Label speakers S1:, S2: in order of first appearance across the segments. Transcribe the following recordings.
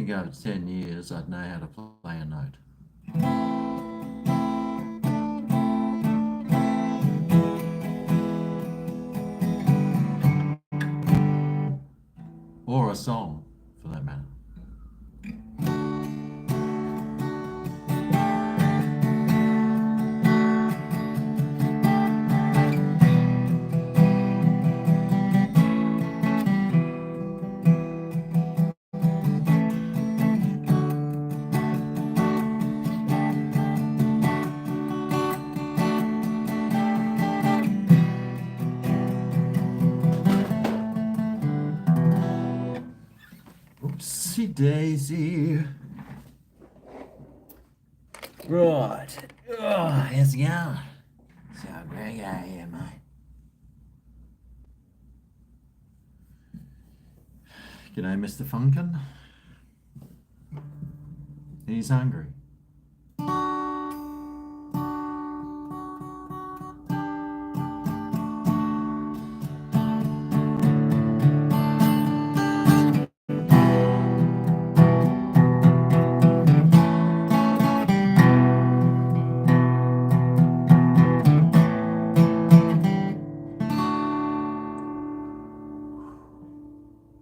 S1: think over 10 years I'd know how to play a note. Or a song, for that matter. Oopsie daisy. Right. Oh, how's it going? So, GregO here, mate. G'day, Mr. Funkin. He's hungry.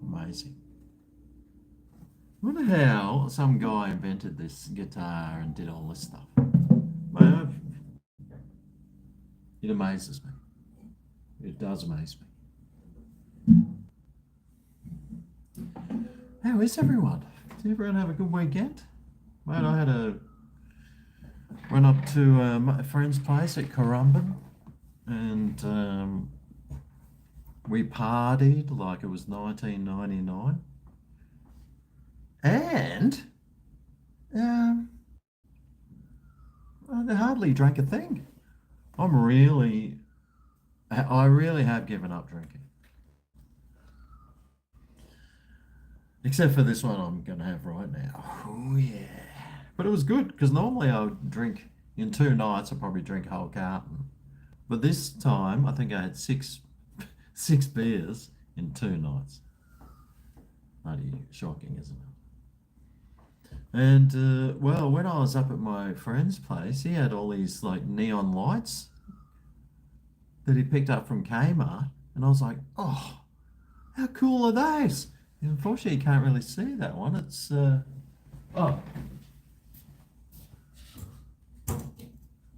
S1: Amazing. I wonder how some guy invented this guitar and did all this stuff. Well, it amazes me. It does amaze me. How is everyone? Did everyone have a good weekend? Mate, I went up to my friend's place at Currumbin, and we partied like it was 1999. And I hardly drank a thing. I really have given up drinking. Except for this one I'm going to have right now. Oh, yeah. But it was good because normally I would drink in 2 nights, I'd probably drink a whole carton. But this time I think I had six beers in 2 nights. Bloody shocking, isn't it? And well, when I was up at my friend's place, he had all these like neon lights that he picked up from Kmart, and I was like, oh, how cool are those? And unfortunately, you can't really see that one. It's oh, I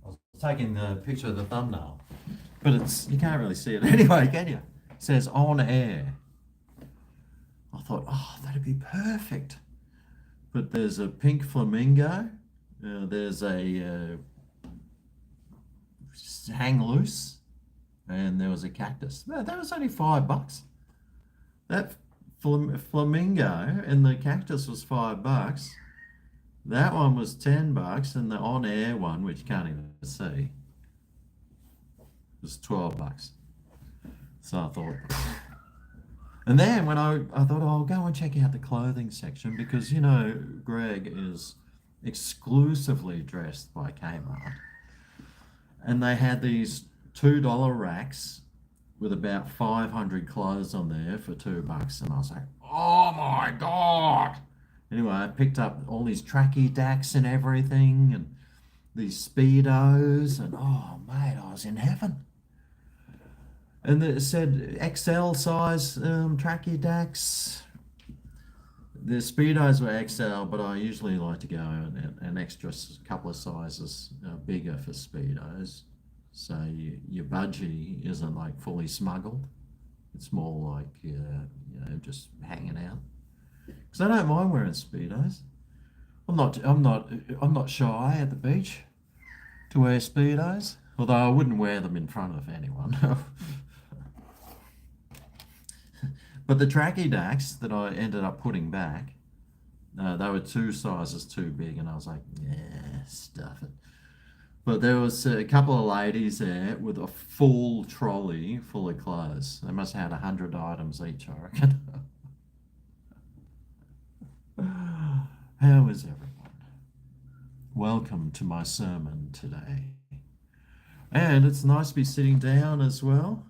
S1: was taking the picture of the thumbnail, but you can't really see it anyway, can you? It says on air. I thought, oh, that'd be perfect. But there's a pink flamingo. There's a hang loose, and there was a cactus. That was only $5. That flamingo and the cactus was $5. That one was $10, and the on-air one, which you can't even see, was $12. So I thought. And then when I thought, oh, I'll go and check out the clothing section because, you know, Greg is exclusively dressed by Kmart. And they had these $2 racks with about 500 clothes on there for $2. And I was like, oh my God. Anyway, I picked up all these tracky dacks and everything and these Speedos. And oh, mate, I was in heaven. And it said XL size tracky dacks. The Speedos were XL, but I usually like to go an extra couple of sizes bigger for Speedos. So your budgie isn't like fully smuggled. It's more like, you know, just hanging out. Because I don't mind wearing Speedos. I'm not shy at the beach to wear Speedos. Although I wouldn't wear them in front of anyone. But the tracky dacks that I ended up putting back, they were 2 sizes too big, and I was like, yeah, stuff it. But there was a couple of ladies there with a full trolley full of clothes. They must have had 100 items each, I reckon. How is everyone? Welcome to my sermon today. And it's nice to be sitting down as well.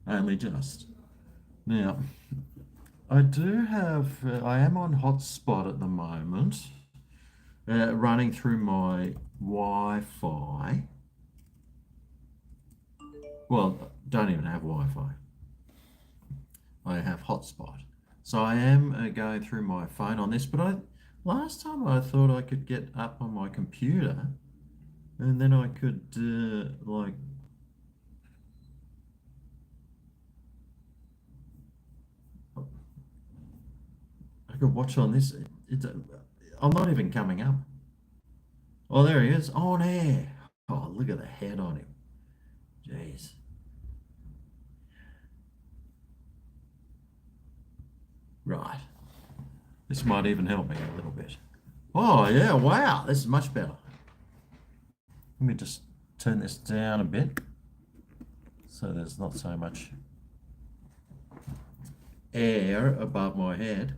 S1: Only just. Now, I do have, I am on hotspot at the moment, running through my Wi-Fi. Well, don't even have Wi-Fi. I have hotspot. So I am going through my phone on this, but last time I thought I could get up on my computer and then I could like I could watch on this. I'm not even coming up. Oh, there he is on air. Oh, look at the head on him. Jeez. Right. This might even help me a little bit. Oh, yeah. Wow. This is much better. Let me just turn this down a bit so there's not so much air above my head.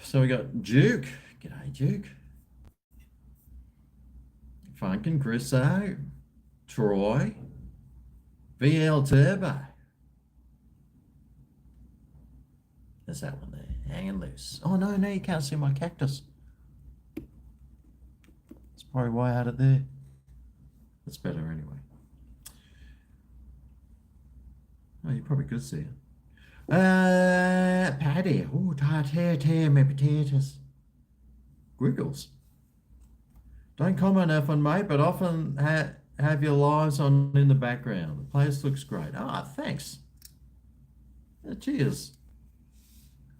S1: So we got Duke. G'day, Duke. Funk and Chriso. Troy. VL Turbo. There's that one there, hanging loose. Oh, no, you can't see my cactus. That's probably why I had it there. That's better anyway. Oh, you probably could see it. Paddy. Oh, tear my potatoes. Griggles. Don't comment often, mate, but often have your lives on in the background. The place looks great. Ah, thanks. Cheers.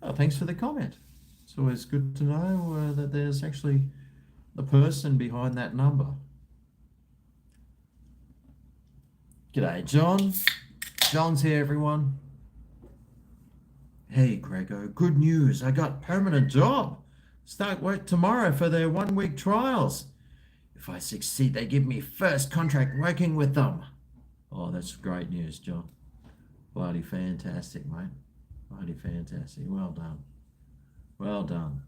S1: Oh, thanks for the comment. It's always good to know that there's actually the person behind that number. G'day, John. John's here, everyone. Hey, GregO. Good news. I got permanent job. Start work tomorrow for their 1 week trials. If I succeed, they give me first contract working with them. Oh, that's great news, John. Bloody fantastic, mate. Bloody fantastic. Well done. Well done.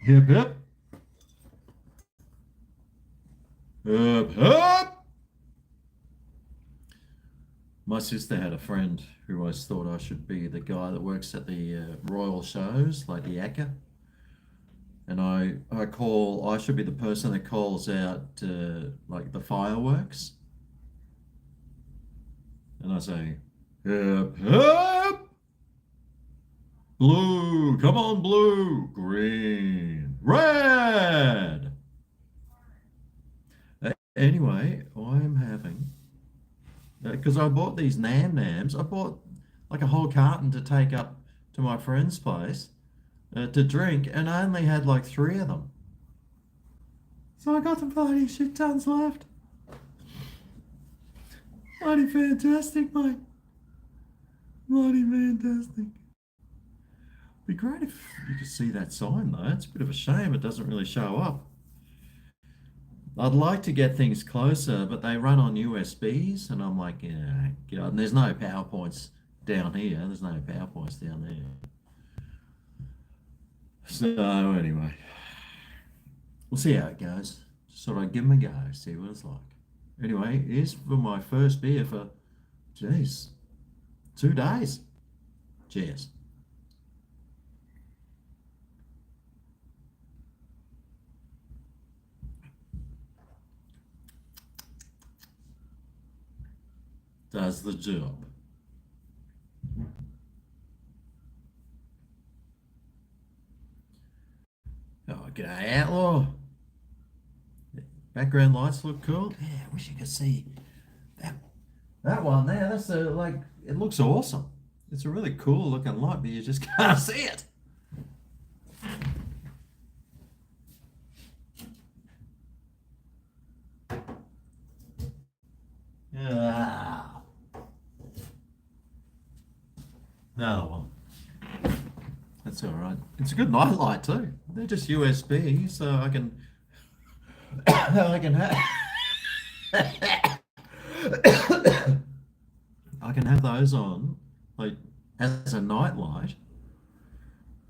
S1: Hip, hip. Hip, hip. My sister had a friend who always thought I should be the guy that works at the royal shows, like the actor. And I should be the person that calls out like the fireworks. And I say, hip, hip. Blue, come on, blue. Green, red. Anyway, I'm having, because I bought these nams. I bought like a whole carton to take up to my friend's place to drink, and I only had like 3 of them. So I got the bloody shit tons left. Bloody fantastic, mate. Bloody fantastic. Be great if you could see that sign though. It's a bit of a shame it doesn't really show up. I'd like to get things closer, but they run on USBs, and I'm like, yeah, God. And there's no PowerPoints down here. There's no PowerPoints down there. So anyway, we'll see how it goes. Just thought I'd give them a go, see what it's like. Anyway, here's for my first beer for, geez, 2 days. Cheers. Does the job. Oh, g'day, Outlaw. Background lights look cool. Yeah, I wish you could see that one there. That's like, it looks awesome. It's a really cool looking light, but you just can't see it. Yeah. Another one. That's all right. It's a good night light too. They're just USB, so I can I can have I can have those on like as a night light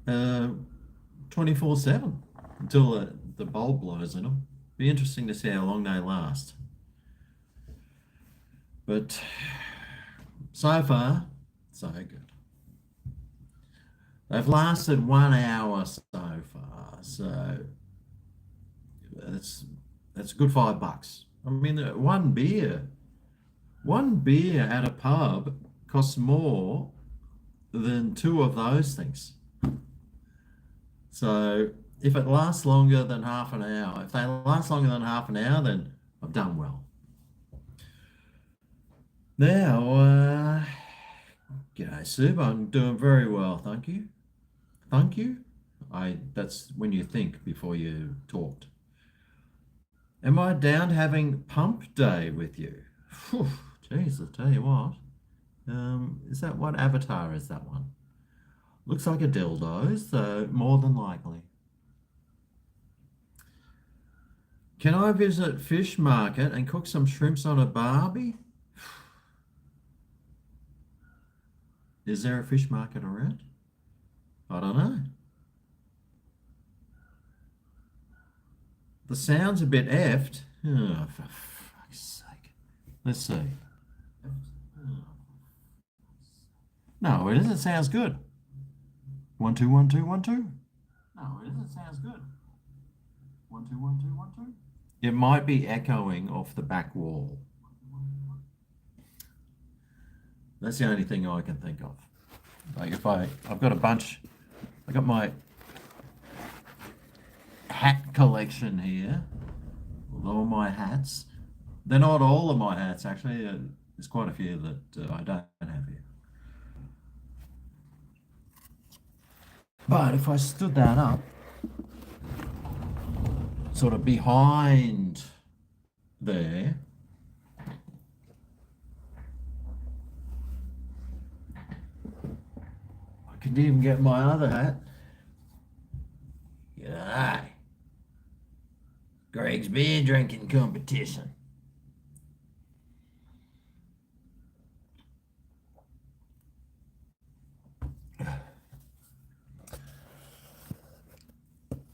S1: 24/7 until the bulb blows in them. Be interesting to see how long they last. But So far, so good. They've lasted 1 hour so far, so that's that's a good $5. I mean, one beer at a pub costs more than two of those things. So if it lasts longer than half an hour, if they last longer than half an hour, then I've done well. Now, g'day, Sub. I'm doing very well, thank you. Thank you. That's when you think before you talked. Am I down having pump day with you? Phew, geez, I'll tell you what. Is that what avatar is that one? Looks like a dildo, so more than likely. Can I visit fish market and cook some shrimps on a barbie? Is there a fish market around? I don't know. The sound's a bit effed. Oh, for fuck's sake. Let's see. No, it isn't. Sounds good. 1 2 1 2 1 2. No, it isn't. Sounds good. 1 2 1 2 1 2. It might be echoing off the back wall. That's the only thing I can think of. Like if I've got a bunch, I got my hat collection here, with all my hats. They're not all of my hats actually. There's quite a few that I don't have here. But if I stood that up, sort of behind there, I could even get my other hat. G'day. Greg's beer drinking competition.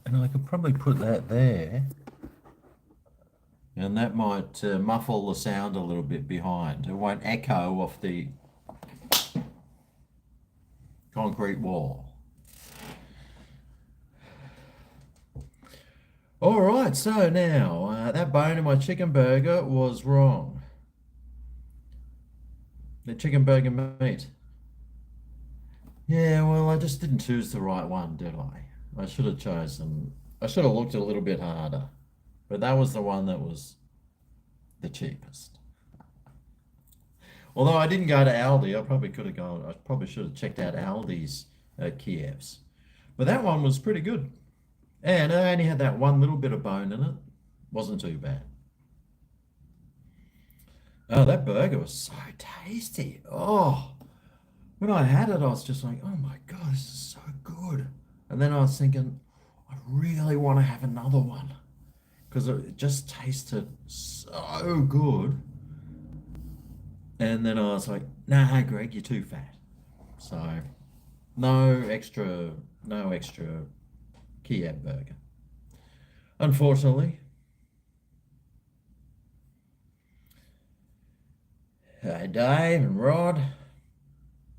S1: And I could probably put that there. And that might muffle the sound a little bit behind. It won't echo off the concrete wall. All right, so now that bone in my chicken burger was wrong. The chicken burger meat. Yeah, well, I just didn't choose the right one, did I? I should have looked a little bit harder. But that was the one that was the cheapest. Although I didn't go to Aldi, I probably should have checked out Aldi's Kievs. But that one was pretty good. And I only had that one little bit of bone in it. Wasn't too bad. Oh, that burger was so tasty. Oh, when I had it, I was just like, oh my God, this is so good. And then I was thinking, I really want to have another one because it just tasted so good. And then I was like, nah, Greg, you're too fat. So no extra Kiev burger. Unfortunately. Hey, Dave and Rod.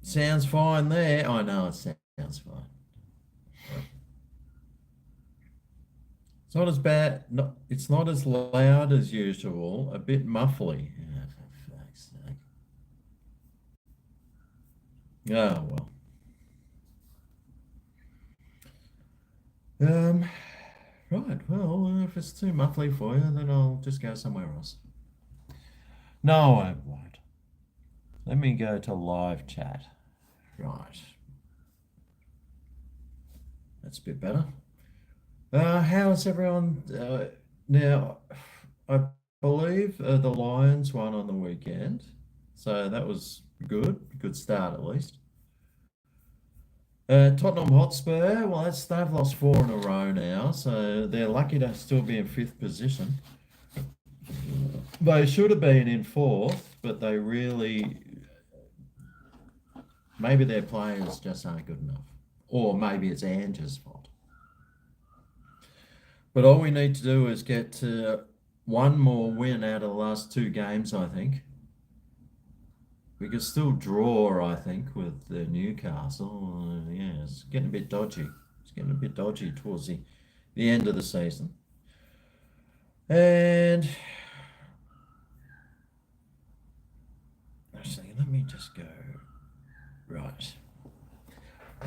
S1: Sounds fine there. I know it sounds fine. It's not as bad. No, it's not as loud as usual. A bit muffly. Yeah, for fuck's sake. Oh well. Right. Well, if it's too muffly for you, then I'll just go somewhere else. No, I won't. Let me go to live chat. Right. That's a bit better. How's everyone? Now, I believe the Lions won on the weekend, so that was good. Good start at least. Tottenham Hotspur, well, they've lost four in a row now, so they're lucky to still be in fifth position. They should have been in fourth, but maybe their players just aren't good enough. Or maybe it's Ange's fault. But all we need to do is get one more win out of the last two games, I think. we could still draw, I think, with Newcastle. Yeah, it's getting a bit dodgy. It's getting a bit dodgy towards the end of the season. And actually, let me just go. Right.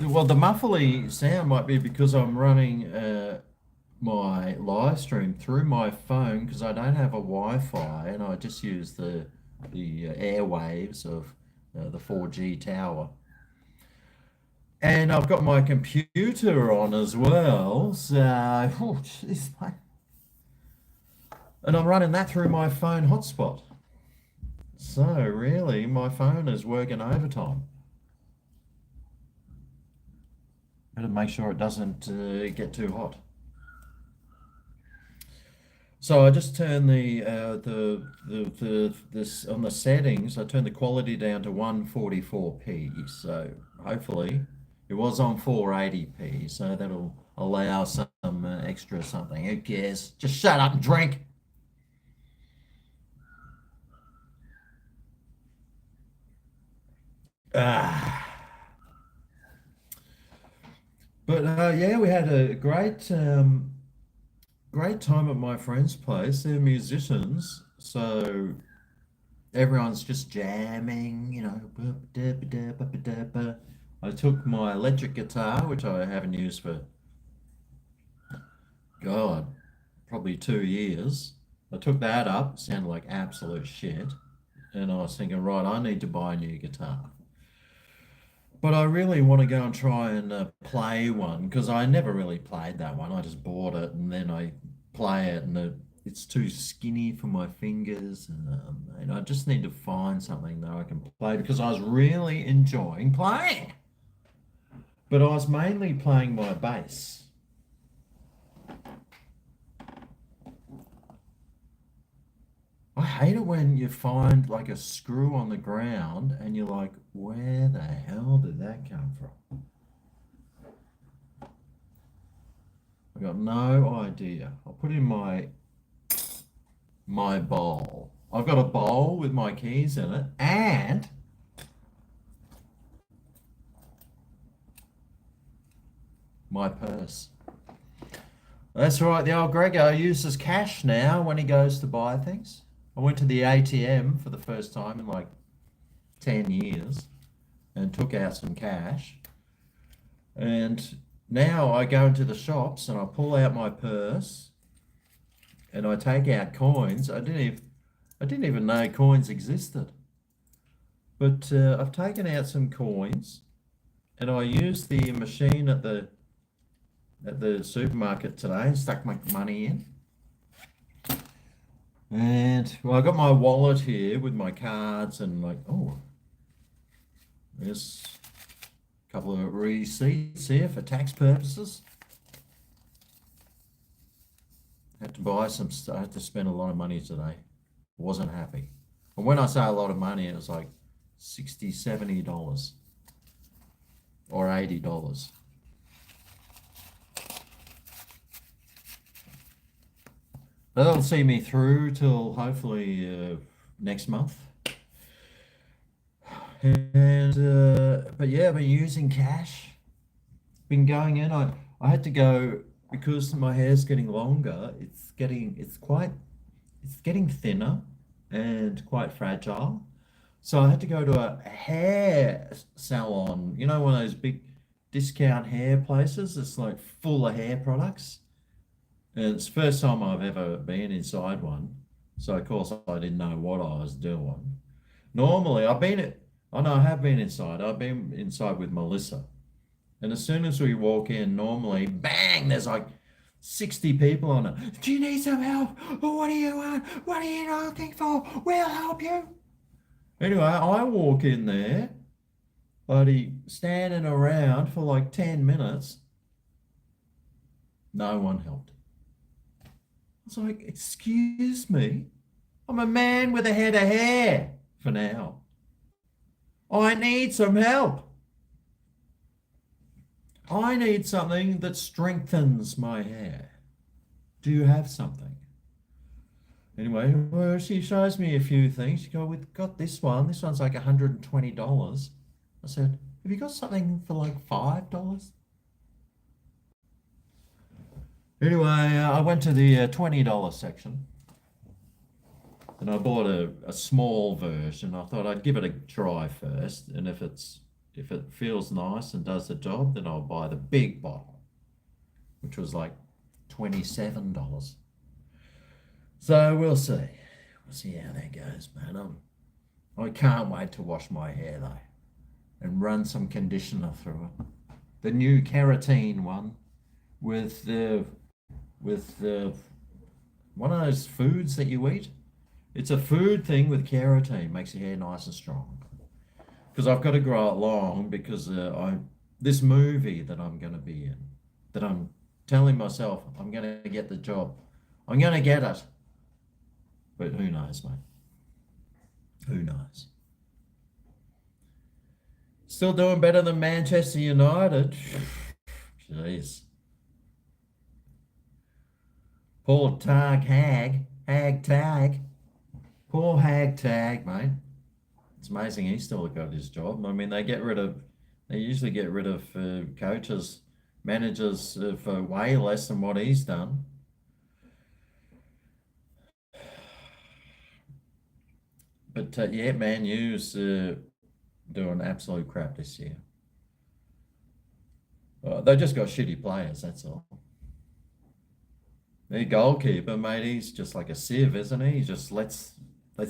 S1: Well, the muffly sound might be because I'm running my live stream through my phone because I don't have a Wi-Fi and I just use the airwaves of the 4G tower. And I've got my computer on as well, so oh, jeez, mate. And I'm running that through my phone hotspot. So really, my phone is working overtime. Got to make sure it doesn't get too hot. So I just turn the this on the settings. I turn the quality down to 144p. So hopefully it was on 480p. So that'll allow some extra something. Who cares? Just shut up and drink. Ah. But yeah, we had a great time at my friend's place. They're musicians, so everyone's just jamming, you know. I took my electric guitar, which I haven't used for, God, probably 2 years. I took that up, sounded like absolute shit. And I was thinking, right, I need to buy a new guitar. But I really want to go and try and play one because I never really played that one. I just bought it and then I play it and it's too skinny for my fingers. And I just need to find something that I can play because I was really enjoying playing. But I was mainly playing my bass. I hate it when you find like a screw on the ground and you're like, where the hell did that come from? I got no idea. I'll put in my bowl. I've got a bowl with my keys in it and my purse. That's right, the old GregO uses cash now when he goes to buy things. I went to the ATM for the first time in like 10 years and took out some cash. And now I go into the shops and I pull out my purse and I take out coins. I didn't even know coins existed. But I've taken out some coins and I used the machine at the supermarket today and stuck my money in. And well, I got my wallet here with my cards and like, oh, there's a couple of receipts here for tax purposes. Had to buy some stuff. I had to spend a lot of money today. Wasn't happy. And when I say a lot of money, it was like $60, $70 or $80. That'll see me through till hopefully next month. And but yeah, I've been using cash. Been going in. I had to go because my hair's getting longer. It's getting thinner and quite fragile. So I had to go to a hair salon. You know, one of those big discount hair places. It's like full of hair products. And it's the first time I've ever been inside one. So of course I didn't know what I was doing. Normally I know I have been inside. I've been inside with Melissa. And as soon as we walk in, normally, bang, there's like 60 people on it. Do you need some help? What do you want? What are you looking for? We'll help you. Anyway, I walk in there, buddy, standing around for like 10 minutes. No one helped. It's like, excuse me, I'm a man with a head of hair for now. I need some help. I need something that strengthens my hair. Do you have something? Anyway, well, she shows me a few things. She go, we've got this one. This one's like $120. I said, have you got something for like $5? Anyway, I went to the $20 section and I bought a small version. I thought I'd give it a try first, and if it feels nice and does the job, then I'll buy the big bottle, which was like $27. So we'll see. We'll see how that goes, man. I can't wait to wash my hair though and run some conditioner through it. The new keratin one with the one of those foods that you eat. It's a food thing with keratin, makes your hair nice and strong. Because I've got to grow it long because this movie that I'm going to be in, that I'm telling myself I'm going to get the job. I'm going to get it. But who knows, mate? Who knows? Still doing better than Manchester United. Jeez. Poor Hag Tag. Poor Hag Tag, mate. It's amazing he's still got his job. I mean, they usually get rid of coaches, managers for way less than what he's done. But yeah, Man U's doing absolute crap this year. They just got shitty players, that's all. The goalkeeper, mate, he's just like a sieve, isn't he? He just lets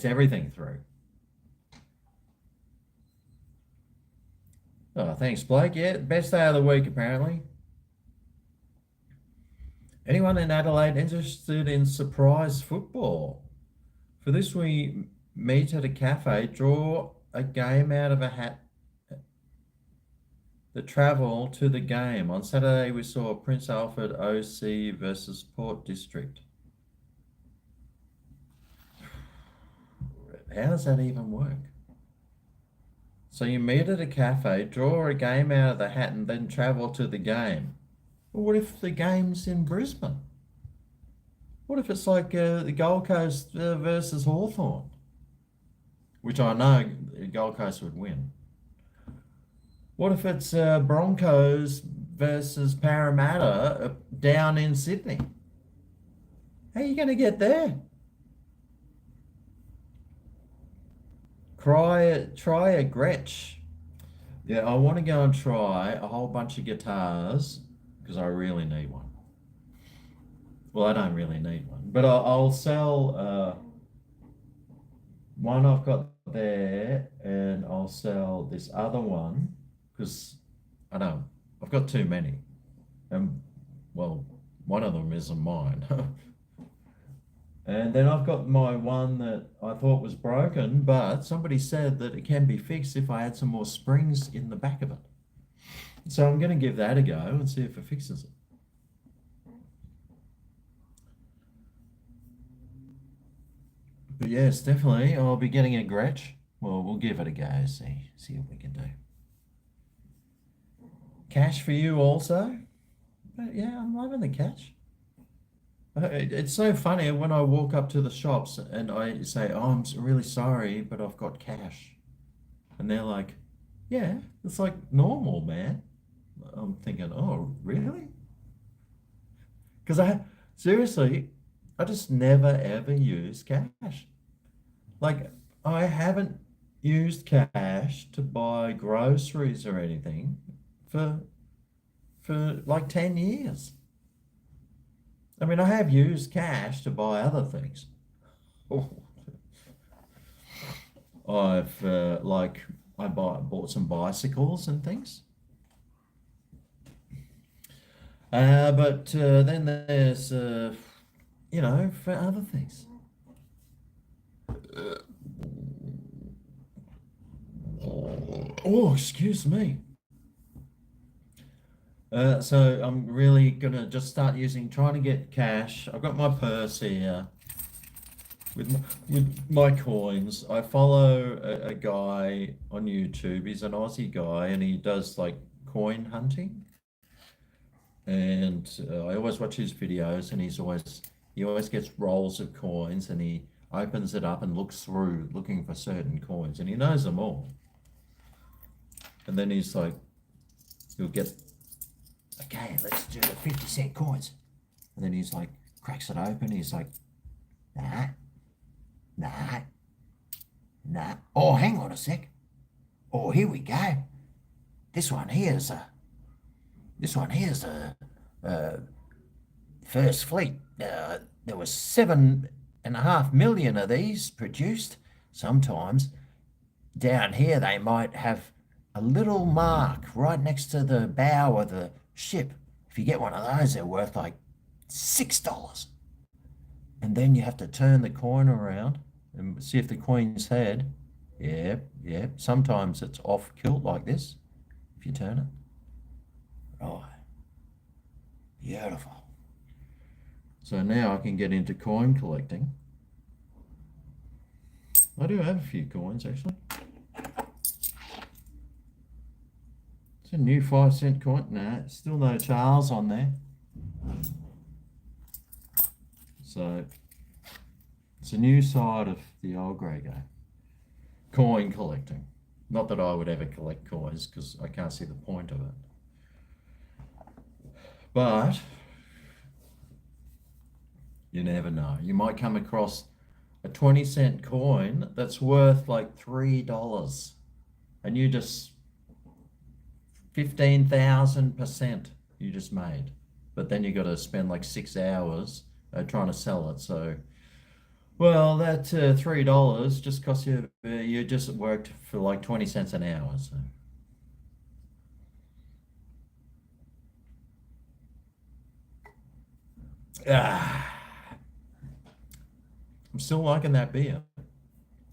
S1: everything through. Oh, thanks, Blake. Yeah, best day of the week, apparently. Anyone in Adelaide interested in surprise football? For this, we meet at a cafe, draw a game out of a hat, the travel to the game. On Saturday, we saw Prince Alfred OC versus Port District. How does that even work? So you meet at a cafe, draw a game out of the hat, and then travel to the game. Well, what if the game's in Brisbane? What if it's like the Gold Coast versus Hawthorn? Which I know Gold Coast would win. What if it's Broncos versus Parramatta down in Sydney? How are you going to get there? Try a Gretsch. Yeah, I want to go and try a whole bunch of guitars because I really need one. Well, I don't really need one, but I'll sell one I've got there, and I'll sell this other one because I've got too many, and well, one of them isn't mine. And then I've got my one that I thought was broken, but somebody said that it can be fixed if I add some more springs in the back of it. So I'm going to give that a go and see if it fixes it. But yes, definitely, I'll be getting a Gretsch. Well, we'll give it a go, see what we can do. Cash for you also? But yeah, I'm loving the cash. It's so funny when I walk up to the shops and I say, "Oh, I'm really sorry, but I've got cash," and they're like, "Yeah, it's like normal, man." I'm thinking, "Oh, really?" Because seriously, I just never ever use cash. Like I haven't used cash to buy groceries or anything for like 10 years. I mean, I have used cash to buy other things. I've bought some bicycles and things. But then there's for other things. Oh, excuse me. So I'm really gonna just start trying to get cash. I've got my purse here with my coins. I follow a guy on YouTube. He's an Aussie guy, and he does like coin hunting. And I always watch his videos, and he's always He always gets rolls of coins and he opens it up and looks through looking for certain coins and he knows them all. And then he's like, he'll get, okay, let's do the 50-cent coins. And then he's like, cracks it open. He's like, nah, nah, nah. Oh, hang on a sec. Oh, here we go. This one here's a First Fleet. There was 7.5 million of these produced. Sometimes down here they might have a little mark right next to the bow of the ship. If you get one of those, they're worth like $6. And then you have to turn the coin around and see if the queen's head. Yep, yep. Sometimes it's off kilt like this if you turn it. Right. Beautiful. So now I can get into coin collecting. I do have a few coins actually. It's a new 5-cent coin. Nah, still no Charles on there. So it's a new side of the old GregO. Coin collecting. Not that I would ever collect coins because I can't see the point of it. But you never know. You might come across a 20-cent coin that's worth like $3 and you just 15,000% you just made. But then you got to spend like 6 hours trying to sell it. So, well, that $3 just cost you, you just worked for like 20 cents an hour. So. I'm still liking that beer.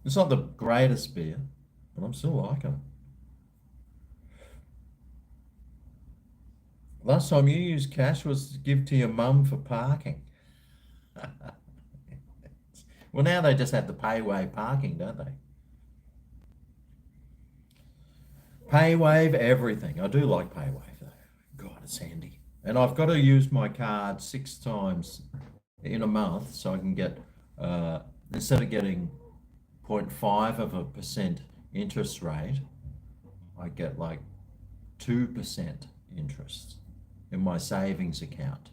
S1: It's not the greatest beer, but I'm still liking it. Last time you used cash was to give to your mum for parking. Well, now they just have the paywave parking, don't they? Paywave everything. I do like paywave though. God, it's handy. And I've got to use my card 6 times in a month so I can get, instead of getting 0.5% interest rate, I get like 2% interest in my savings account.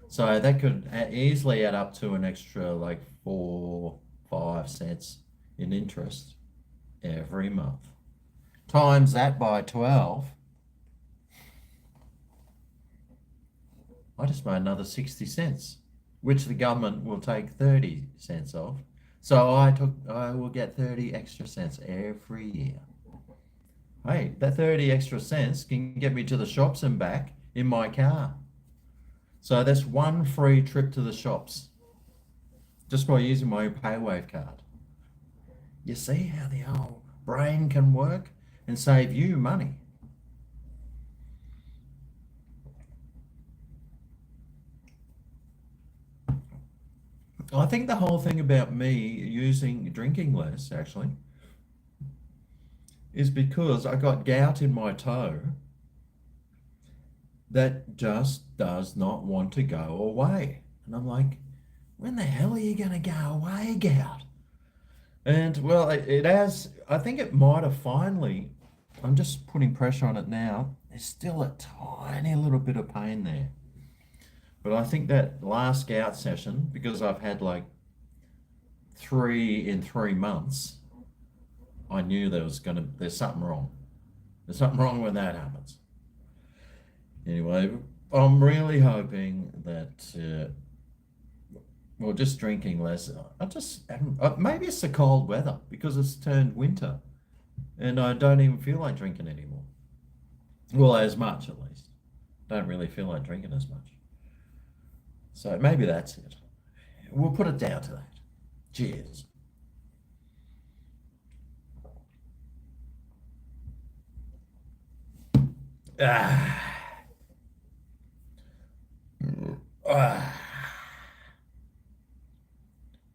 S1: So that could easily add up to an extra like 4-5 cents in interest every month. Times that by 12, I just made another 60 cents, which the government will take 30 cents of. So I will get 30 extra cents every year. Hey, that 30 extra cents can get me to the shops and back in my car. So that's one free trip to the shops just by using my paywave card. You see how the old brain can work and save you money. I think the whole thing about me drinking less actually is because I got gout in my toe that just does not want to go away. And I'm like, when the hell are you going to go away, gout? And well, it has, I think it might have finally, I'm just putting pressure on it now. There's still a tiny little bit of pain there. But I think that last gout session, because I've had like 3 in 3 months, I knew there's something wrong. There's something wrong when that happens. Anyway, I'm really hoping that, well, just drinking less. Maybe it's the cold weather because it's turned winter and I don't even feel like drinking anymore. Well, as much at least. Don't really feel like drinking as much. So maybe that's it. We'll put it down to that. Cheers.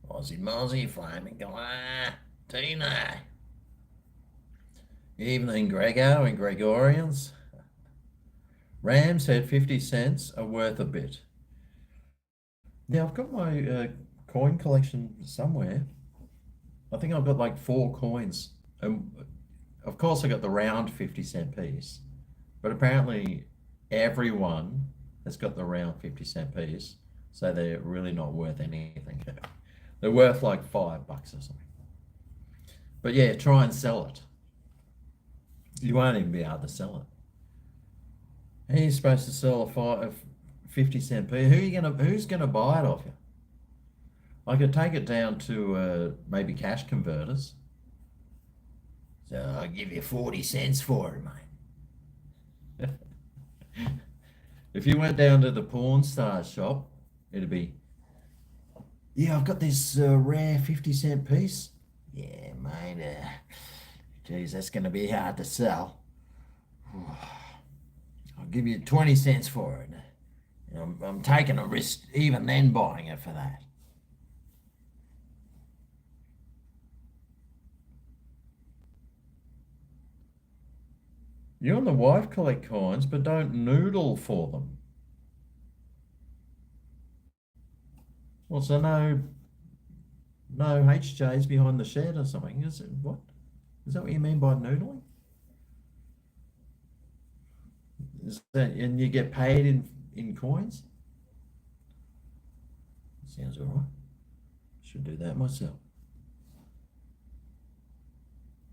S1: Aussie Mozzie, Flaming Guy, Tina. Evening, GregO and Gregorians. Ram said 50 cents are worth a bit. Yeah, I've got my coin collection somewhere. I think I've got like four coins. And of course, I got the round 50-cent piece, but apparently everyone has got the round 50-cent piece, so they're really not worth anything. They're worth like $5 or something. But yeah, try and sell it. You won't even be able to sell it. And you're supposed to sell a 50-cent piece. Who's gonna buy it off you? I could take it down to maybe cash converters. So I'll give you 40 cents for it, mate. If you went down to the porn star shop, it'd be, yeah, I've got this rare 50-cent piece. Yeah, mate. Geez, that's going to be hard to sell. I'll give you 20 cents for it. I'm taking a risk even then buying it for that. You and the wife collect coins, but don't noodle for them. Well, so no HJs behind the shed or something, is it? What? Is that what you mean by noodling? Is that, and you get paid in coins? Sounds all right. Should do that myself.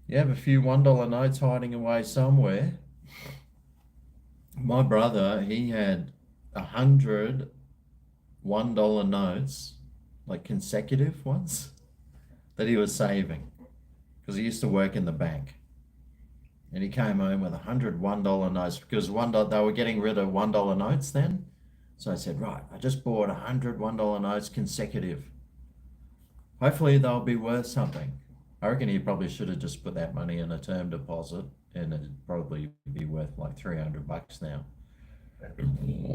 S1: You have a few $1 notes hiding away somewhere. My brother, he had 100 $1 notes, like consecutive ones, that he was saving because he used to work in the bank. And he came home with 100 $1 notes because they were getting rid of $1 notes then. So I said, right, I just bought 100 $1 notes consecutive. Hopefully they'll be worth something. I reckon he probably should have just put that money in a term deposit and it'd probably be worth like $300 now.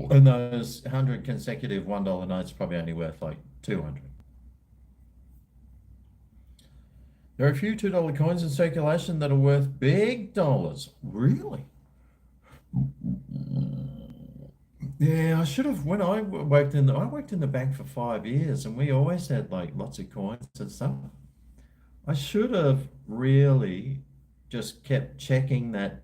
S1: And those 100 consecutive $1 notes probably only worth like 200. There are a few $2 coins in circulation that are worth big dollars. Really? Yeah, I should have. When I worked in the bank for 5 years, and we always had like lots of coins and stuff. I should have really just kept checking that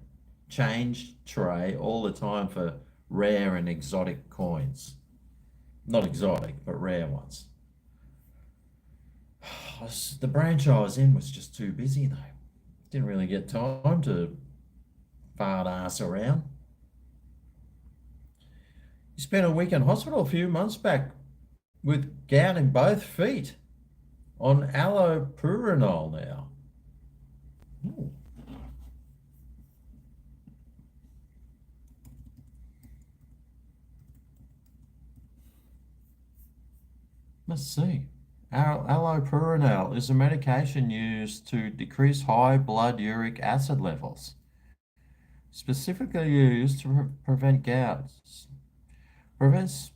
S1: change tray all the time for rare and exotic coins. Not exotic, but rare ones. The branch I was in was just too busy though. Didn't really get time to fart ass around. You spent a week in hospital a few months back with gout in both feet on allopurinol now. Ooh. Let's see. Allopurinol is a medication used to decrease high blood uric acid levels, specifically used to prevent gout. Prevents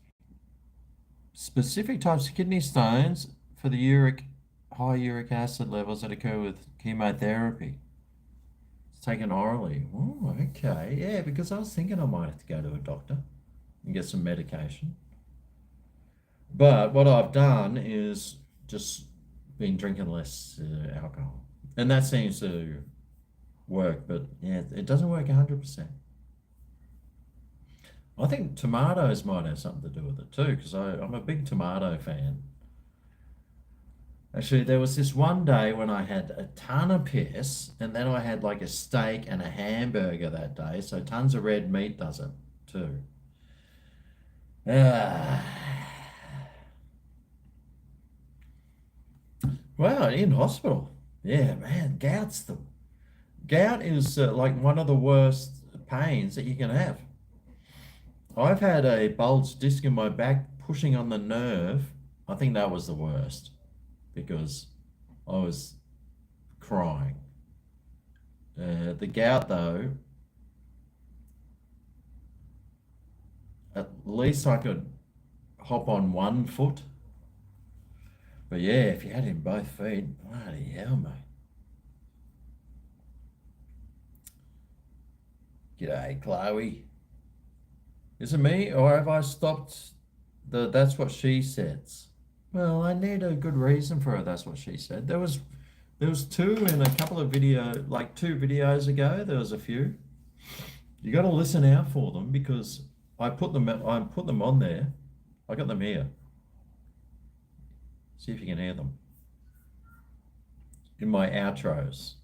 S1: specific types of kidney stones for the high uric acid levels that occur with chemotherapy. It's taken orally. Oh, okay. Yeah, because I was thinking I might have to go to a doctor and get some medication. But what I've done is just been drinking less alcohol. And that seems to work, but yeah, it doesn't work 100%. I think tomatoes might have something to do with it too, because I'm a big tomato fan. Actually, there was this one day when I had a ton of piss, and then I had like a steak and a hamburger that day, so tons of red meat does it too. Ah. Well, in hospital. Yeah, man, gout is like one of the worst pains that you can have. I've had a bulged disc in my back pushing on the nerve. I think that was the worst because I was crying. The gout, though, at least I could hop on one foot. But yeah, if you had it in both feet, bloody hell, mate. G'day, Chloe. Is it me, or have I stopped the that's what she says. Well, I need a good reason for it. That's what she said. There was two in a couple of like 2 videos ago. There was a few. You got to listen out for them because I put them on there. I got them here. See if you can hear them in my outros.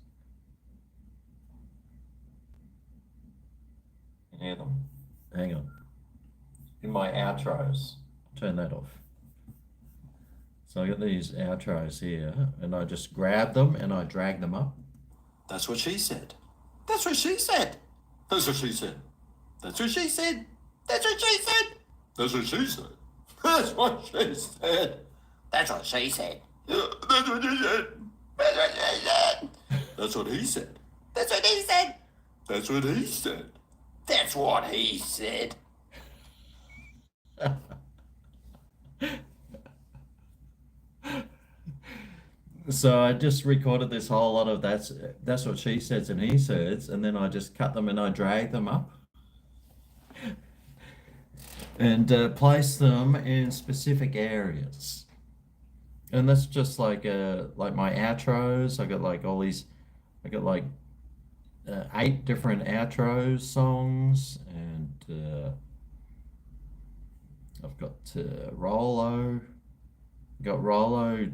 S1: You can hear them. Hang on. In my outros. Turn that off. So I got these outros here, and I just grab them and I drag them up. That's what she said. That's what she said. That's what she said. That's what she said. That's what she said. That's what she said. That's what she said. That's what she said. That's what she said. That's what she said. That's what he said. That's what he said. That's what he said. That's what he said. So I just recorded this whole lot of that's what she says and he says, and then I just cut them and I drag them up and place them in specific areas. And that's just like my outros. I got like all these. I got like 8 different outro songs, and I've got Rolo. Got Rolo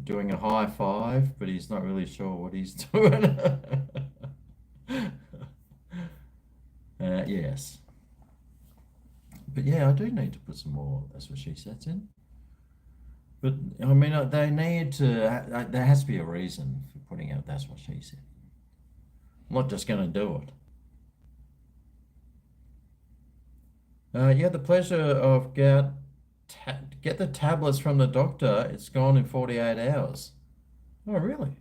S1: doing a high five, but he's not really sure what he's doing. Yes. But yeah, I do need to put some more That's What She Said in. But I mean, they need to, there has to be a reason for putting out That's What She Said. I'm not just going to do it. You had the pleasure of get the tablets from the doctor. It's gone in 48 hours. Oh, really?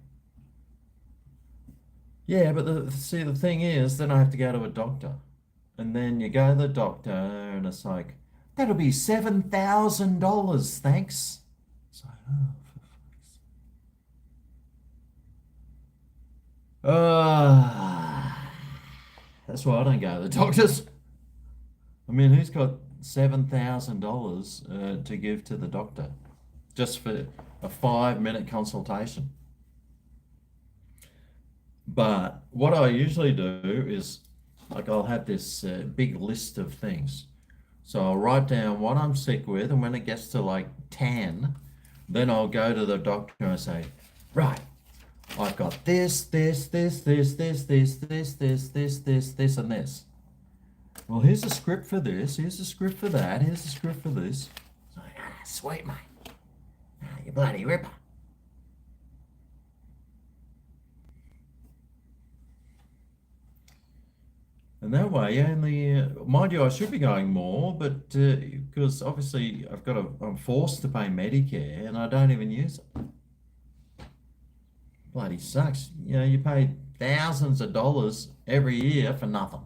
S1: Yeah, but see, the thing is, then I have to go to a doctor. And then you go to the doctor, and it's like, that'll be $7,000, thanks. It's like, oh, for fuck's sake. That's why I don't go to the doctors. I mean, who's got $7,000 to give to the doctor just for a 5-minute consultation? But what I usually do is, like, I'll have this big list of things. So I'll write down what I'm sick with, and when it gets to like 10, then I'll go to the doctor and say, right, I've got this, this, this, this, this, this, this, this, this, this, and this. Well, here's a script for this, here's a script for that, here's a script for this. It's like, sweet, mate. You bloody ripper. And that way, only, mind you, I should be going more, but because obviously I'm forced to pay Medicare and I don't even use it. Bloody sucks. You know, you pay thousands of dollars every year for nothing.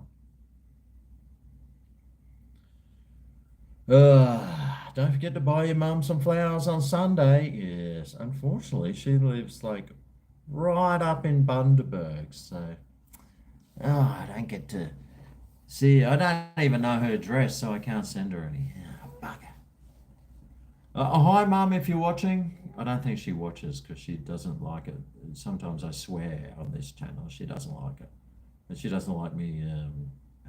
S1: Don't forget to buy your mum some flowers on Sunday. Yes, unfortunately, she lives like right up in Bundaberg, so I don't get to see. I don't even know her address, so I can't send her any. Bugger. Hi, Mum, if you're watching. I don't think she watches because she doesn't like it. Sometimes I swear on this channel she doesn't like it. And she doesn't like me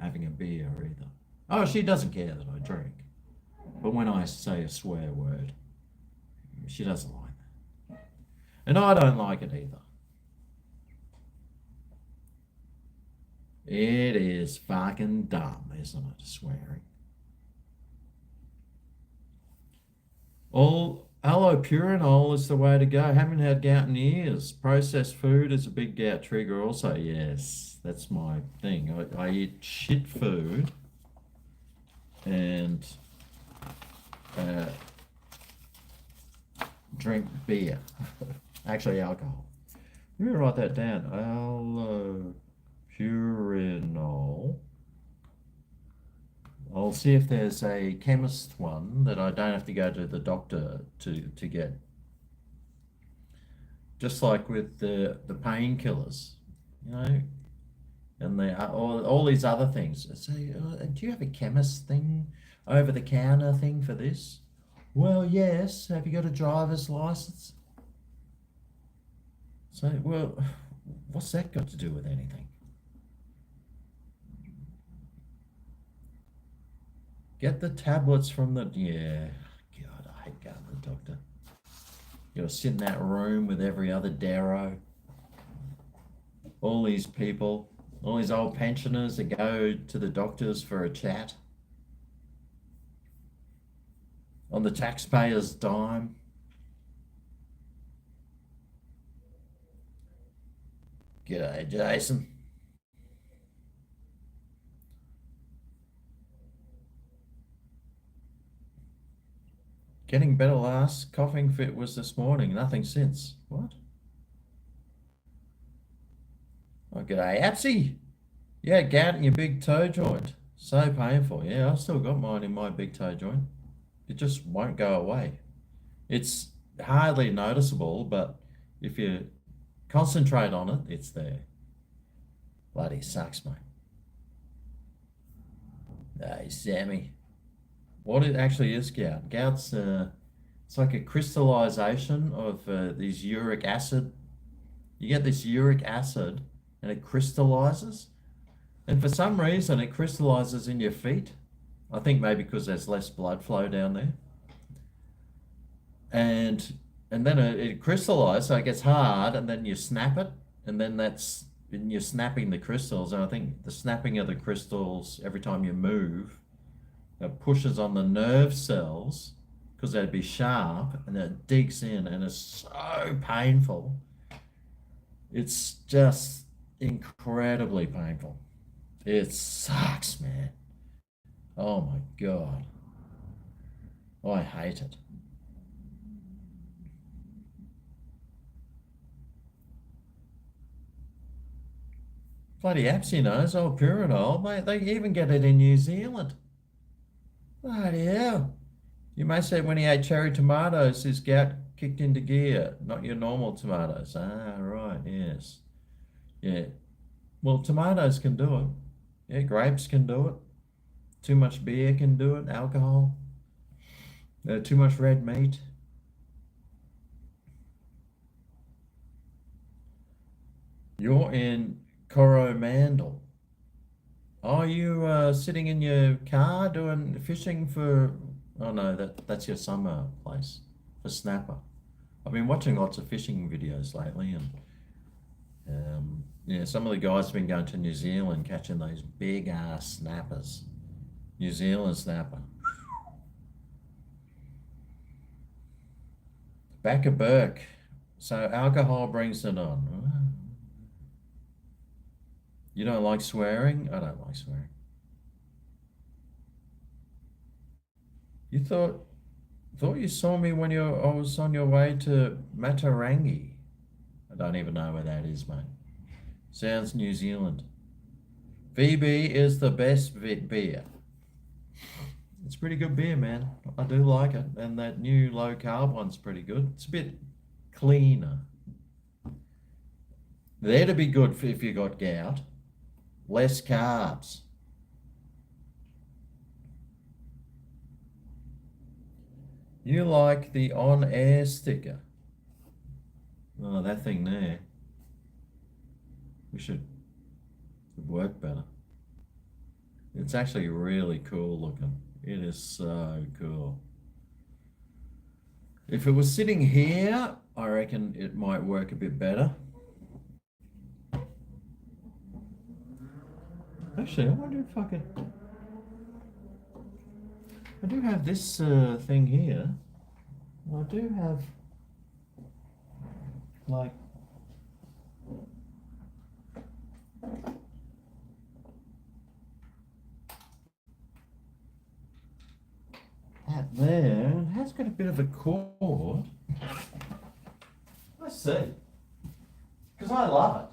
S1: having a beer either. Oh, she doesn't care that I drink. But when I say a swear word, she doesn't like that. And I don't like it either. It is fucking dumb, isn't it, swearing? Allopurinol is the way to go. I haven't had gout in years. Processed food is a big gout trigger also. Yes, that's my thing. I eat shit food and drink beer. Actually, alcohol. Let me write that down. Allopurinol. I'll see if there's a chemist one that I don't have to go to the doctor to get. Just like with the painkillers, you know, and all these other things. I say, do you have a chemist thing? over-the-counter thing for this? Well, yes. Have you got a driver's license? So, well, what's that got to do with anything? Get the tablets from the, yeah. God, I hate going to the doctor. You gotta sit in that room with every other Darrow. All these people, all these old pensioners that go to the doctors for a chat on the taxpayer's dime. G'day, Jason. Getting better last coughing fit was this morning, nothing since. What? Oh, g'day, Apsy. Yeah, gout in your big toe joint. So painful. Yeah, I've still got mine in my big toe joint. It just won't go away. It's hardly noticeable, but if you concentrate on it, it's there. Bloody sucks, mate. Hey, Sammy. What it actually is, gout. Gout's it's like a crystallization of these uric acid. You get this uric acid and it crystallizes. And for some reason, it crystallizes in your feet. I think maybe because there's less blood flow down there. And then it crystallizes, so it gets hard, and then you snap it, and then and you're snapping the crystals. And I think the snapping of the crystals every time you move, it pushes on the nerve cells because they'd be sharp, and it digs in, and it's so painful. It's just incredibly painful. It sucks, man. Oh my God. I hate it. Bloody Apsinos, oh Pyranol, mate, they even get it in New Zealand. Bloody hell. You may say when he ate cherry tomatoes, his gout kicked into gear, not your normal tomatoes. Ah, right, yes. Yeah. Well, tomatoes can do it. Yeah, grapes can do it. Too much beer can do it, alcohol. Too much red meat. You're in Coromandel. Are you sitting in your car doing fishing for? Oh no, that's your summer place for snapper. I've been watching lots of fishing videos lately, and yeah, some of the guys have been going to New Zealand catching those big ass snappers. New Zealand snapper. Back a Burke. So alcohol brings it on. You don't like swearing? I don't like swearing. You thought you saw me when I was on your way to Matarangi. I don't even know where that is, mate. Sounds New Zealand. VB is the best beer. It's pretty good beer, man. I do like it. And that new low carb one's pretty good. It's a bit cleaner. There to be good for if you got gout. Less carbs. You like the on-air sticker. Oh, that thing there. We should work better. It's actually really cool looking. It is so cool. If it was sitting here, I reckon it might work a bit better. Actually, I wonder if I could. I do have this thing here. I do have like that there. It has got a bit of a cord. Let's see, because I love it.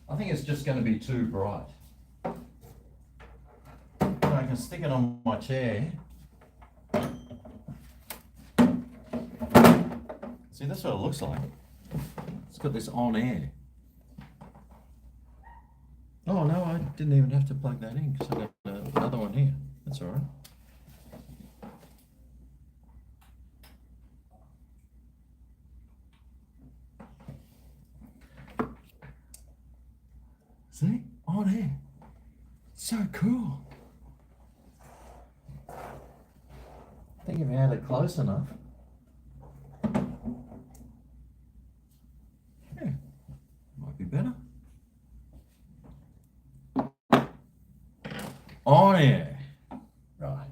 S1: I think it's just going to be too bright. I can stick it on my chair. See, that's what it looks like. It's got this on air. Oh no, I didn't even have to plug that in because I got another one here. That's all right. See? On air. So cool. I think if you had it close enough. Yeah, might be better. On air. Right.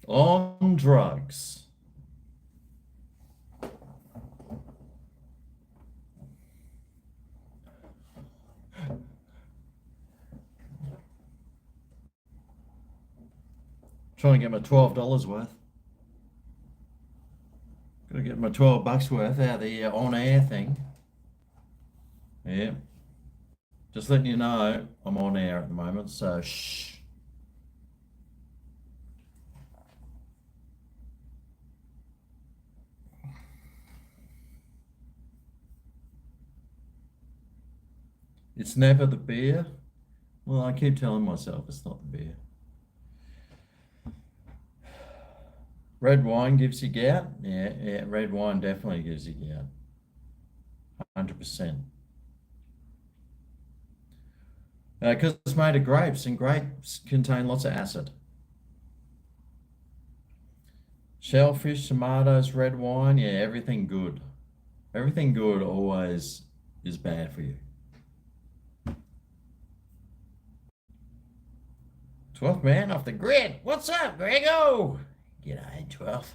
S1: On drugs. Trying to get my $12 worth. Gotta get my $12 worth out of the on-air thing. Yeah. Just letting you know, I'm on air at the moment, so shh. It's never the beer. Well, I keep telling myself it's not the beer. Red wine gives you gout? Yeah, red wine definitely gives you gout. 100%. Because it's made of grapes, and grapes contain lots of acid. Shellfish, tomatoes, red wine, yeah, everything good. Everything good always is bad for you. 12th man off the grid. What's up, GregO? G'day, 12th.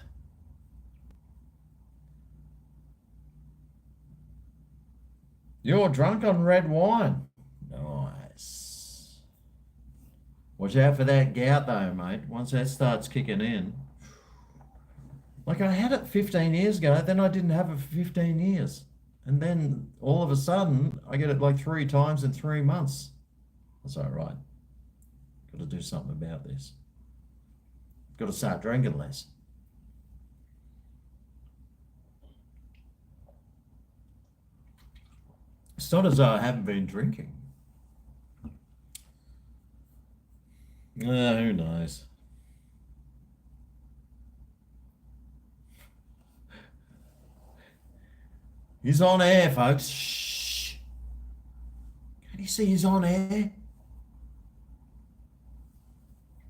S1: You're drunk on red wine. Nice. Watch out for that gout though, mate. Once that starts kicking in. Like I had it 15 years ago, then I didn't have it for 15 years. And then all of a sudden, I get it like 3 times in 3 months. That's all right. Got to do something about this. Got to start drinking less. It's not as though I haven't been drinking. Who knows? He's on air, folks. Shh. Can you see he's on air?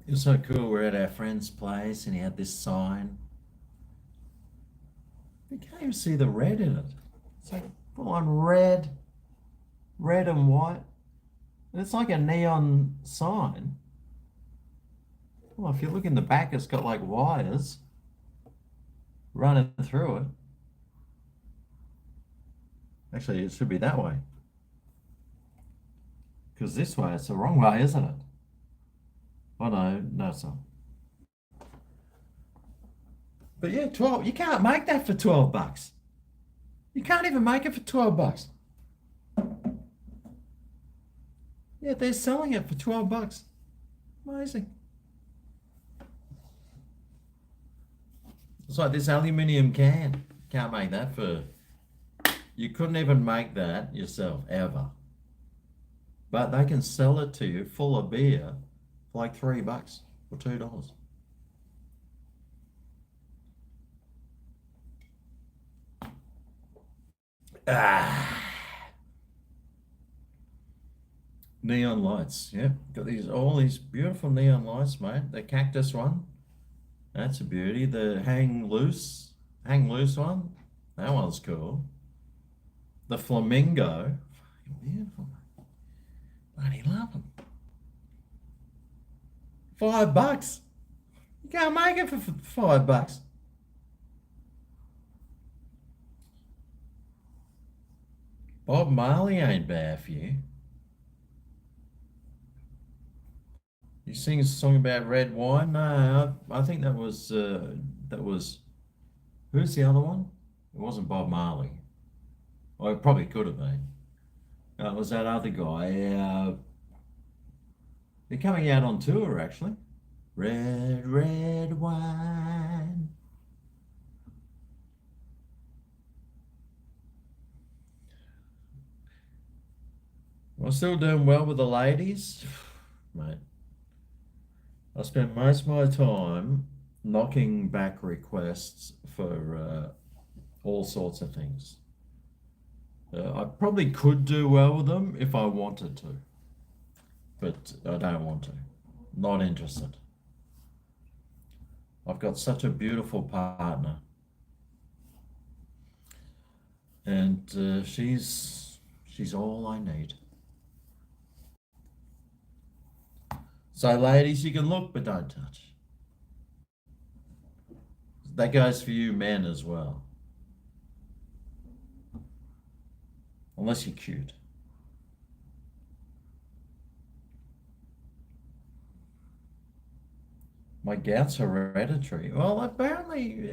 S1: It was so cool. We're at our friend's place and he had this sign. You can't even see the red in it. It's like full on red, red and white. And it's like a neon sign. Well, if you look in the back, it's got like wires running through it. Actually, it should be that way. Because this way, it's the wrong way, isn't it? Oh, no, it's not. But yeah, 12, you can't make that for $12. You can't even make it for $12. Yeah, they're selling it for $12. Amazing. It's like this aluminium can. Can't make that for... You couldn't even make that yourself, ever. But they can sell it to you full of beer for like $3 or $2. Neon lights, yeah. Got all these beautiful neon lights, mate. The cactus one, that's a beauty. The hang loose one, that one's cool. The flamingo, fucking beautiful. Bloody love them. $5. You can't make it for $5. Bob Marley ain't bad for you. You sing a song about red wine? No, I think that was who's the other one? It wasn't Bob Marley. Well, it probably could have been. It was that other guy. They're coming out on tour actually. Red, red wine. I'm still doing well with the ladies, mate. I spend most of my time knocking back requests for all sorts of things. I probably could do well with them if I wanted to, but I don't want to. Not interested. I've got such a beautiful partner, and she's all I need. So, ladies, you can look but don't touch. That goes for you men as well, unless you're cute. My gout's hereditary. Well, apparently,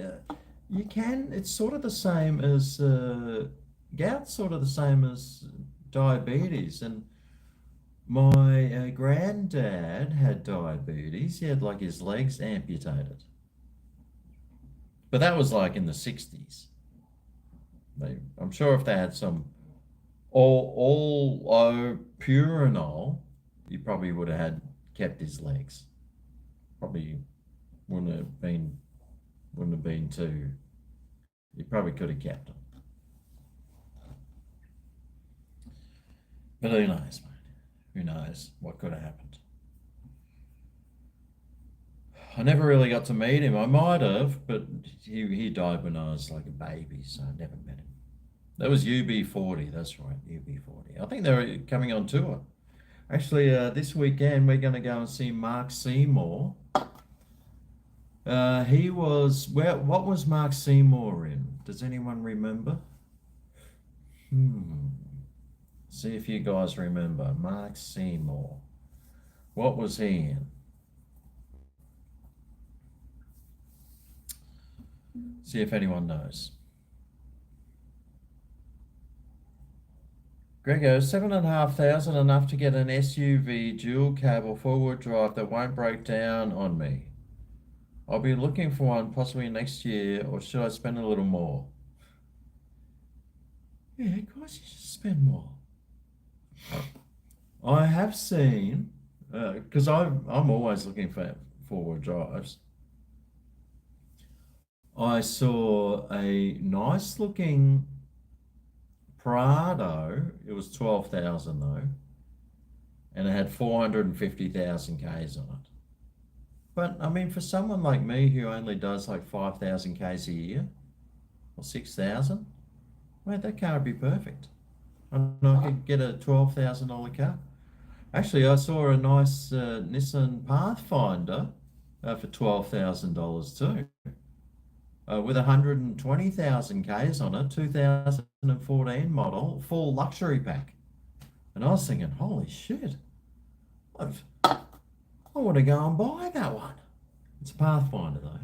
S1: you can. It's sort of the same as gout's sort of the same as diabetes. And my granddad had diabetes. He had like his legs amputated. But that was like in the 60s. I'm sure if they had some all purinol, he probably would have had kept his legs. Probably wouldn't have been too. He probably could have kept them. But who knows, mate? Who knows what could have happened? I never really got to meet him. I might have, but he died when I was like a baby, so I never met him. That was UB40, that's right, UB40. I think they're coming on tour. Actually, this weekend we're going to go and see Mark Seymour. He was, what was Mark Seymour in? Does anyone remember? See if you guys remember. Mark Seymour. What was he in? See if anyone knows. GregO, 7,500 enough to get an SUV dual cab or four-wheel drive that won't break down on me. I'll be looking for one possibly next year, or should I spend a little more? Yeah, of course you should spend more. I have seen, because I'm always looking for four-wheel drives. I saw a nice looking Prado. It was 12,000 though, and it had 450,000 Ks on it. But I mean, for someone like me who only does like 5,000 Ks a year or 6,000, mate, that car would be perfect. And I could get a $12,000 car. Actually, I saw a nice Nissan Pathfinder for $12,000 too, with 120,000 Ks on it, 2014 model, full luxury pack. And I was thinking, holy shit, I want to go and buy that one. It's a Pathfinder though,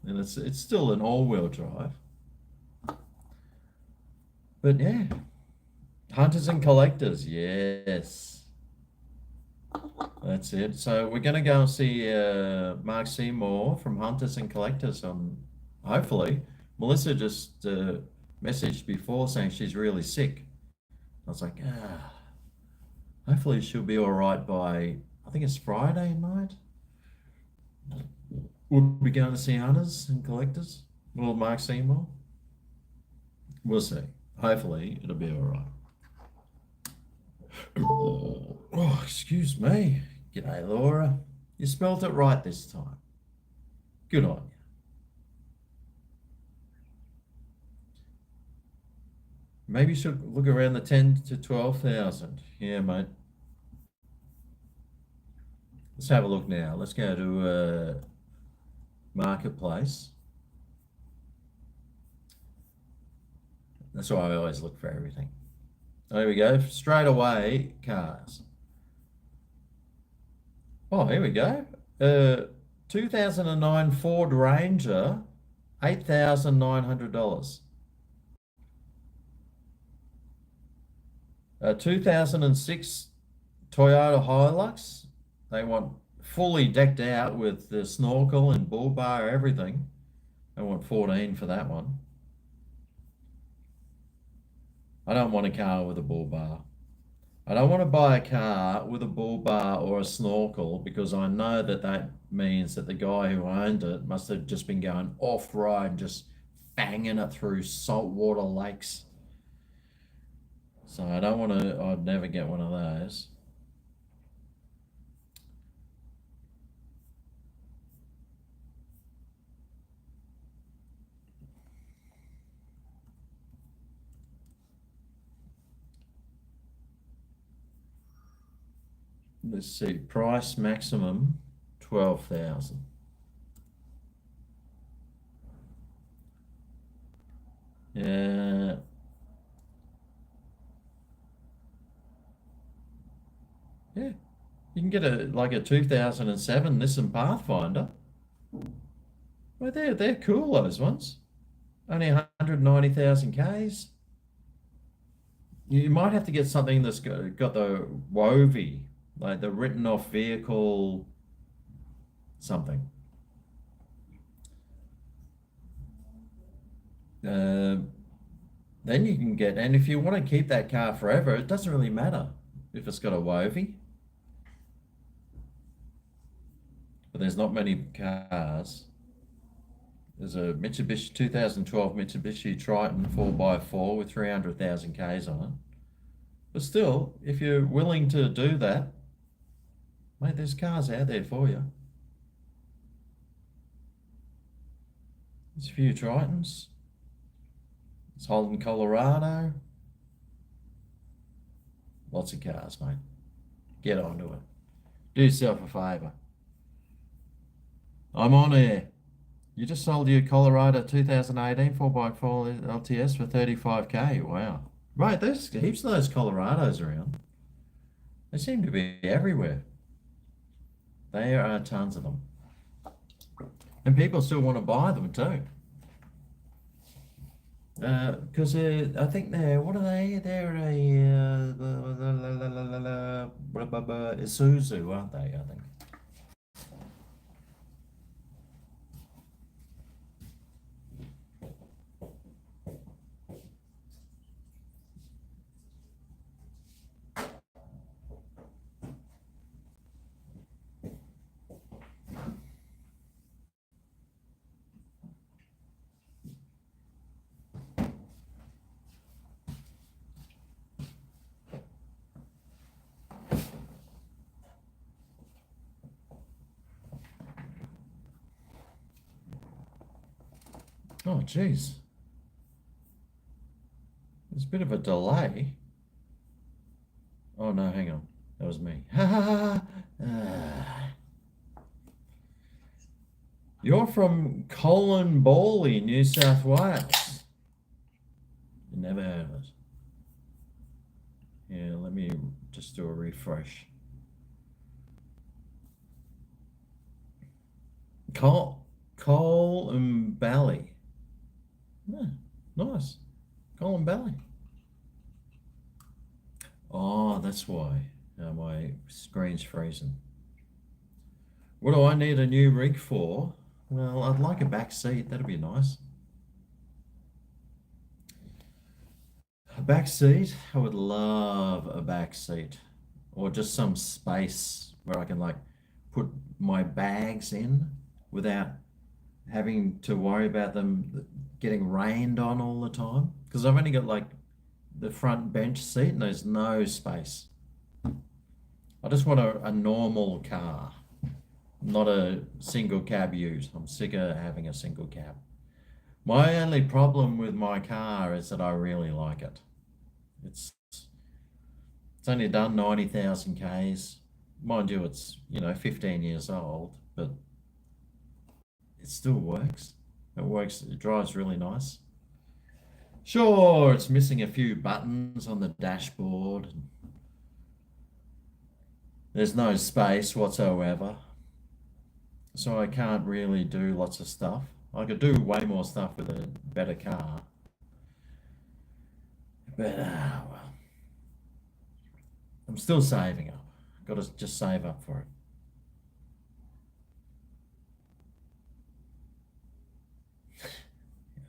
S1: and it's still an all-wheel drive. But yeah, hunters and collectors, yes, that's it. So we're going to go and see Mark Seymour from Hunters and Collectors on, hopefully. Melissa just messaged before saying she's really sick. I was like, hopefully she'll be all right by, I think it's Friday night. We'll be going to see Hunters and Collectors. Well, Mark Seymour. We'll see. Hopefully it'll be all right. Oh, excuse me. G'day, Laura. You spelt it right this time. Good on you. Maybe you should look around the 10 to 12,000. Yeah, mate. Let's have a look now. Let's go to Marketplace. That's why I always look for everything. There we go. Straight away, cars. Oh, here we go. 2009 Ford Ranger, $8,900. 2006 Toyota Hilux. They want fully decked out with the snorkel and bull bar, everything. They want 14 for that one. I don't want a car with a bull bar. I don't want to buy a car with a bull bar or a snorkel because I know that that means that the guy who owned it must have just been going off-road, just banging it through saltwater lakes. So I don't want to, I'd never get one of those. Let's see, price maximum 12,000. Yeah, yeah. You can get a 2007 Nissan Pathfinder. Well, they're cool, those ones. Only 190,000 Ks. You might have to get something that's got the WOVI, like the written off vehicle something. Uh, then you can get, and if you want to keep that car forever, it doesn't really matter if it's got a WOVI. But there's not many cars. There's a Mitsubishi 2012 Mitsubishi Triton 4x4 with 300,000 Ks on it. But still, if you're willing to do that, mate, there's cars out there for you. There's a few Tritons. It's Holden, Colorado. Lots of cars, mate. Get onto it. Do yourself a favour. I'm on air. You just sold your Colorado 2018 4x4 LTS for 35K. Wow. Right, there's heaps of those Colorados around. They seem to be everywhere. There are tons of them. And people still want to buy them too. Because I think what are they? They're a Isuzu, aren't they? I think. Oh, geez. There's a bit of a delay. Oh, no, hang on. That was me. You're from Colin Bawley, New South Wales. Never heard of it. Yeah, let me just do a refresh. Cole and Bally. Yeah, nice. Colin Bally. Oh, that's why. My screen's freezing. What do I need a new rig for? Well, I'd like a back seat. That'd be nice. A back seat? I would love a back seat. Or just some space where I can like put my bags in without having to worry about them getting rained on all the time. Because I've only got like the front bench seat and there's no space. I just want a normal car, not a single cab ute. I'm sick of having a single cab. My only problem with my car is that I really like it. It's it's only done 90,000 Ks. Mind you, it's 15 years old, but it still works. It works, it drives really nice. Sure, it's missing a few buttons on the dashboard. There's no space whatsoever. So I can't really do lots of stuff. I could do way more stuff with a better car. But, well, I'm still saving up. Got to just save up for it.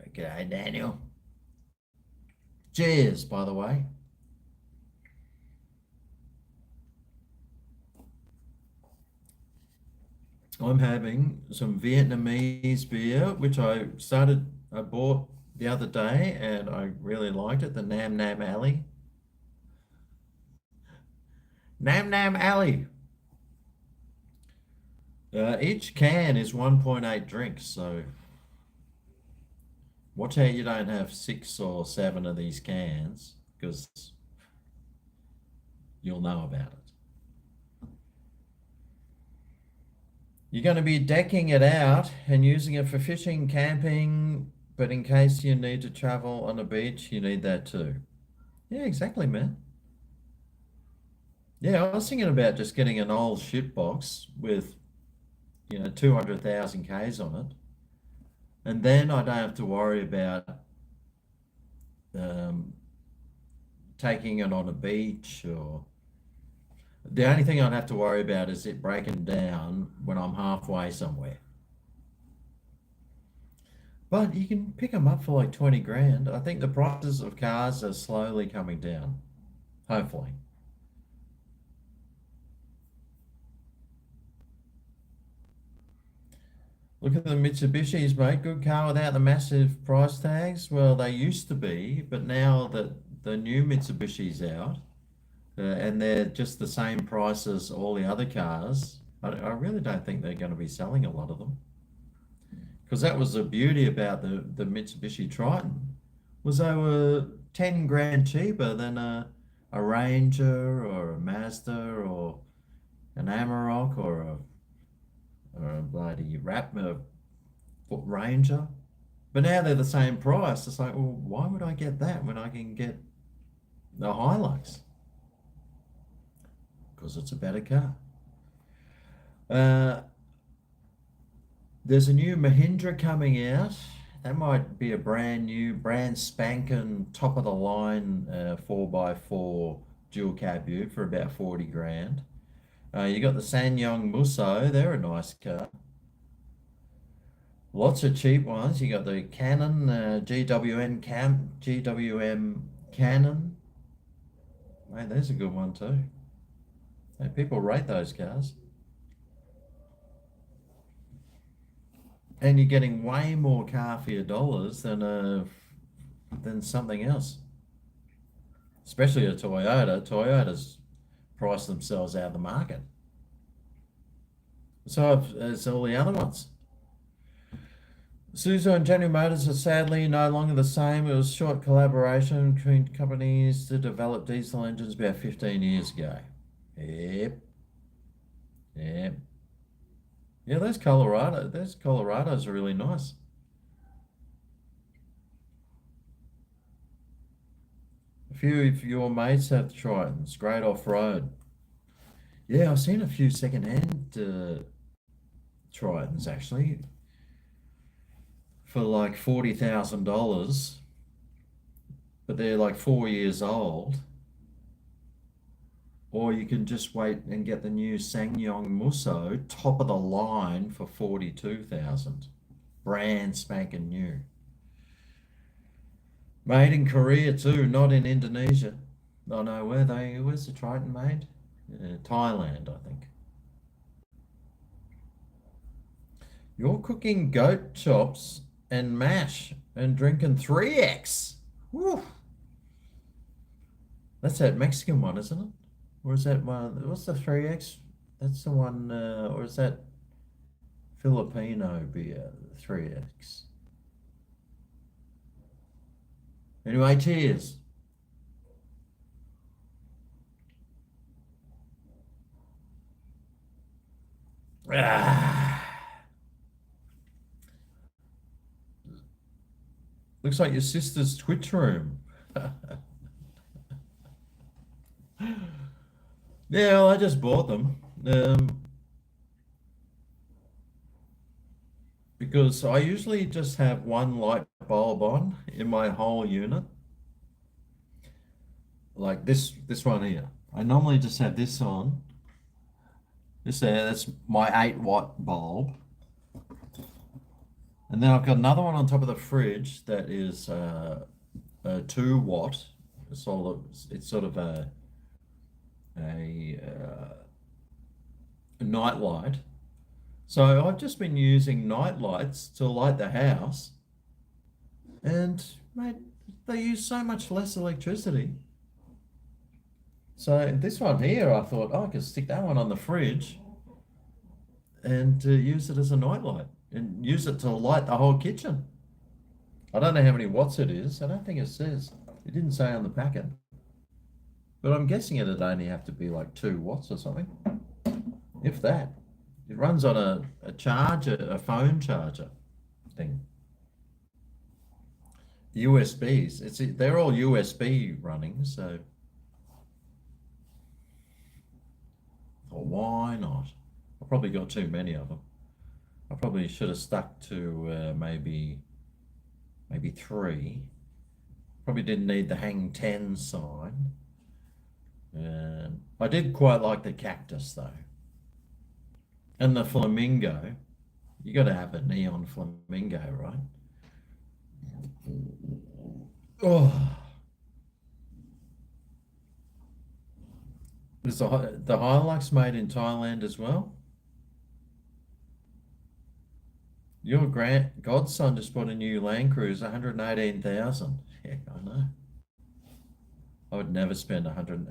S1: Okay, Daniel. Cheers, by the way. I'm having some Vietnamese beer, which I bought the other day and I really liked it, the Nam Nam Alley. Nam Nam Alley. Each can is 1.8 drinks, so watch out you don't have 6 or 7 of these cans because you'll know about it. You're going to be decking it out and using it for fishing, camping, but in case you need to travel on a beach, you need that too. Yeah, exactly, man. Yeah, I was thinking about just getting an old shit box with, 200,000 Ks on it. And then I don't have to worry about um, taking it on a beach or the only thing I'd have to worry about is it breaking down when I'm halfway somewhere. But you can pick them up for like 20 grand. I think the prices of cars are slowly coming down, hopefully. Look at the Mitsubishis, mate. Good car without the massive price tags. Well, they used to be, but now that the new Mitsubishi's out, and they're just the same price as all the other cars, I really don't think they're going to be selling a lot of them. Because that was the beauty about the Mitsubishi Triton, was they were 10 grand cheaper than a Ranger or a Mazda or an Amarok or a bloody Ranger. But now they're the same price. It's like, well, why would I get that when I can get the Hilux? Because it's a better car. Uh, there's a new Mahindra coming out. That might be a brand new, brand spanking, top of the line 4x4 dual cab ute for about 40 grand. You got the Sanyong Musso, they're a nice car. Lots of cheap ones. You got the Canon GWM Canon. Mate, there's a good one too. Hey, people rate those cars. And you're getting way more car for your dollars than something else. Especially a Toyota. Toyota's priced themselves out of the market. So as all the other ones. Suzuki and General Motors are sadly no longer the same. It was a short collaboration between companies to develop diesel engines about 15 years ago. Yep. Yep. Yeah, those Colorados are really nice. A few of your mates have Tritons, great off-road. Yeah, I've seen a few second-hand Tritons actually for like $40,000, but they're like 4 years old. Or you can just wait and get the new Sangyong Musso, top of the line for 42,000. Brand spanking new. Made in Korea too, not in Indonesia. Oh no, where's the Triton made? Thailand, I think. You're cooking goat chops and mash and drinking 3X. Woo. That's that Mexican one, isn't it? Or is that one? What's the 3X? That's the one, or is that Filipino beer, 3X? Anyway, cheers. Ah. Looks like your sister's Twitch room. Yeah, well, I just bought them because I usually just have one light bulb on in my whole unit, like this one here. I normally just have this on. This there, that's my 8 watt bulb. And then I've got another one on top of the fridge that is a 2 watt. It's sort of a night light. So I've just been using night lights to light the house, and mate, they use so much less electricity. So this one here, I thought, oh, I could stick that one on the fridge and use it as a night light and use it to light the whole kitchen. I don't know how many watts it is. I don't think it says. It didn't say on the packet. But I'm guessing it'd only have to be like 2 watts or something, if that. It runs on a charger, a phone charger thing. USBs. They're all USB running, so well, why not? I probably got too many of them. I probably should have stuck to maybe 3. Probably didn't need the hang 10 sign. I did quite like the cactus though. And the flamingo. You got to have a neon flamingo, right? Oh, is the Hilux made in Thailand as well? Your godson just bought a new Land Cruiser, 118,000. Heck, I know. I would never spend 100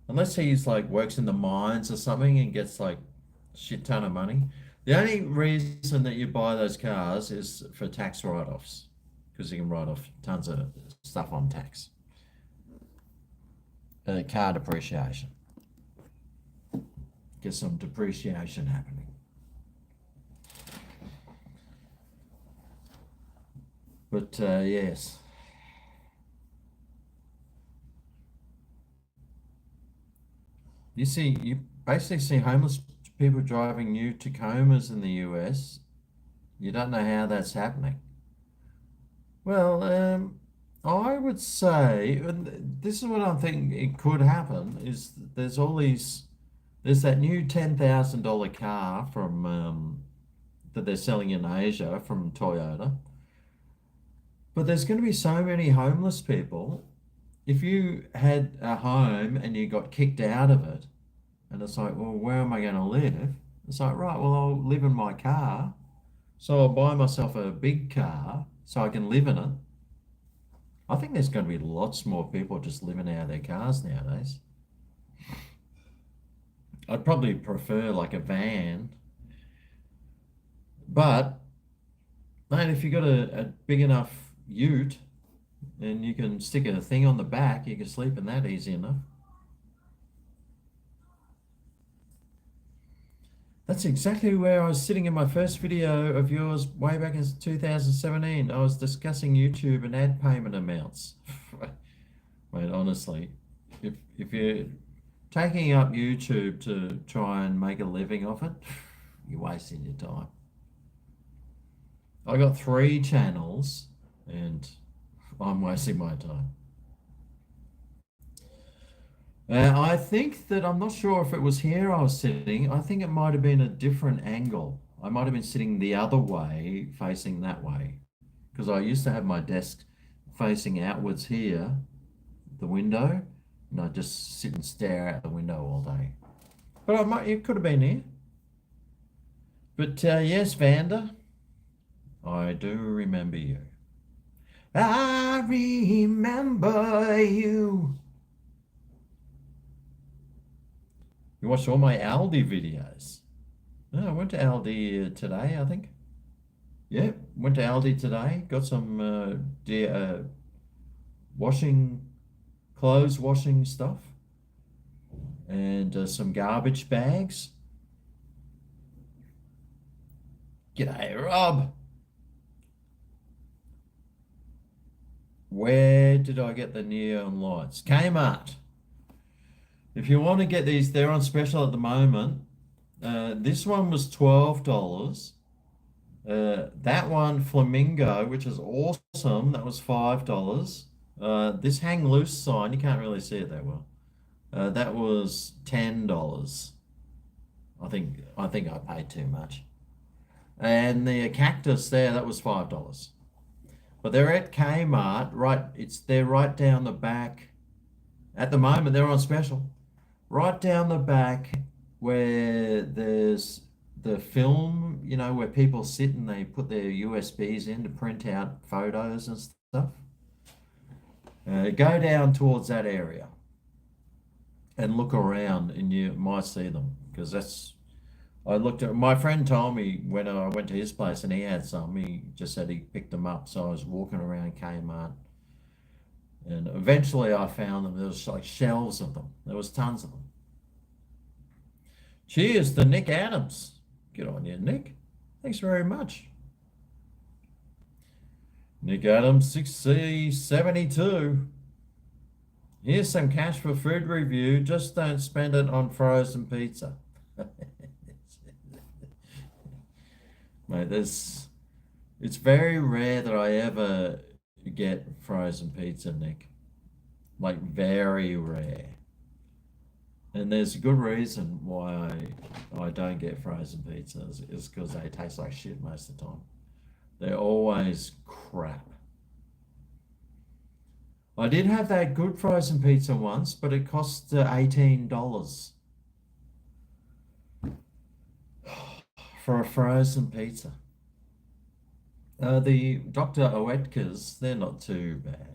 S1: unless he's like works in the mines or something and gets like shit ton of money. The only reason that you buy those cars is for tax write-offs because you can write off tons of stuff on tax. Car depreciation. Get some depreciation happening. But yes. You basically see homeless people driving new Tacomas in the US. You don't know how that's happening. Well, I would say, and this is what I'm thinking it could happen, is there's that new $10,000 car from that they're selling in Asia from Toyota. But there's going to be so many homeless people. If you had a home and you got kicked out of it, and it's like, well, where am I going to live? It's like, right, well, I'll live in my car. So I'll buy myself a big car so I can live in it. I think there's going to be lots more people just living out of their cars nowadays. I'd probably prefer like a van. But, mate, if you've got a big enough ute and you can stick a thing on the back, you can sleep in that easy enough. That's exactly where I was sitting in my first video of yours way back in 2017. I was discussing YouTube and ad payment amounts. Mate, honestly, if you're taking up YouTube to try and make a living off it, you're wasting your time. I got 3 channels and I'm wasting my time. I think that I'm not sure if it was here I was sitting. I think it might have been a different angle. I might have been sitting the other way, facing that way. Because I used to have my desk facing outwards here, the window, and I just sit and stare out the window all day. But it could have been here. But yes, Vanda, I do remember you. I remember you. You watched all my Aldi videos. No, I went to Aldi today, I think. Yeah, went to Aldi today. Got some clothes washing stuff. And some garbage bags. G'day, Rob. Where did I get the neon lights? Kmart. If you want to get these, they're on special at the moment. This one was $12. That one, Flamingo, which is awesome, that was $5. This hang loose sign, you can't really see it that well. That was $10. I think I paid too much. And the cactus there, that was $5. But they're at Kmart, right? They're right down the back. At the moment, they're on special. Right down the back where there's the film, where people sit and they put their USBs in to print out photos and stuff. Go down towards that area and look around, and you might see them because that's. I looked at my friend told me when I went to his place and he had some. He just said he picked them up. So I was walking around Kmart, and eventually I found them. There was like shelves of them. There was tons of them. Cheers to Nick Adams. Good on you, Nick. Thanks very much. Nick Adams, 6C72. Here's some cash for food review. Just don't spend it on frozen pizza. Mate, it's very rare that I ever get frozen pizza, Nick. Like very rare. And there's a good reason why I don't get frozen pizzas is because they taste like shit most of the time. They're always crap. I did have that good frozen pizza once, but it cost $18 for a frozen pizza. The Dr. Oetker's, they're not too bad.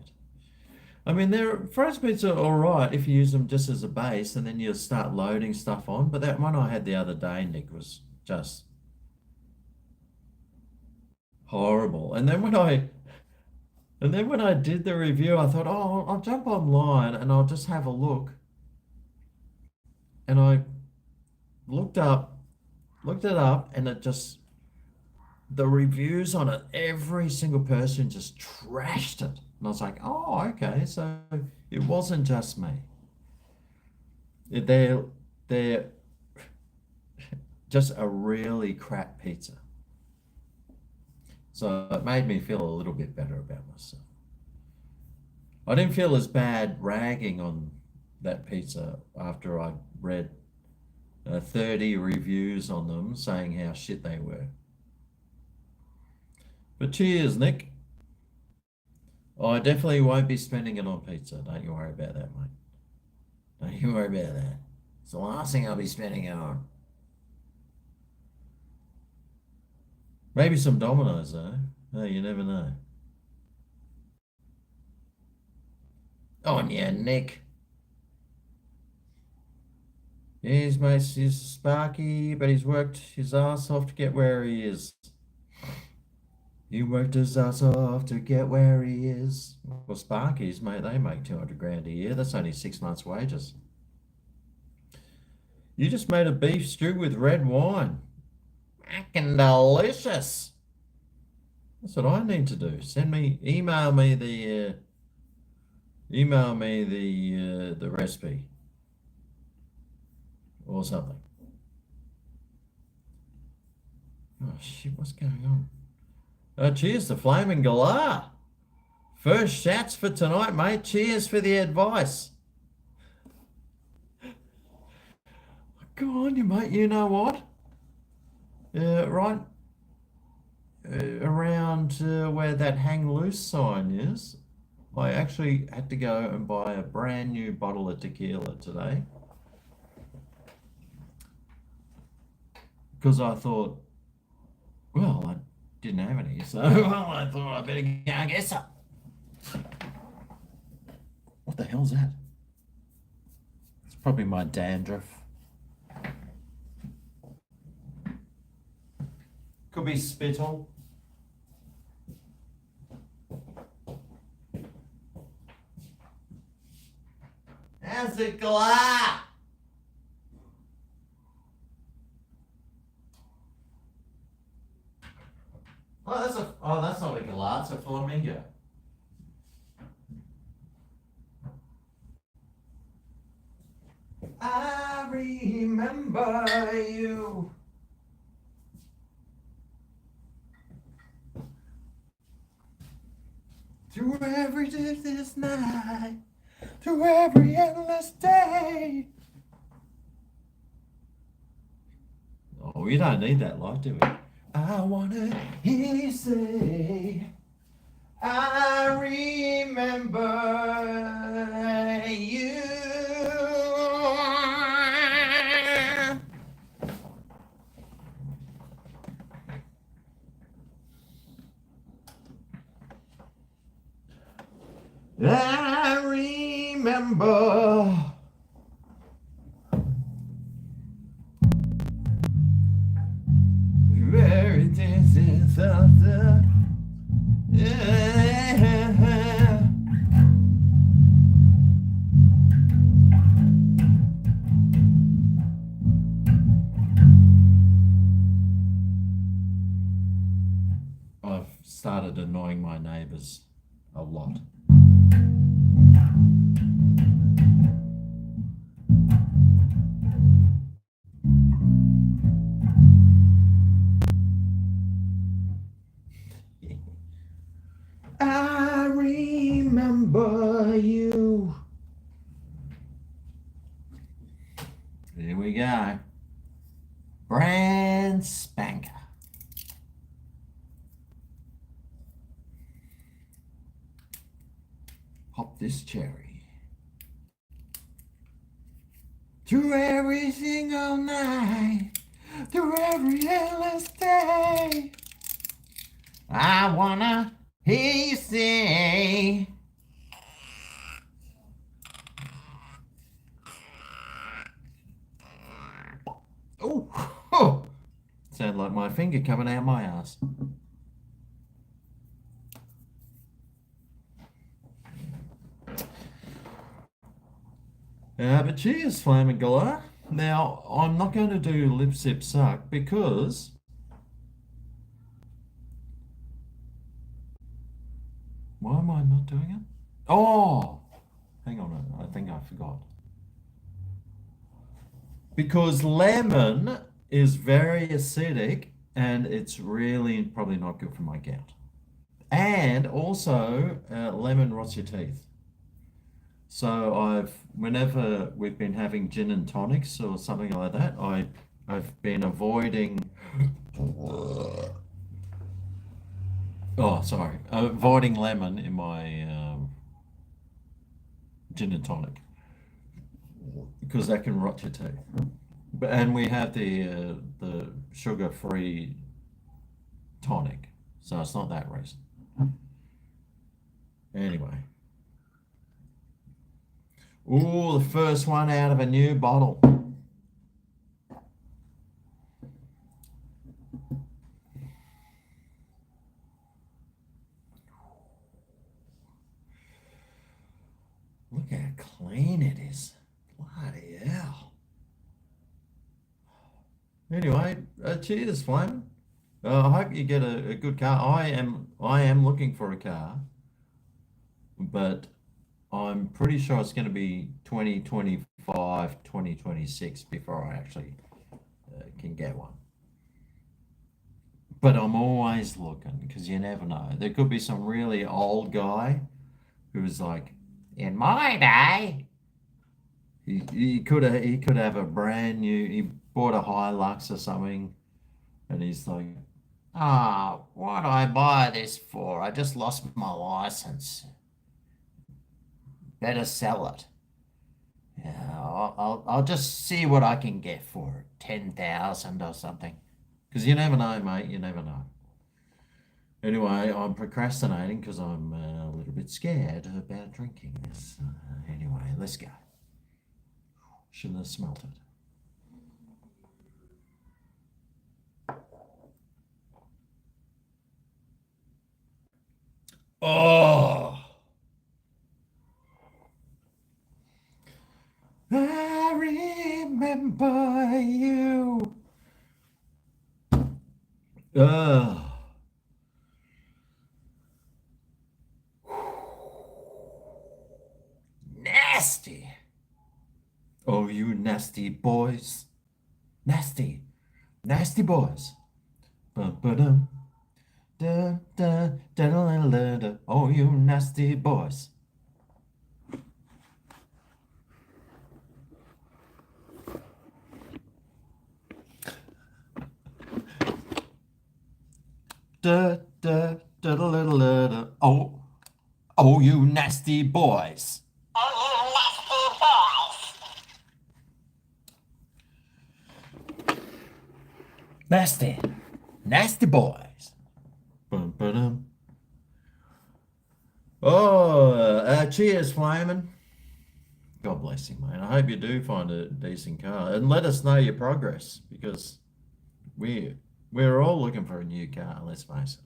S1: I mean, they're frozen pizza are all right if you use them just as a base, and then you start loading stuff on. But that one I had the other day, Nick, was just horrible. And then when I did the review, I thought, oh, I'll jump online and I'll just have a look. And I looked it up, and the reviews on it, every single person just trashed it. And I was like, oh, okay, so it wasn't just me. They're just a really crap pizza. So it made me feel a little bit better about myself. I didn't feel as bad ragging on that pizza after I read 30 reviews on them saying how shit they were. But cheers, Nick. I definitely won't be spending it on pizza. Don't you worry about that, mate. Don't you worry about that. It's the last thing I'll be spending it on. Maybe some Domino's, though. Oh, you never know. On ya, Nick. Yeah, his mate's is Sparky, but he's worked his ass off to get where he is. He worked his ass off to get where he is. Well, Sparky's, mate, they make 200 grand a year. That's only 6 months' wages. You just made a beef stew with red wine. Fucking delicious. That's what I need to do. Email me the recipe or something. Oh shit, what's going on? Cheers to Flaming Galah. First shots for tonight, mate. Cheers for the advice. Go on, you mate. You know what? Right around where that hang loose sign is, I actually had to go and buy a brand new bottle of tequila today because I thought, well, I didn't have any, so I thought I better go and get some. What the hell's that? It's probably my dandruff. Could be spittle. How's it going? Oh, that's not a galah, it's a flamingo. I remember you. Through every this night, through every endless day. Oh, we don't need that light, do we? I wanna hear you say, I remember you. remember. Where it is after. Yeah. I've started annoying my neighbours a lot. I remember you. Here we go. Brand spanker. Pop this cherry. Through every single night, through every endless day, I wanna hear you say, oh, sound like my finger coming out my ass. But cheers, Flaming Gala. Now, I'm not going to do lip sip suck because why am I not doing it? Oh, hang on, I think I forgot. Because lemon is very acidic and it's really probably not good for my gout. And also, lemon rots your teeth. So whenever we've been having gin and tonics or something like that, I've been avoiding, avoiding lemon in my gin and tonic because that can rot your teeth. And we have the sugar-free tonic, so it's not that reason. Anyway. Ooh, the first one out of a new bottle. Look how clean it is. Bloody hell. Anyway, cheers, Flame. I hope you get a good car. I am looking for a car, but I'm pretty sure it's going to be 2025, 2026 before I actually can get one. But I'm always looking because you never know. There could be some really old guy who's like, in my day, he could have a brand new. He bought a Hilux or something, and he's like, what do I buy this for? I just lost my license. Better sell it. Yeah, I'll just see what I can get for it. 10,000 or something. Because you never know, mate. You never know. Anyway, I'm procrastinating because I'm a little bit scared about drinking this. Anyway, let's go. Shouldn't have smelt it. Oh! I remember you. Nasty. Oh, you nasty boys. Nasty. Nasty boys. Ba-ba-dum. Da, da, da, da, da, da. Oh, you nasty boys. Da, da, da, da, da, da, da. Oh, you nasty boys. Nasty. Nasty boys. Bum, ba-dum. Oh, cheers, Flamin'. God bless you, mate. I hope you do find a decent car, and let us know your progress because we we're all looking for a new car. Let's face it.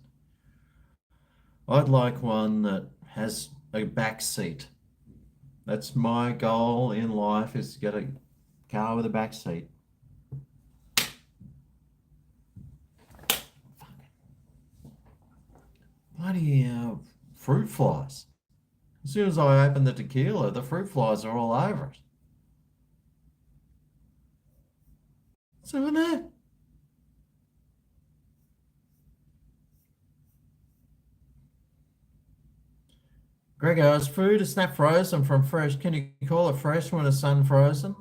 S1: I'd like one that has a back seat. That's my goal in life is to get a car with a back seat. Bloody fruit flies. As soon as I open the tequila, the fruit flies are all over it. So in there. GregO, is food is not frozen from fresh? Can you call it fresh when it's unfrozen?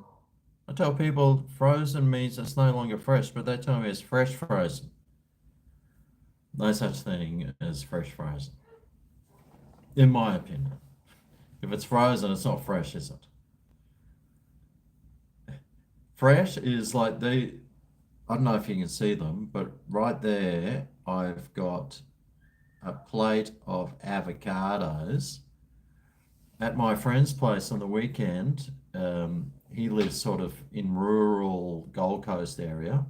S1: I tell people frozen means it's no longer fresh, but they tell me it's fresh frozen. No such thing as fresh frozen, in my opinion. If it's frozen, it's not fresh, is it? Fresh is like I don't know if you can see them, but right there, I've got a plate of avocados at my friend's place on the weekend. He lives sort of in rural Gold Coast area,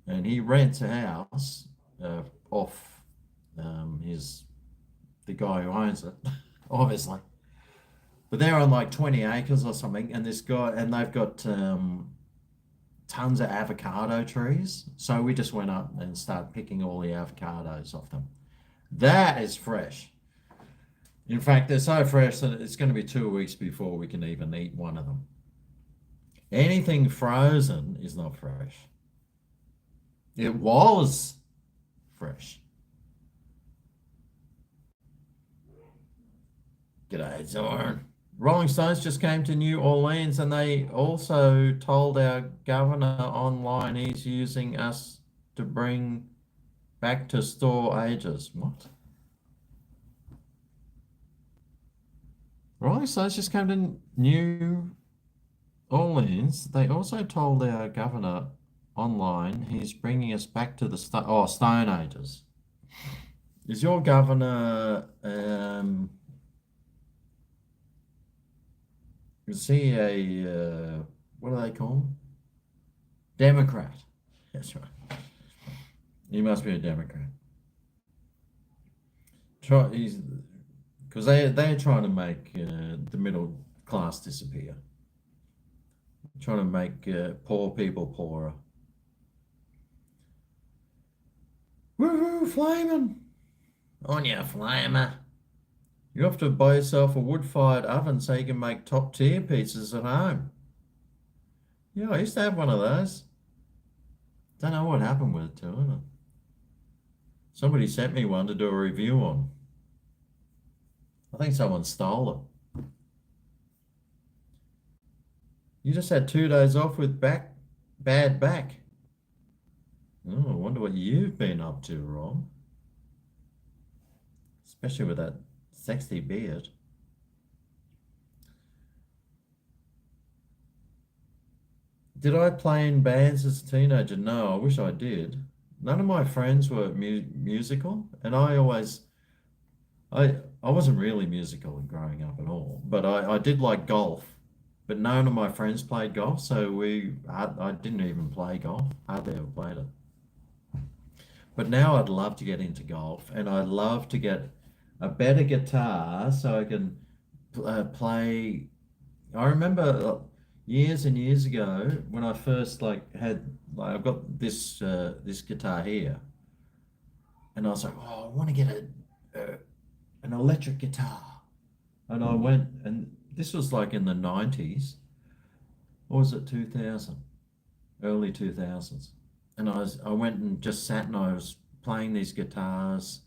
S1: and he rents a house off the guy who owns it, obviously. But they're on like 20 acres or something, and they've got tons of avocado trees. So we just went up and started picking all the avocados off them. That is fresh. In fact, they're so fresh that it's going to be 2 weeks before we can even eat one of them. Anything frozen is not fresh. It was fresh. G'day, Zorn. Rolling Stones just came to New Orleans and they also told our governor online he's using us to bring back to store ages. What? Rolling Stones just came to New Orleans. They also told our governor online he's bringing us back to the Stone Ages. Is your governor is he a what do they call him? Democrat. That's right. He must be a Democrat. He's because they're trying to make the middle class disappear. Trying to make poor people poorer. Woohoo, flaming! On ya, flamer. You have to buy yourself a wood-fired oven so you can make top-tier pizzas at home. Yeah, I used to have one of those. Don't know what happened with it to it. Somebody sent me one to do a review on. I think someone stole it. You just had 2 days off with bad back. Oh, I wonder what you've been up to, Rob. Especially with that sexy beard. Did I play in bands as a teenager? No, I wish I did. None of my friends were musical, and I wasn't really musical growing up at all. But I did like golf, but none of my friends played golf, so I didn't even play golf. Hardly ever played it. But now I'd love to get into golf, and I'd love to get a better guitar so I can play. I remember years and years ago when I first I've got this guitar here, and I was like, oh, I want to get an electric guitar, and I went, and this was like in the 90s, or was it 2000, early 2000s, and I went and just sat and I was playing these guitars.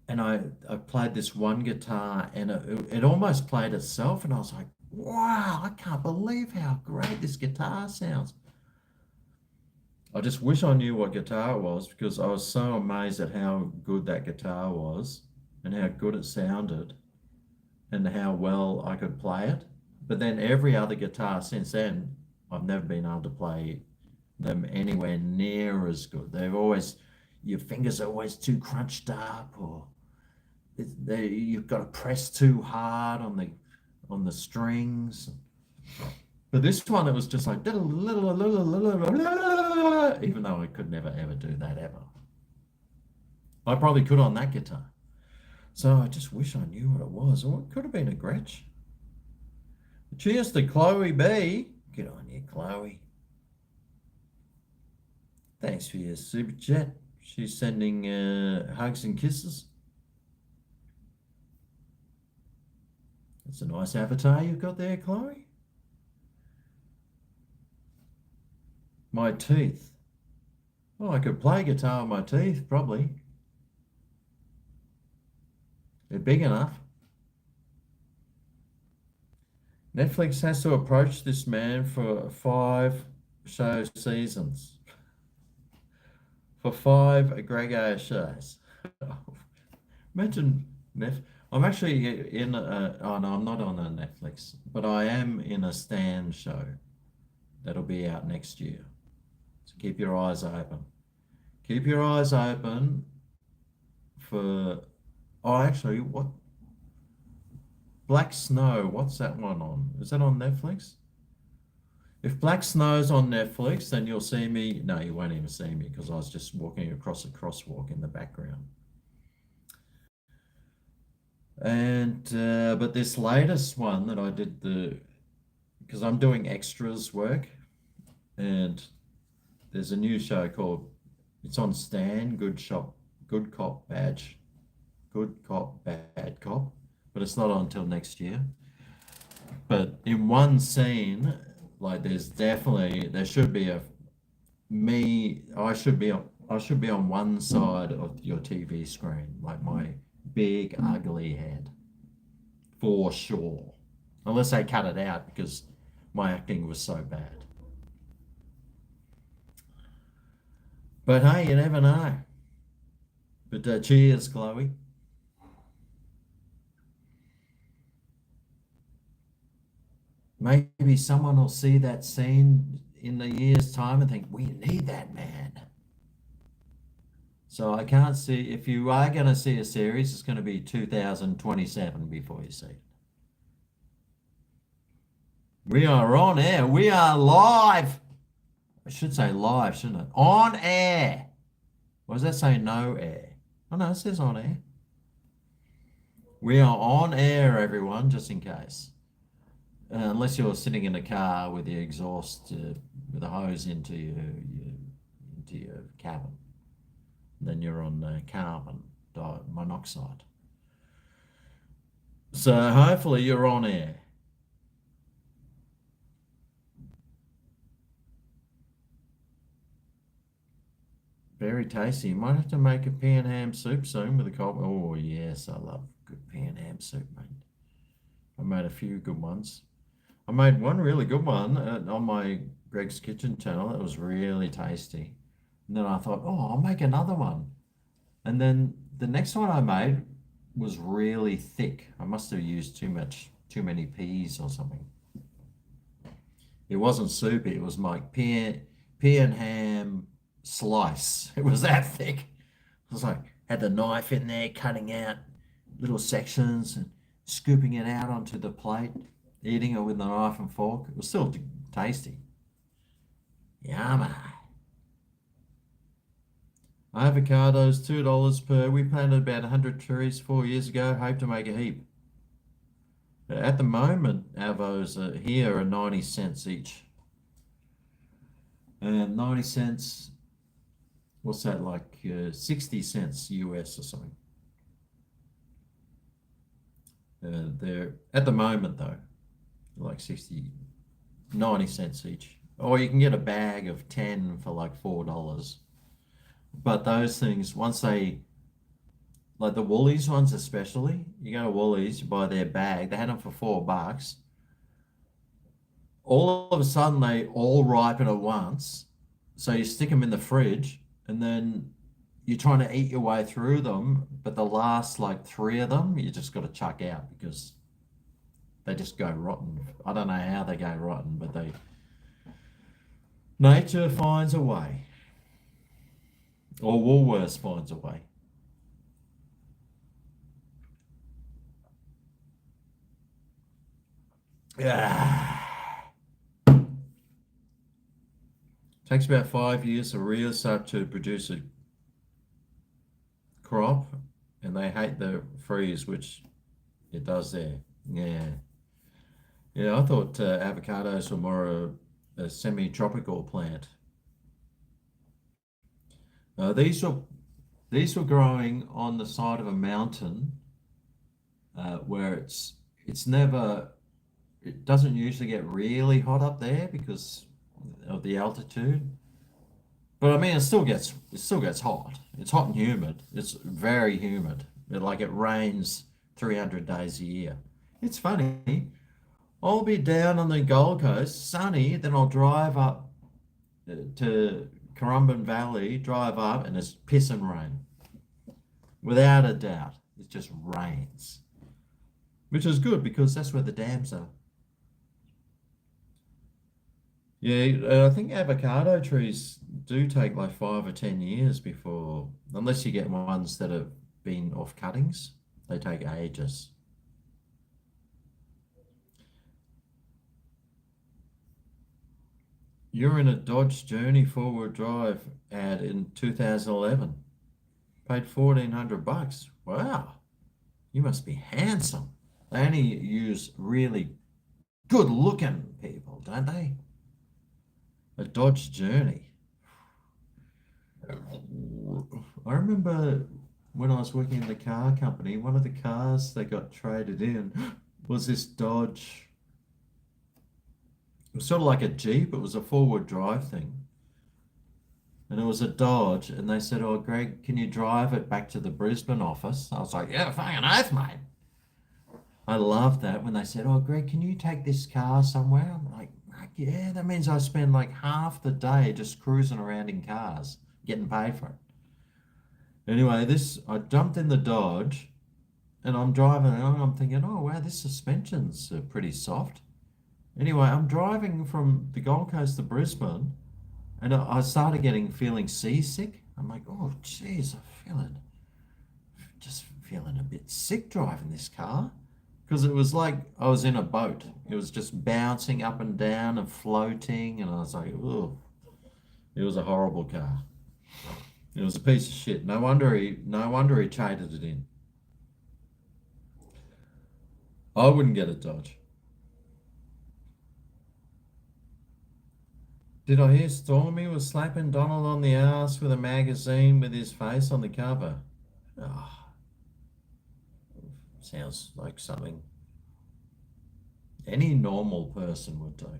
S1: And I played this one guitar and it almost played itself. And I was like, wow, I can't believe how great this guitar sounds. I just wish I knew what guitar it was because I was so amazed at how good that guitar was and how good it sounded and how well I could play it. But then every other guitar since then, I've never been able to play them anywhere near as good. Your fingers are always too crunched up, or you've got to press too hard on on the strings. But this one, it was just like, even though I could never ever do that ever. I probably could on that guitar. So I just wish I knew what it was. Or it could have been a Gretsch. Cheers to Chloe B. Get on you, Chloe. Thanks for your super chat. She's sending hugs and kisses. That's a nice avatar you've got there, Chloe. My teeth. Oh, I could play guitar with my teeth, probably. They're big enough. Netflix has to approach this man for 5 show seasons. For 5 GregO shows. Imagine I'm actually in oh no, I'm not on a Netflix, but I am in a Stan show that'll be out next year. So keep your eyes open. Keep your eyes open for, oh actually, what? Black Snow, what's that one on? Is that on Netflix? If Black Snow's on Netflix, then you'll see me. No, you won't even see me because I was just walking across a crosswalk in the background. And but this latest one that I did because I'm doing extras work, and there's a new show called, it's on Stan, Good Cop, Bad Cop, but it's not on until next year. But in one scene, like there should be I should be on one side of your TV screen, like my big ugly head, for sure. Unless they cut it out because my acting was so bad. But hey, you never know. But cheers, Chloe. Maybe someone will see that scene in a year's time and think, we need that man. So I can't see, if you are going to see a series, it's going to be 2027 before you see it. We are on air. We are live. I should say live, shouldn't it? On air. What does that say? No air. Oh no, it says on air. We are on air, everyone, just in case. Unless you're sitting in a car with the exhaust, with a hose into your cabin. Then you're on carbon monoxide. So hopefully you're on air. Very tasty. You might have to make a pea and ham soup soon with a cold. Oh yes, I love good pea and ham soup, mate. I made a few good ones. I made one really good one on my Greg's Kitchen channel. It was really tasty. And then I thought, oh, I'll make another one. And then the next one I made was really thick. I must have used too many peas or something. It wasn't soupy. It was like pea and ham slice. It was that thick. It was like, had the knife in there, cutting out little sections and scooping it out onto the plate, eating it with a knife and fork. It was still tasty. Yummy. Avocados, $2 per. We planted about 100 trees 4 years ago. Hope to make a heap. At the moment, avos here are 90 cents each. And 90 cents, what's that, like 60 cents US or something. They're, at the moment though, like 90 cents each. Or you can get a bag of 10 for like $4. But those things, once they, like the Woolies ones especially, you go to Woolies, you buy their bag, they had them for $4. All of a sudden they all ripen at once. So you stick them in the fridge and then you're trying to eat your way through them, but the last like 3 of them, you just got to chuck out because they just go rotten. I don't know how they go rotten, but nature finds a way. Or Woolworths finds a way. Yeah. Takes about 5 years for really start to produce a crop, and they hate the freeze, which it does there. Yeah. Yeah, I thought avocados were more a semi-tropical plant. These were growing on the side of a mountain where it's never it doesn't usually get really hot up there because of the altitude. But I mean, it still gets hot. It's hot and humid. It's very humid. It rains 300 days a year. It's funny. I'll be down on the Gold Coast, sunny, then I'll drive up to Currumbin Valley, drive up, and it's piss and rain. Without a doubt. It just rains. Which is good because that's where the dams are. Yeah, I think avocado trees do take like 5 or 10 years before, unless you get ones that have been off cuttings, they take ages. You're in a Dodge Journey four-wheel drive ad in 2011. Paid $1,400. Wow, you must be handsome. They only use really good-looking people, don't they? A Dodge Journey. I remember when I was working in the car company, one of the cars that got traded in was this Dodge. It was sort of like a Jeep. It was a forward drive thing. And it was a Dodge. And they said, "Oh, Greg, can you drive it back to the Brisbane office?" I was like, "Yeah, fucking oath, mate." I loved that when they said, "Oh, Greg, can you take this car somewhere?" I'm like, "Fuck yeah, that means I spend like half the day just cruising around in cars, getting paid for it." Anyway, I jumped in the Dodge and I'm driving along. I'm thinking, "Oh, wow, this suspension's pretty soft." Anyway, I'm driving from the Gold Coast to Brisbane and I started feeling seasick. I'm like, "Oh, geez, just feeling a bit sick driving this car." Because it was like I was in a boat. It was just bouncing up and down and floating, and I was like, "Oh, it was a horrible car. It was a piece of shit." No wonder he traded it in. I wouldn't get a Dodge. Did I hear Stormy was slapping Donald on the ass with a magazine with his face on the cover? Oh, sounds like something any normal person would do.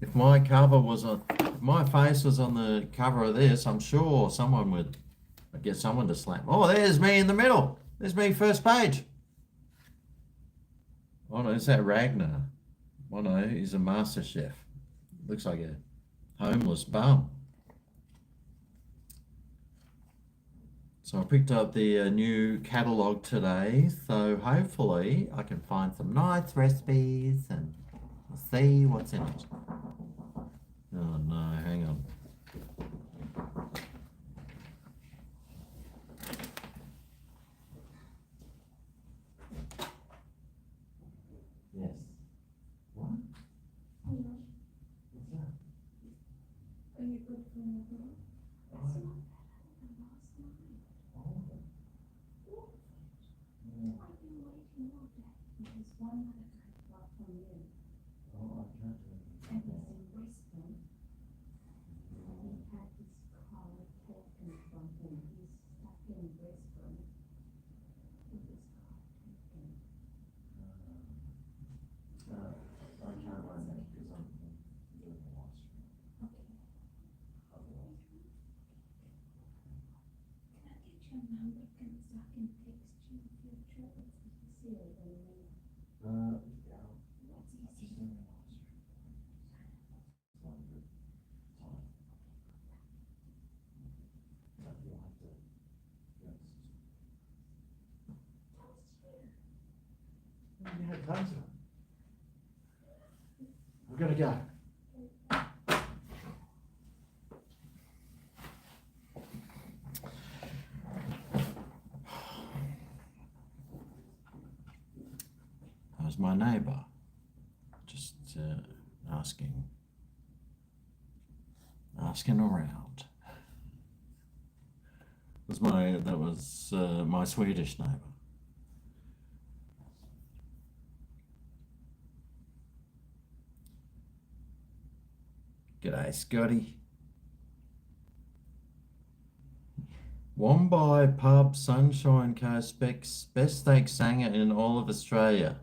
S1: If my face was on the cover of this, I'm sure I'd get someone to slap. Oh, there's me in the middle. There's me first page. Oh no, is that Ragnar? Oh no, he's a master chef. Looks like a homeless bum. So I picked up the new catalogue today, so hopefully I can find some nice recipes and we'll see what's in it. Oh no, hang on. Yes. What? What's that?
S2: Are you good for another one?
S1: Oh,
S2: It's not better than last night.
S1: oh,
S2: What?
S1: yeah.
S2: I've been waiting all day. There's one that I got from you.
S1: Oh, I can't do
S2: And
S1: it.
S2: it's in Brisbane. And he had his car taken from him. He's stuck in Brisbane with his car taken.
S1: I can't right now because I'm doing the live stream.
S2: Okay.
S1: Otherwise,
S2: Can I get your number so I can text you in future? It's easier than me.
S1: yeah,
S2: What's
S1: I'm just
S2: easy?
S1: doing the live stream. It's not a good time. But you'll have to, yes. You had tons of them. We're gonna go. That was my neighbour. just asking around. That was my Swedish neighbour. G'day, Scotty. Wombai Pub, Sunshine Coast, best steak sanger in all of Australia.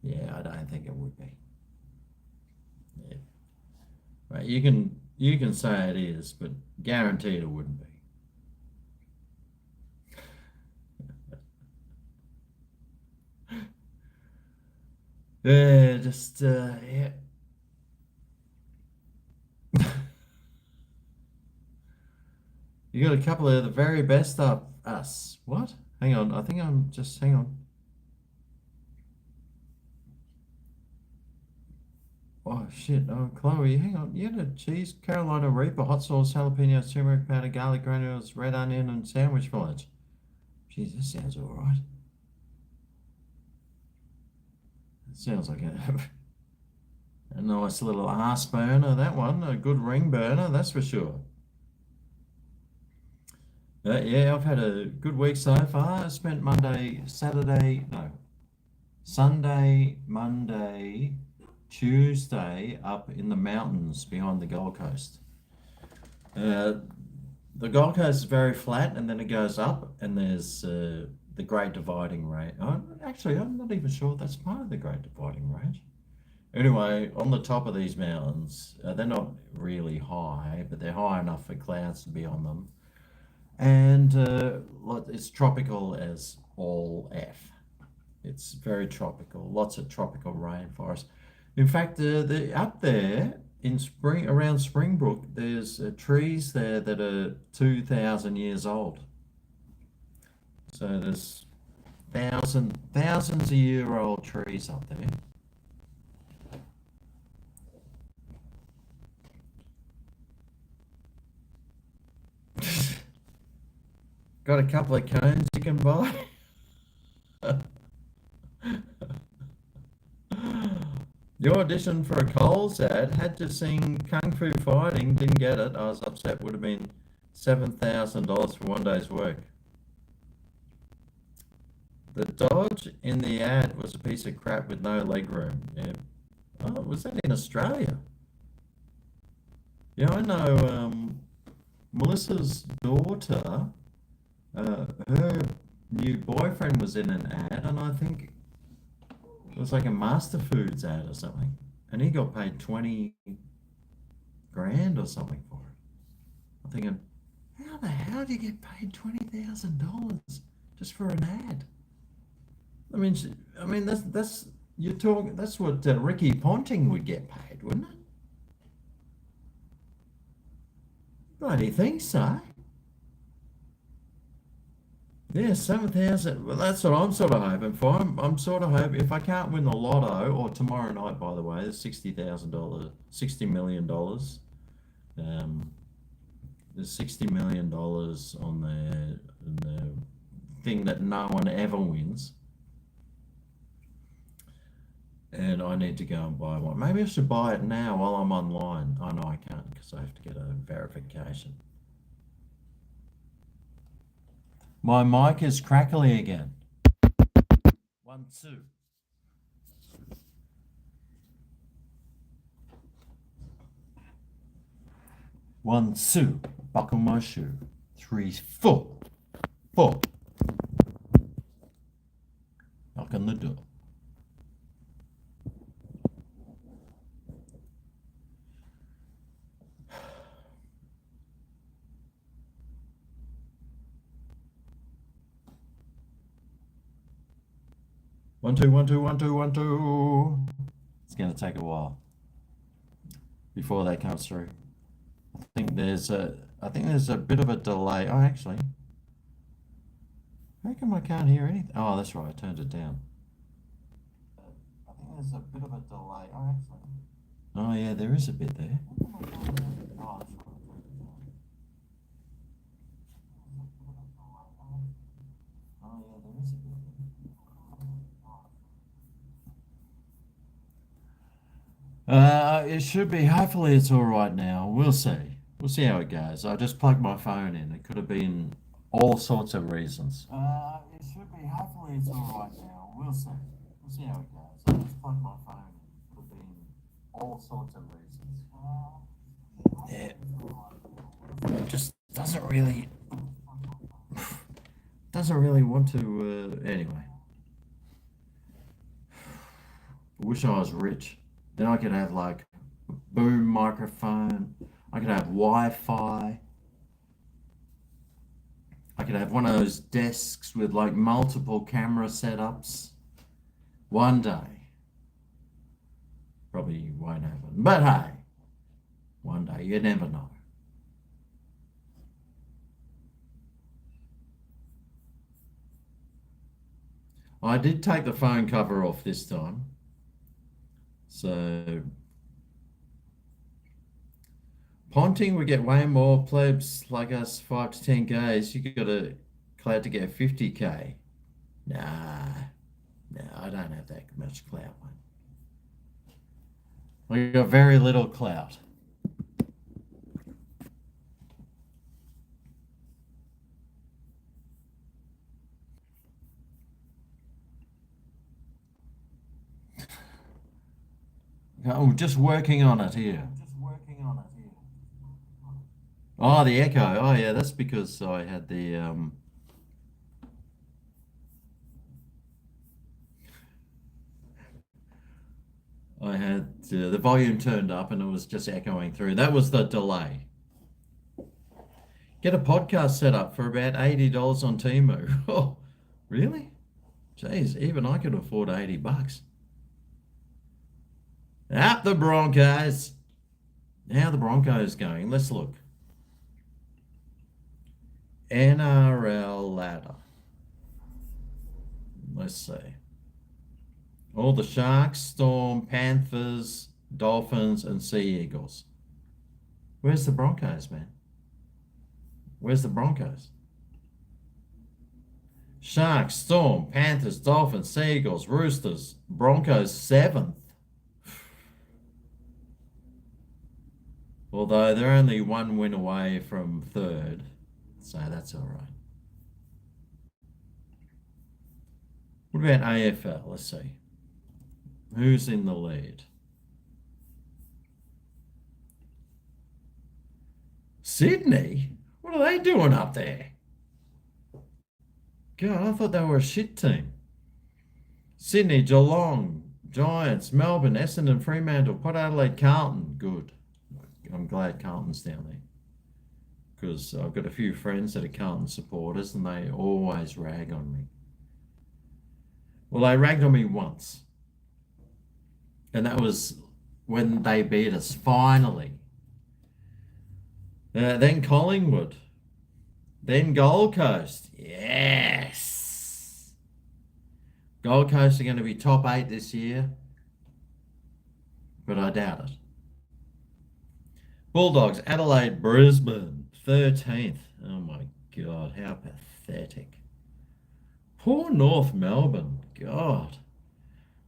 S1: Yeah, I don't think it would be. Yeah. Right, you can say it is, but guaranteed it wouldn't be. Yeah, just yeah. You got a couple of the very best of us. What? Hang on, I think I'm just hang on. Oh shit! Oh, Chloe, hang on. You had a cheese, Carolina Reaper, hot sauce, jalapeno, turmeric powder, garlic granules, red onion, and sandwich village. Jeez, that sounds all right. It sounds like a nice little arse burner. That one, a good ring burner, that's for sure. Yeah, I've had a good week so far. I spent Sunday, Monday, Tuesday up in the mountains behind the Gold Coast. Uh, the Gold Coast is very flat and then it goes up and there's the Great Dividing Range. Oh, actually, I'm not even sure that's part of the Great Dividing Range. Anyway, on the top of these mountains, they're not really high, but they're high enough for clouds to be on them. And it's tropical as all F. It's very tropical, lots of tropical rainforest. In fact, up there in around Springbrook, there's trees there that are 2,000 years old. So there's thousands of year old trees up there. Got a couple of cones you can buy. The audition for a Coles ad had to sing Kung Fu Fighting, didn't get it. I was upset. Would have been $7,000 for one day's work. The Dodge in the ad was a piece of crap with no legroom. Yeah. Oh, was that in Australia? Yeah, I know Melissa's daughter, her new boyfriend was in an ad, and I think it was like a Master Foods ad or something. And he got paid 20 grand or something for it. I'm thinking, how the hell do you get paid $20,000 just for an ad? I mean that's you're talking. That's what Ricky Ponting would get paid, wouldn't it? Bloody think so. Yeah, 7,000. Well, that's what I'm sort of hoping for. I'm sort of hoping if I can't win the lotto, or tomorrow night, by the way, there's $60,000, $60 million. Um, there's $60 million on the thing that no one ever wins, and I need to go and buy one. Maybe I should buy it now while I'm online. Oh no, I can't because I have to get a verification. My mic is crackly again. 1, 2. 1, 2. Buckle my shoe. 3, 4. 4. Knock on the door. One, two, 1, 2, 1, 2, 1, 2. It's going to take a while before that comes through. I think there's a bit of a delay. Oh, actually, how come I can't hear anything? Oh, that's right. I turned it down. I think there's a bit of a delay. Oh, actually. Oh, yeah, there is a bit there. Oh, that's right. I turned it down. Oh, yeah, there is a bit there. It should be. Hopefully, it's all right now. We'll see. We'll see how it goes. I just plugged my phone in. It could have been all sorts of reasons. It should be. Hopefully, it's all right now. We'll see. We'll see how it goes. I just plugged my phone in. It could have been all sorts of reasons. Yeah, it just doesn't really want to. Anyway, I wish I was rich. Then I could have like a boom microphone. I could have Wi-Fi. I could have one of those desks with like multiple camera setups. One day. Probably won't happen. But hey, one day, you never know. I did take the phone cover off this time. So Ponting would get way more plebs like us 5 to 10 Ks. You got a clout to get 50K. Nah, I don't have that much clout, mate. We got very little clout. Oh, just working on it here. Oh, the echo. Oh, yeah, that's because I had the volume turned up and it was just echoing through. That was the delay. Get a podcast set up for about $80 on Temu. Oh, really? Jeez, even I could afford $80. Up the Broncos. How are the Broncos going? Let's look. NRL ladder. Let's see. All the Sharks, Storm, Panthers, Dolphins, and Sea Eagles. Where's the Broncos, man? Where's the Broncos? Sharks, Storm, Panthers, Dolphins, Sea Eagles, Roosters, Broncos 7th. Although they're only one win away from 3rd, so that's all right. What about AFL? Let's see. Who's in the lead? Sydney? What are they doing up there? God, I thought they were a shit team. Sydney, Geelong, Giants, Melbourne, Essendon, Fremantle, Port Adelaide, Carlton. Good. I'm glad Carlton's down there because I've got a few friends that are Carlton supporters and they always rag on me. Well, they ragged on me once, and that was when they beat us finally. Then Collingwood, then Gold Coast. Yes. Gold Coast are going to be top 8 this year, but I doubt it. Bulldogs, Adelaide, Brisbane, 13th. Oh my God, how pathetic. Poor North Melbourne. God.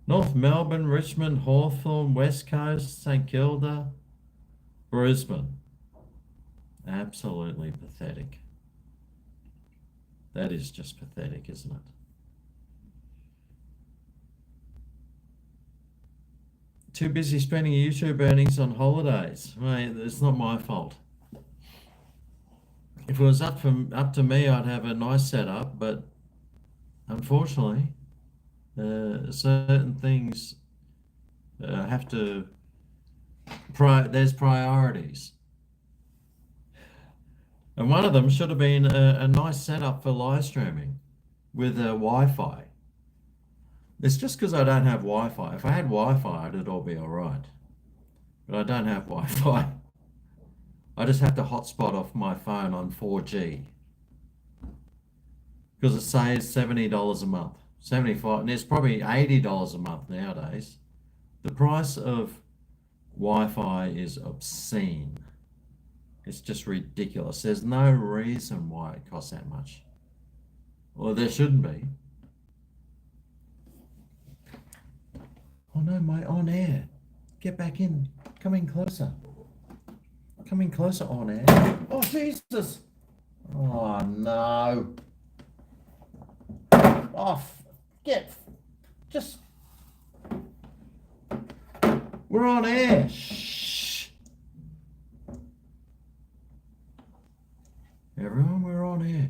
S1: North Melbourne, Richmond, Hawthorn, West Coast, St Kilda, Brisbane. Absolutely pathetic. That is just pathetic, isn't it? Too busy spending YouTube earnings on holidays. Mate, it's not my fault. If it was up to me, I'd have a nice setup, but unfortunately, certain things have to. There's priorities, and one of them should have been a nice setup for live streaming with Wi-Fi. It's just because I don't have Wi-Fi. If I had Wi-Fi, it'd all be all right. But I don't have Wi-Fi. I just have to hotspot off my phone on 4G because it saves $70 a month. 75, and it's probably $80 a month nowadays. The price of Wi-Fi is obscene. It's just ridiculous. There's no reason why it costs that much. Well, there shouldn't be. Oh no, my on air. Get back in. Come in closer. Come in closer on air. Oh, Jesus. Oh, no. Off. Get. Just. We're on air. Shh. Everyone, we're on air.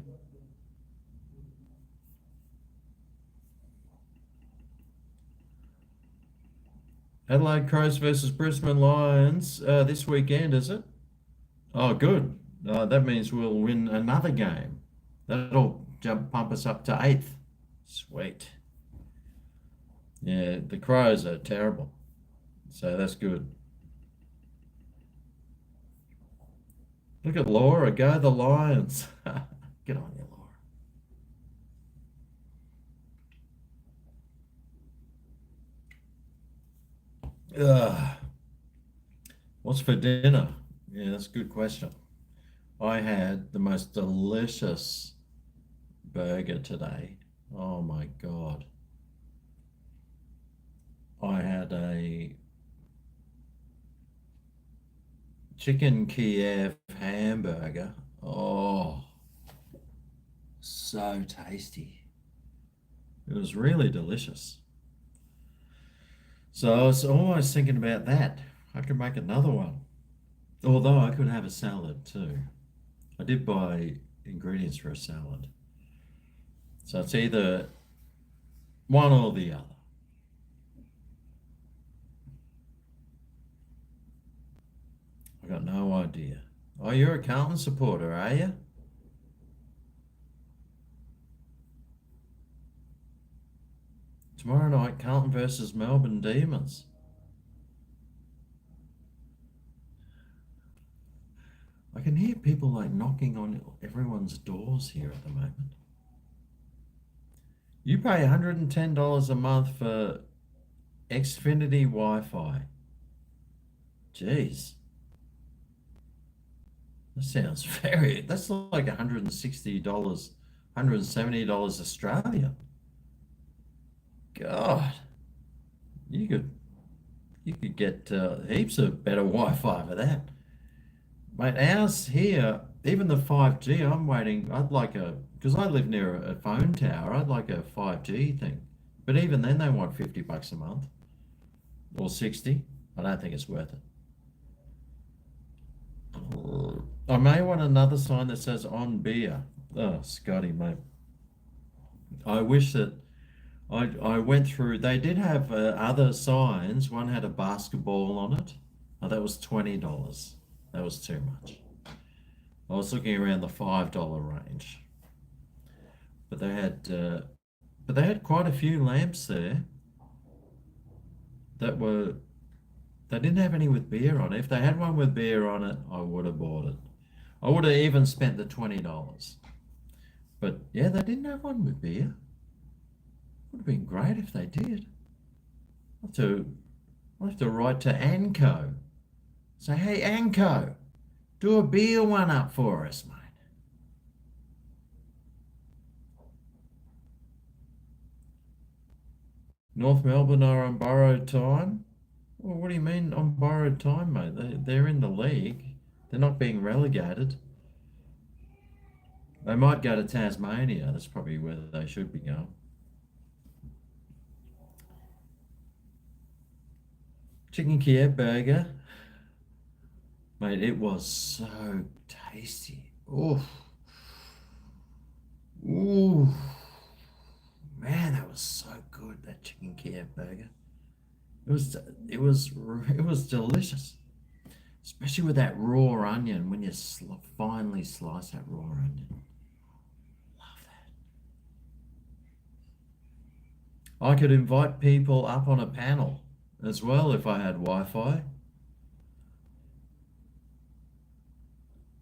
S1: Adelaide Crows versus Brisbane Lions this weekend, is it? Oh, good. That means we'll win another game. That'll pump us up to 8th. Sweet. Yeah, the Crows are terrible. So that's good. Look at Laura. Go the Lions. Get on you, Laura. Ugh. What's for dinner? Yeah, that's a good question. I had the most delicious burger today. Oh my God. I had a chicken Kiev hamburger. Oh, so tasty. It was really delicious. So I was almost thinking about that. I could make another one. Although I could have a salad too. I did buy ingredients for a salad. So it's either one or the other. I got no idea. Oh, you're a Carlton supporter, are you? Tomorrow night, Carlton versus Melbourne Demons. I can hear people like knocking on everyone's doors here at the moment. You pay $110 a month for Xfinity Wi-Fi. Jeez. That sounds that's like $160, $170 Australian. God, you could get heaps of better Wi-Fi for that. Mate, ours here, even the 5G, I'm waiting. Because I live near a phone tower, I'd like a 5G thing. But even then, they want $50 a month or 60. I don't think it's worth it. I may want another sign that says on beer. Oh, Scotty, mate. I wish that I went through, they did have other signs. One had a basketball on it. Oh, that was $20. That was too much. I was looking around the $5 range. But they had quite a few lamps there that were, they didn't have any with beer on it. If they had one with beer on it, I would have bought it. I would have even spent the $20. But yeah, they didn't have one with beer. Would have been great if they did. I'll have to write to Anco. Say, hey, Anco, do a beer one up for us, mate. North Melbourne are on borrowed time. Well, what do you mean on borrowed time, mate? They're in the league. They're not being relegated. They might go to Tasmania. That's probably where they should be going. Chicken Kiev burger. Mate, it was so tasty. Ooh. Ooh. Man, that was so good, that chicken Kiev burger. It was delicious. Especially with that raw onion, when you finely slice that raw onion. Love that. I could invite people up on a panel as well if I had Wi-Fi.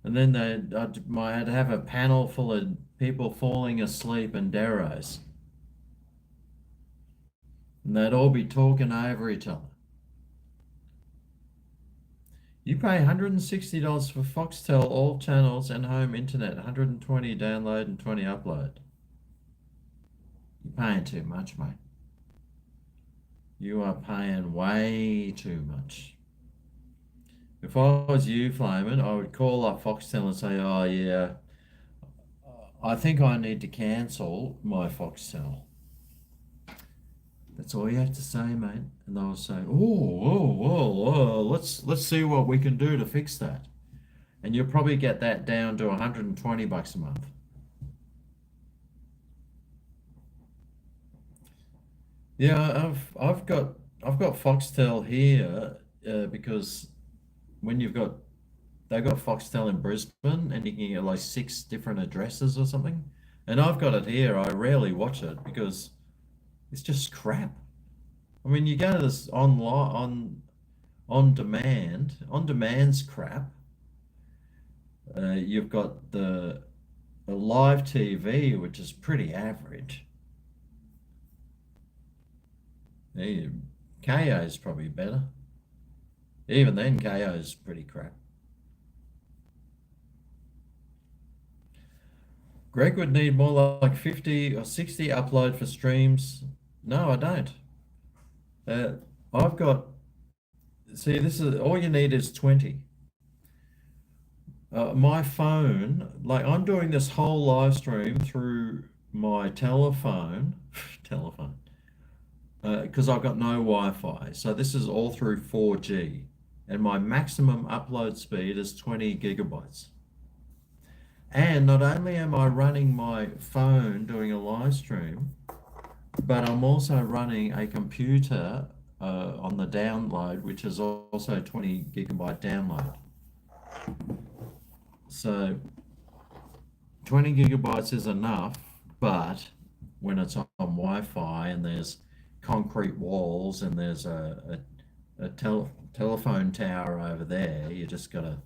S1: And then I'd have a panel full of people falling asleep and deros. And they'd all be talking over each other. You pay $160 for Foxtel, all channels and home internet, 120 download and 20 upload. You're paying too much, mate. You are paying way too much. If I was you, Flamin, I would call up Foxtel and say, oh yeah, I think I need to cancel my Foxtel. That's all you have to say, mate. And they'll say, let's see what we can do to fix that. And you'll probably get that down to $120 a month. Yeah, I've got Foxtel here because when they've got Foxtel in Brisbane and you can get like 6 different addresses or something. And I've got it here. I rarely watch it because it's just crap. I mean, you go to this on demand. On demand's crap. You've got the live TV, which is pretty average. Yeah, KO is probably better. Even then, KO is pretty crap. Greg would need more like 50 or 60 upload for streams. No, I don't. Uh, I've got, see, this is all you need is 20. My phone, like I'm doing this whole live stream through my telephone, telephone, because I've got no Wi-Fi. So this is all through 4G, and my maximum upload speed is 20 gigabytes. And not only am I running my phone doing a live stream, but I'm also running a computer on the download, which is also 20 gigabyte download. So 20 gigabytes is enough, but when it's on Wi-Fi and there's concrete walls and there's a telephone tower over there, you just gotta.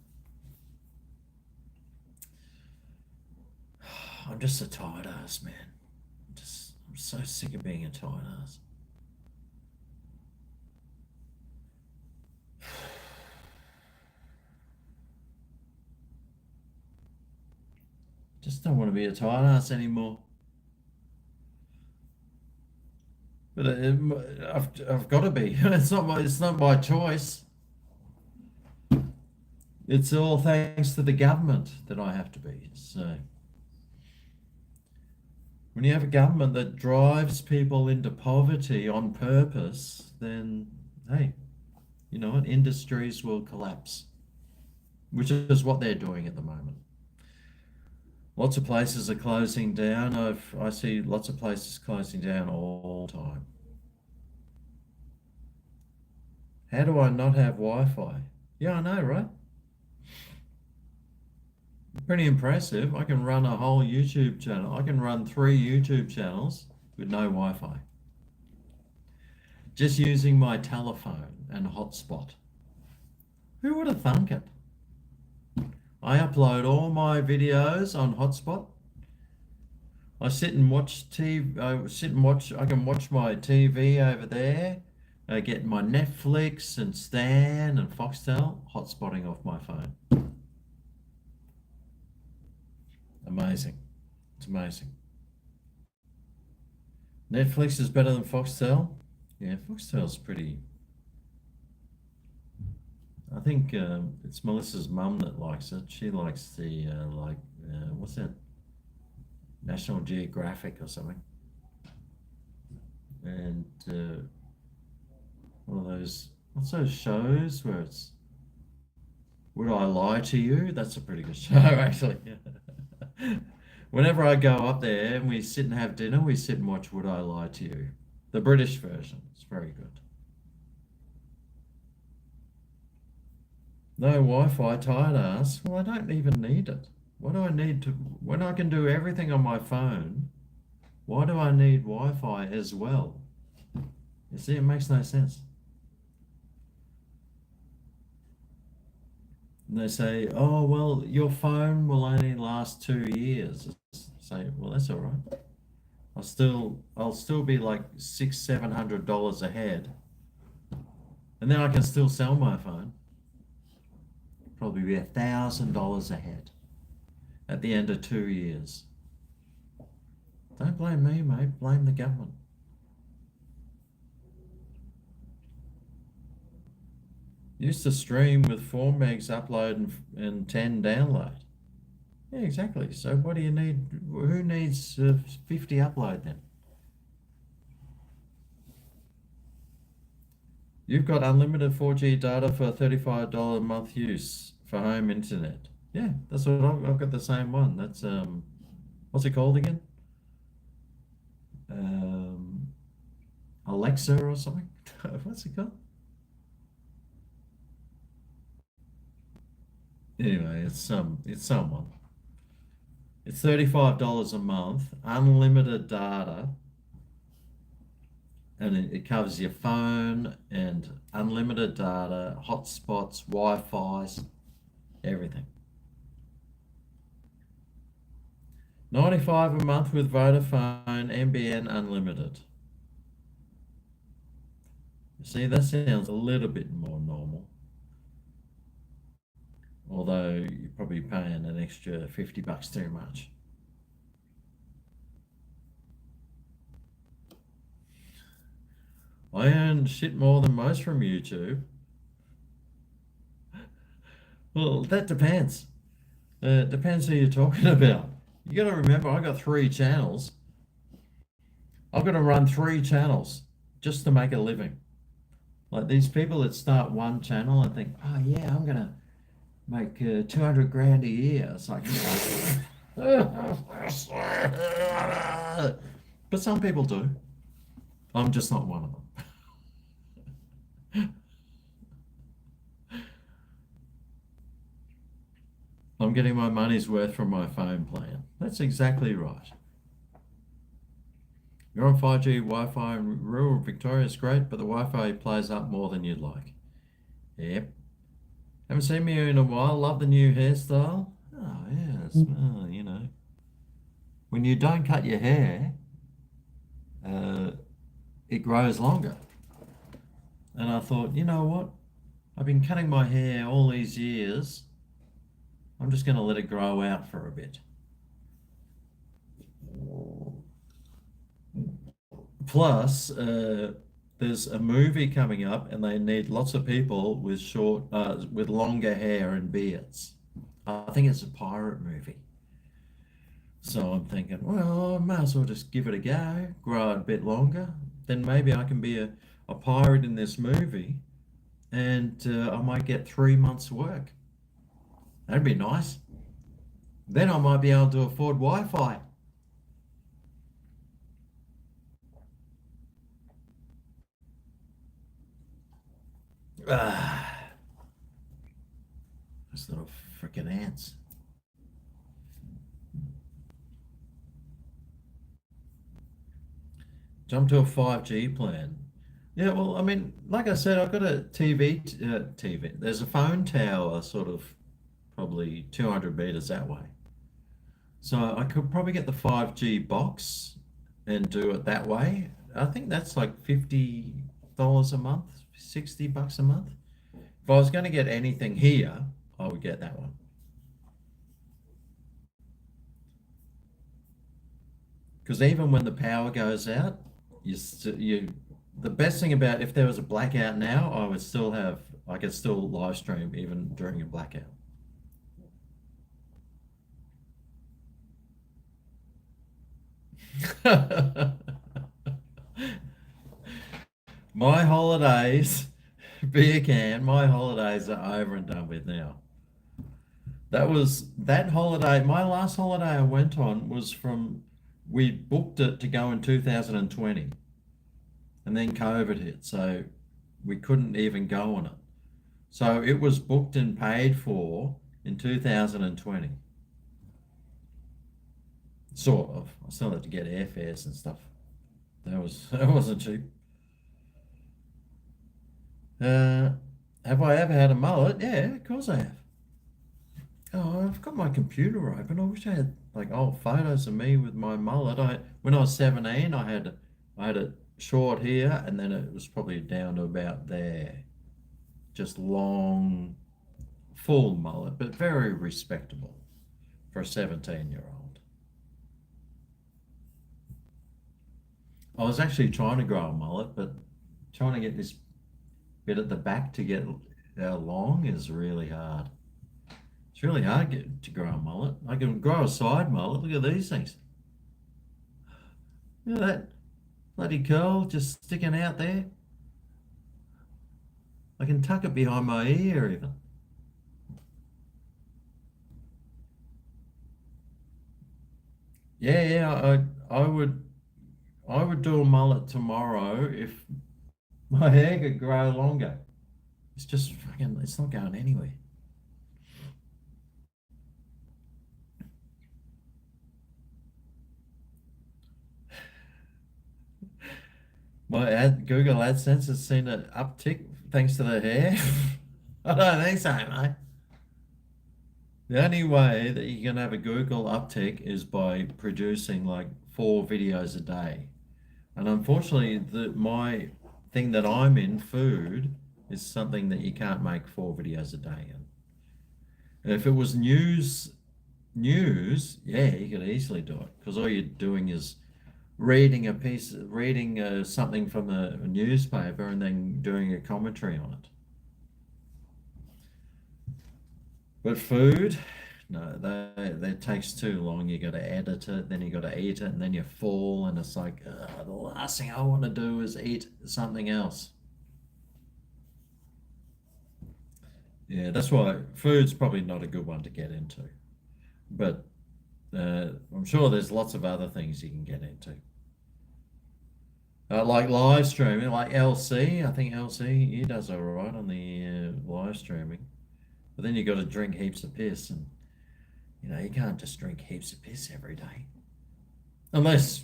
S1: I'm just a tired ass, man. I'm so sick of being a tired ass. Just don't want to be a tired ass anymore. But I've got to be. It's not my choice. It's all thanks to the government that I have to be. So when you have a government that drives people into poverty on purpose, then hey, you know what? Industries will collapse, which is what they're doing at the moment. Lots of places are closing down. I see lots of places closing down all the time. How do I not have Wi-Fi? Yeah, I know, right? Pretty impressive. I can run a whole YouTube channel. I can run 3 YouTube channels with no Wi-Fi. Just using my telephone and hotspot. Who would have thunk it? I upload all my videos on hotspot. I sit and watch TV. I can watch my TV over there. I get my Netflix and Stan and Foxtel hotspotting off my phone. Amazing. It's amazing. Netflix is better than Foxtel. Yeah, Foxtel's pretty. I think it's Melissa's mum that likes it. She likes the what's that? National Geographic or something. And one of those, what's those shows where it's Would I Lie to You? That's a pretty good show, actually. Whenever I go up there and we sit and have dinner, we sit and watch Would I Lie to You? The British version. It's very good. No Wi-Fi, tired ass. Well, I don't even need it. What do I need to, when I can do everything on my phone, why do I need Wi-Fi as well? You see, it makes no sense. And they say, oh, well, your phone will only last 2 years. Say, well, that's all right. I'll still be like $600-700 ahead. And then I can still sell my phone. Probably be $1,000 ahead at the end of 2 years. Don't blame me, mate. Blame the government. Used to stream with 4 megs upload and 10 download. Yeah, exactly. So what do you need? Who needs 50 upload then? You've got unlimited 4G data for $35 a month use for home internet. Yeah, that's what I've got the same one. That's what's it called again? Um, Alexa or something? What's it called? Anyway, it's someone. It's $35 a month, unlimited data, and it covers your phone and unlimited data, hotspots, Wi-Fi's, everything. 95 a month with Vodafone NBN unlimited. See, that sounds a little bit more normal. Although you're probably paying an extra $50 too much. I earn shit more than most from YouTube. Well, that depends. It depends who you're talking about. You got to remember, I got 3 channels. I've got to run 3 channels just to make a living. Like these people that start one channel and think, oh yeah, I'm gonna make 200 grand a year. It's like, but some people do. I'm just not one of them. I'm getting my money's worth from my phone plan. That's exactly right. You're on 5G Wi-Fi in rural Victoria. It's great, but the Wi-Fi plays up more than you'd like. Yep. Haven't seen me in a while. Love the new hairstyle. Oh, yes. Well, you know, when you don't cut your hair, uh, it grows longer. And I thought, you know what? I've been cutting my hair all these years. I'm just going to let it grow out for a bit. Plus, there's a movie coming up, and they need lots of people with with longer hair and beards. I think it's a pirate movie. So I'm thinking, well, I might as well just give it a go, grow it a bit longer. Then maybe I can be a pirate in this movie, and I might get 3 months' work. That'd be nice. Then I might be able to afford Wi-Fi. Ah, those little freaking ants. Jump to a 5G plan. Yeah, well, I mean, like I said, I've got a TV. There's a phone tower sort of probably 200 meters that way. So I could probably get the 5G box and do it that way. I think that's like $50 a month, $60 a month. If I was going to get anything here, I would get that one. Because even when the power goes out, you the best thing about if there was a blackout now, I could still live stream even during a blackout. My holidays, beer can, my holidays are over and done with now. That holiday, my last holiday I went on was we booked it to go in 2020 and then COVID hit. So we couldn't even go on it. So it was booked and paid for in 2020. Sort of. I still had to get airfares and stuff. That wasn't cheap. Uh, have I ever had a mullet? Yeah, of course I have. Oh, I've got my computer open. I wish I had like old photos of me with my mullet. When I was 17, I had it short here, and then it was probably down to about there. Just long, full mullet, but very respectable for a 17-year-old. I was actually trying to grow a mullet, but trying to get this bit at the back to get how long is really hard. It's really hard to grow a mullet. I can grow a side mullet. Look at these things. Look at that bloody curl just sticking out there. I can tuck it behind my ear even. Yeah, I would do a mullet tomorrow if my hair could grow longer. It's just fucking, it's not going anywhere. Google AdSense has seen an uptick thanks to the hair. I don't think so, mate. The only way that you can have a Google uptick is by producing like 4 videos a day. And unfortunately, my thing that I'm in, food, is something that you can't make 4 videos a day in. And if it was news, yeah, you could easily do it because all you're doing is reading something from a newspaper and then doing a commentary on it. But food, no, that takes too long. You got to edit it, then you got to eat it, and then you fall, and it's like the last thing I want to do is eat something else. Yeah, that's why food's probably not a good one to get into. But I'm sure there's lots of other things you can get into. Like live streaming, like LC. I think LC, he does all right on the live streaming. But then you got to drink heaps of piss, and you can't just drink heaps of piss every day. Unless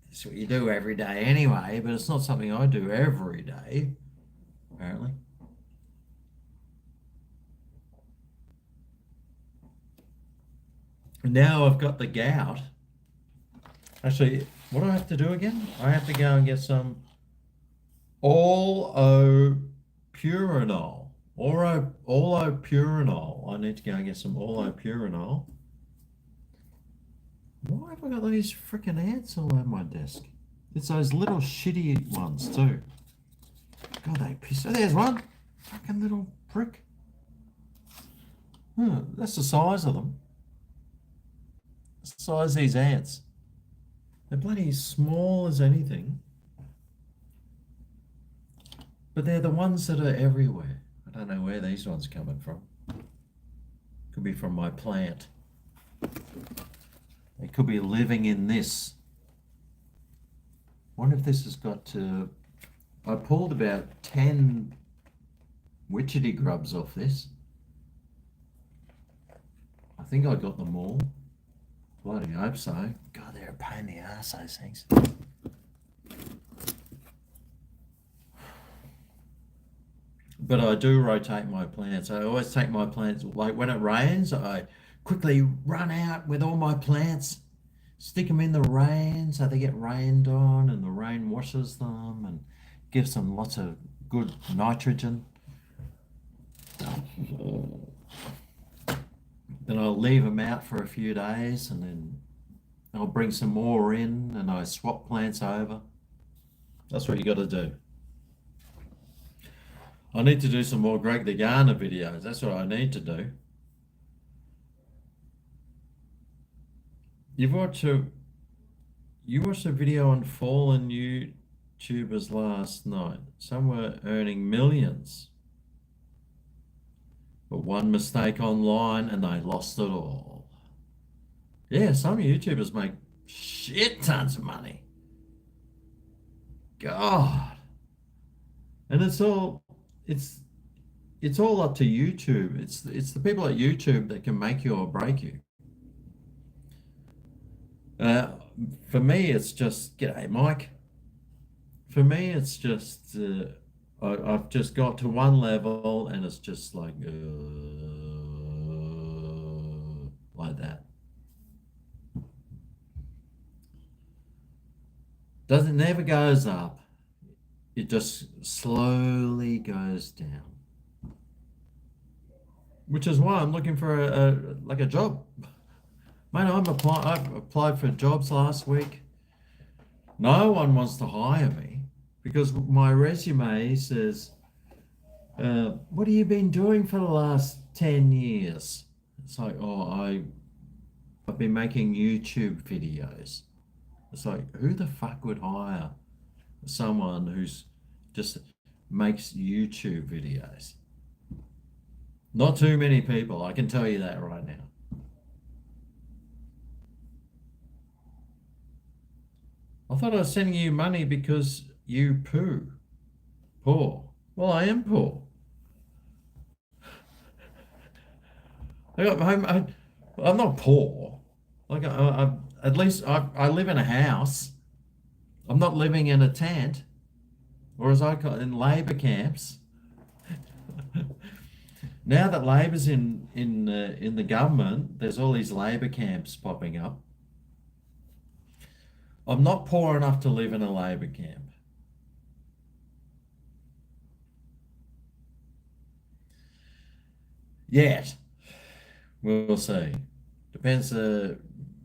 S1: that's what you do every day anyway, but it's not something I do every day, apparently. Now I've got the gout. Actually, what do I have to do again? I have to go and get some allopurinol. Allopurinol. I need to go and get some allopurinol. Why have I got these freaking ants all over my desk? It's those little shitty ones too. God, they piss. Oh, there's one. Fucking little prick. That's the size of them. That's the size of these ants. They're bloody small as anything. But they're the ones that are everywhere. I don't know where these ones are coming from. Could be from my plant. They could be living in this. Wonder if this has got to... I pulled about 10 witchetty grubs off this. I think I got them all. Bloody hope so. God, they're a pain in the ass, those things. But I do rotate my plants. I always take my plants, like when it rains, I quickly run out with all my plants, stick them in the rain so they get rained on and the rain washes them and gives them lots of good nitrogen. Then I'll leave them out for a few days and then I'll bring some more in and I swap plants over. That's what you got to do. I need to do some more Greg the Gardener videos. That's what I need to do. You watched a video on fallen YouTubers last night. Some were earning millions. But one mistake online and they lost it all. Yeah, some YouTubers make shit tons of money. God. And it's all up to YouTube. It's the people at YouTube that can make you or break you. For me, it's just, g'day, Mike. For me, it's just, I've just got to one level and it's just like that. Never goes up. It just slowly goes down. Which is why I'm looking for a job. Mate, I've applied for jobs last week. No one wants to hire me because my resume says What have you been doing for the last 10 years? It's like, oh, I've been making YouTube videos. It's like, who the fuck would hire someone who's just makes YouTube videos? Not too many people, I can tell you that right now. I thought I was sending you money because you poor. Well, I am poor. I'm not poor. Like at least I live in a house. I'm not living in a tent, or as I call it, in labor camps. Now that Labor's in the government, there's all these labor camps popping up. I'm not poor enough to live in a labor camp. Yet. We'll see. Depends.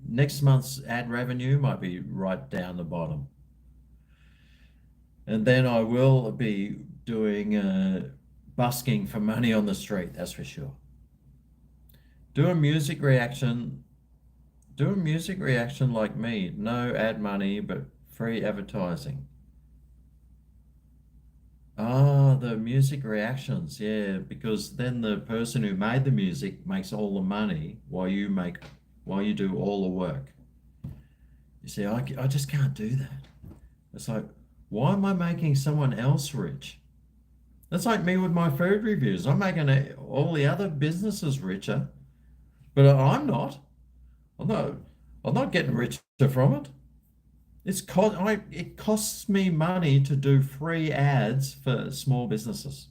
S1: Next month's ad revenue might be right down the bottom. And then I will be doing busking for money on the street, that's for sure. Do a music reaction. Do a music reaction like me. No ad money, but free advertising. Ah, the music reactions, yeah, because then the person who made the music makes all the money while you do all the work. You see, I just can't do that. It's like, why am I making someone else rich? That's like me with my food reviews. I'm making all the other businesses richer, but I'm not. I'm not. I'm not getting richer from it. It costs me money to do free ads for small businesses.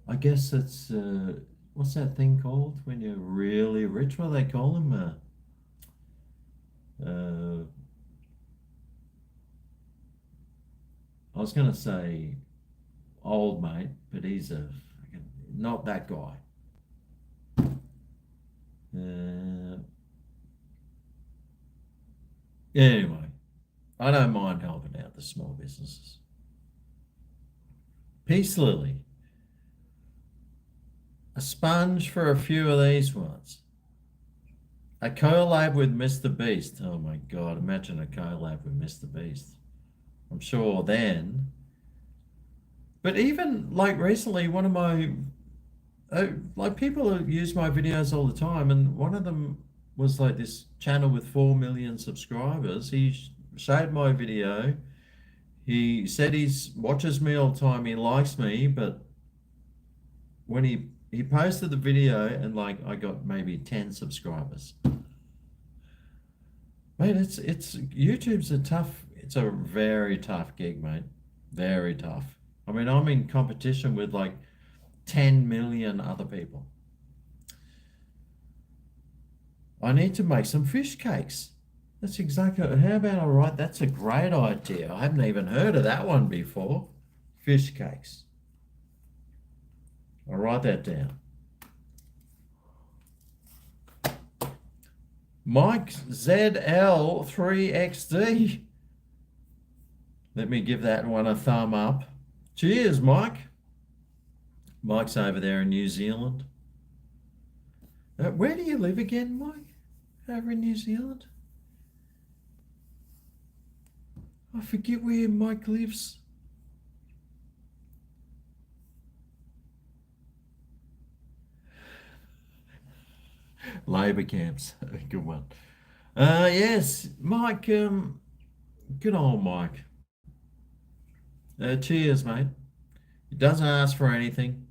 S1: I guess it's what's that thing called when you're really rich? What do they call them? Uh, I was going to say old mate, but he's not that guy. Uh, anyway, I don't mind helping out the small businesses. Peace Lily, a sponge for a few of these ones. A collab with Mr. Beast. Oh my God, imagine a collab with Mr. Beast. I'm sure then. But even like recently, one of my like people use my videos all the time, and one of them was like this channel with 4 million subscribers. He showed my video. He said he watches me all the time. He likes me, but when he posted the video and like I got maybe 10 subscribers. Mate, it's YouTube's a tough. It's a very tough gig, mate. Very tough. I mean, I'm in competition with like 10 million other people. I need to make some fish cakes. That's exactly. How about I write? That's a great idea. I haven't even heard of that one before. Fish cakes. I'll write that down. Mike ZL3XD. Let me give that one a thumb up. Cheers, Mike. Mike's over there in New Zealand. Where do you live again, Mike? Over in New Zealand? I forget where Mike lives. Labor camps. Good one. Yes, Mike. Good old Mike. Cheers, mate. He doesn't ask for anything.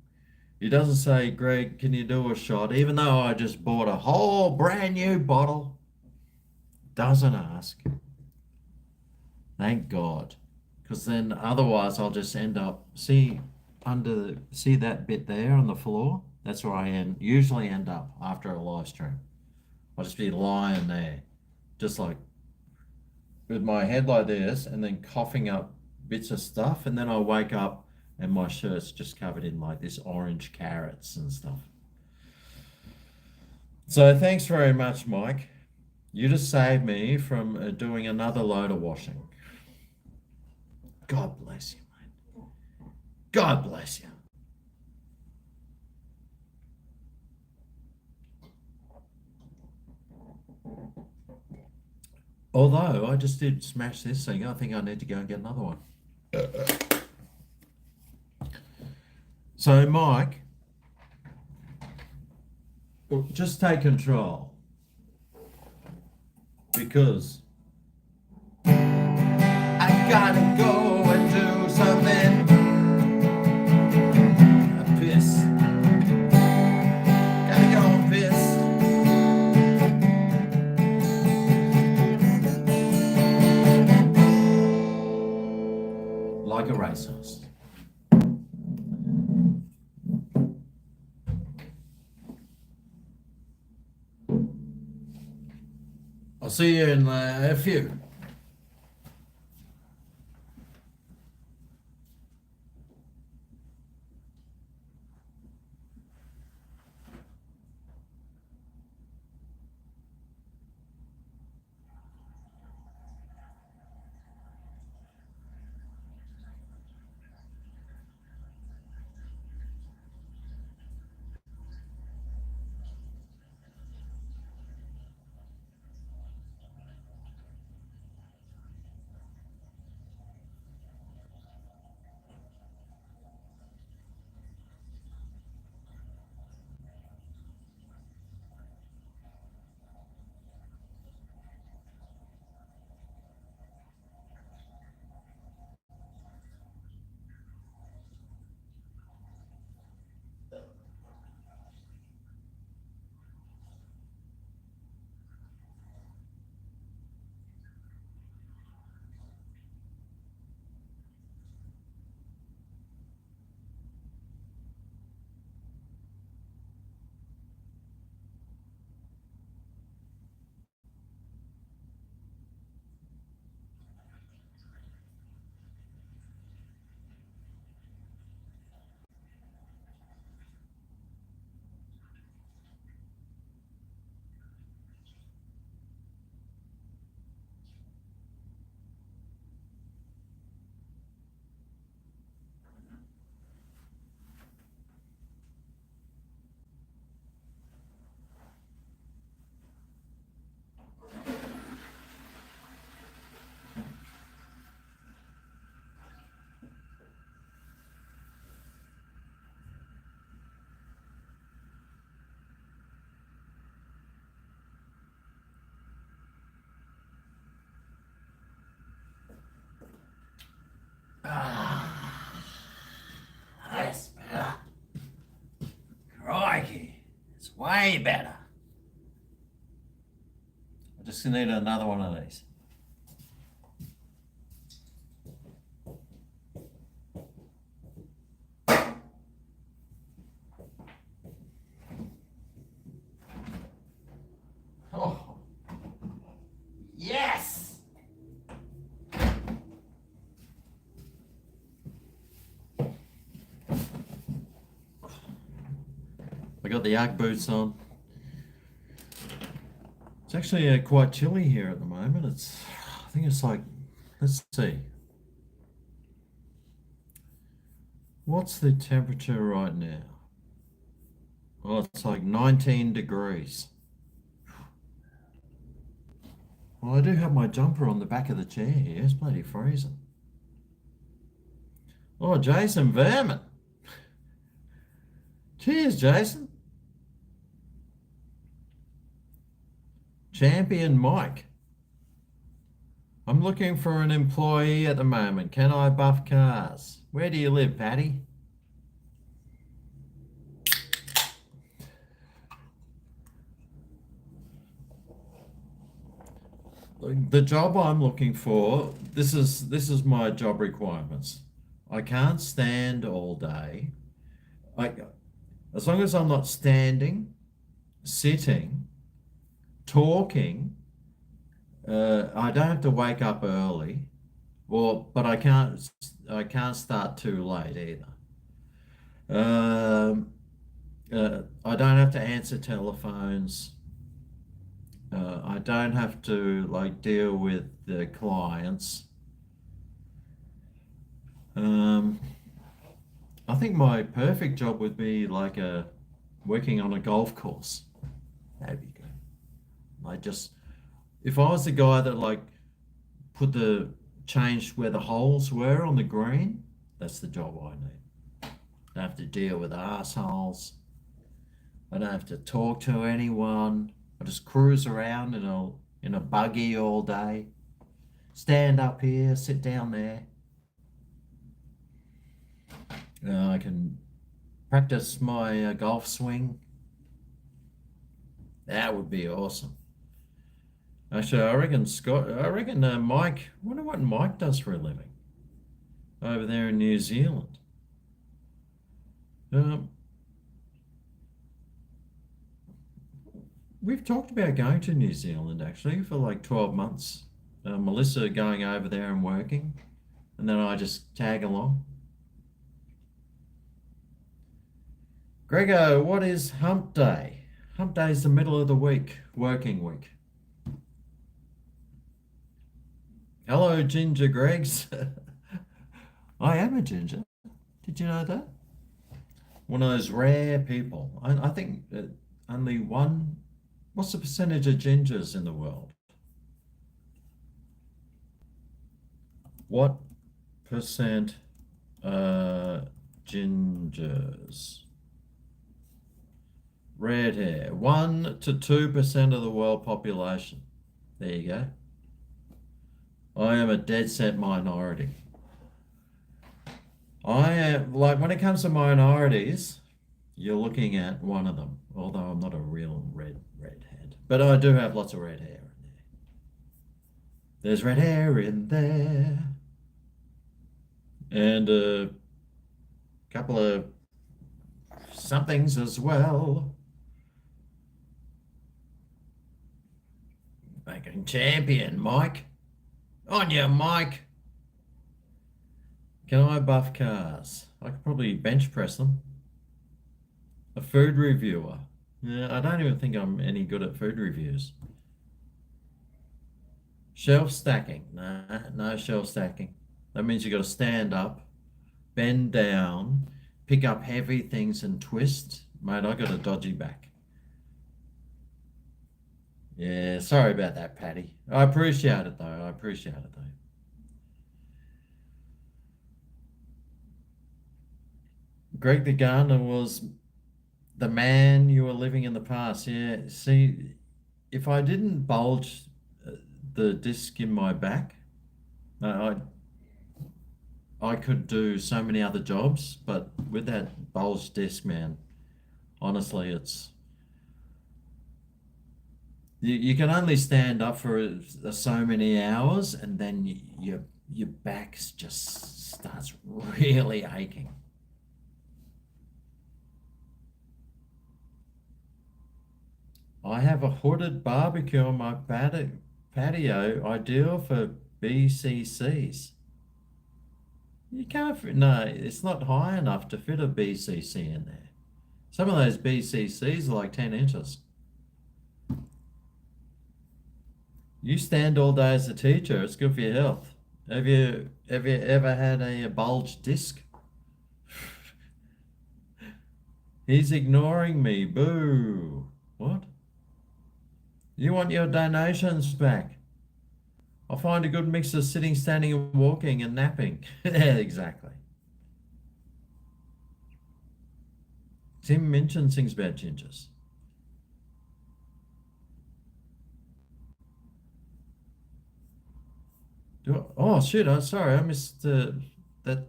S1: He doesn't say, Greg, can you do a shot? Even though I just bought a whole brand new bottle. Doesn't ask. Thank God. Because then otherwise I'll just end up, see that bit there on the floor? That's where I usually end up after a live stream. I'll just be lying there, just like with my head like this, and then coughing up bits of stuff, and then I wake up and my shirt's just covered in like this orange carrots and stuff. So thanks very much, Mike. You just saved me from doing another load of washing. God bless you, mate. God bless you. Although I just did smash this thing, I think I need to go and get another one. So, Mike, just take control. Because I gotta go and do something. A piss. Gotta go and piss. Like a racehorse. I'll see you in a few. That's better. Crikey, it's way better. I just need another one of these. Oh, yes! I got the Ugg boots on. It's actually quite chilly here at the moment. I think it's like, let's see. What's the temperature right now? Oh, it's like 19 degrees. Well, I do have my jumper on the back of the chair here. It's bloody freezing. Oh, Jason Vermin. Cheers, Jason. Champion Mike. I'm looking for an employee at the moment. Can I buff cars? Where do you live, Patty? The job I'm looking for, this is my job requirements. I can't stand all day. As long as I'm not standing, sitting, talking, I don't have to wake up early, but I can't start too late either. I don't have to answer telephones. I don't have to deal with the clients. think my perfect job would be like working on a golf course. That'd be good. I just, if I was the guy that like changed where the holes were on the green, that's the job I need. I don't have to deal with assholes. I don't have to talk to anyone. I just cruise around in a buggy all day. Stand up here, sit down there. I can practice my golf swing. That would be awesome. Actually, I reckon Mike, I wonder what Mike does for a living over there in New Zealand. Um, we've talked about going to New Zealand actually for like 12 months. Melissa going over there and working, and then I just tag along. GregO, what is Hump Day? Hump Day is the middle of the week, working week. Hello, Ginger Gregs. I am a ginger. Did you know that? One of those rare people. I think only one. What's the percentage of gingers in the world? What percent gingers? Red hair. 1 to 2% of the world population. There you go. I am a dead set minority. I am, like, when it comes to minorities, you're looking at one of them, although I'm not a real redhead. But I do have lots of red hair in there. There's red hair in there. And a couple of somethings as well. Making champion, Mike. On you, Mike. Can I buff cars? I could probably bench press them. A food reviewer. Yeah, I don't even think I'm any good at food reviews. Shelf stacking. Nah, no shelf stacking. That means you got to stand up, bend down, pick up heavy things and twist. Mate, I got a dodgy back. Yeah, sorry about that, Patty. I appreciate it though. I appreciate it though. Greg the Gardener was the man you were living in the past. Yeah, see, if I didn't bulge the disc in my back, I could do so many other jobs, but with that bulged disc, man, honestly, it's you can only stand up for so many hours, and then your back just starts really aching. I have a hooded barbecue on my patio, ideal for BCCs. You can't fit, no, it's not high enough to fit a BCC in there. Some of those BCCs are like 10 inches. You stand all day as a teacher, it's good for your health. Have you ever had a bulged disc? He's ignoring me. Boo. What? You want your donations back? I'll find a good mix of sitting, standing, and walking and napping. Yeah, exactly. Tim mentioned things about gingers. Oh, shit. I'm sorry. I missed that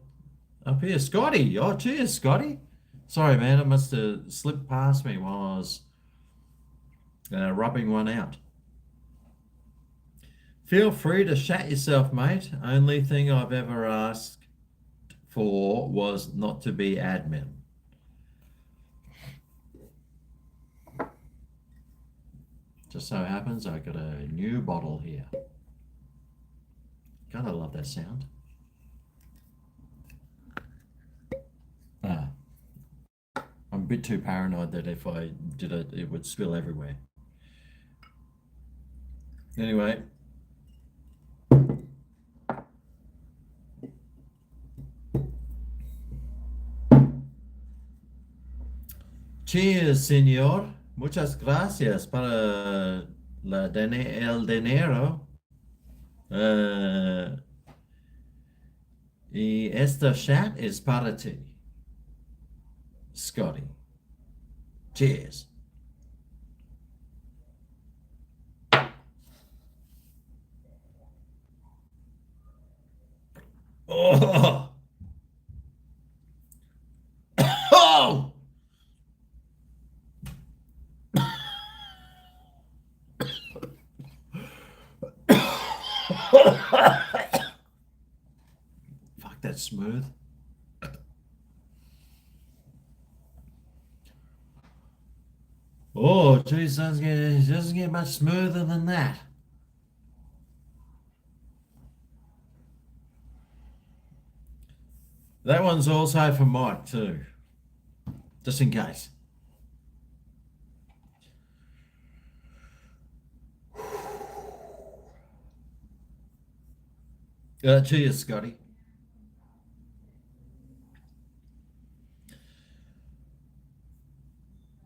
S1: up here. Scotty. Oh, cheers, Scotty. Sorry, man. It must have slipped past me while I was rubbing one out. Feel free to shat yourself, mate. Only thing I've ever asked for was not to be admin. Just so happens I got a new bottle here. God, I love that sound. I'm a bit too paranoid that if I did it, it would spill everywhere. Anyway. Cheers, señor. Muchas gracias para el dinero. Uh, y esta shot es para ti, Scotty. Cheers. Oh! Oh! Fuck, that's smooth. Oh, geez, doesn't get much smoother than that. That one's also for Mike too, just in case. Cheers, Scotty.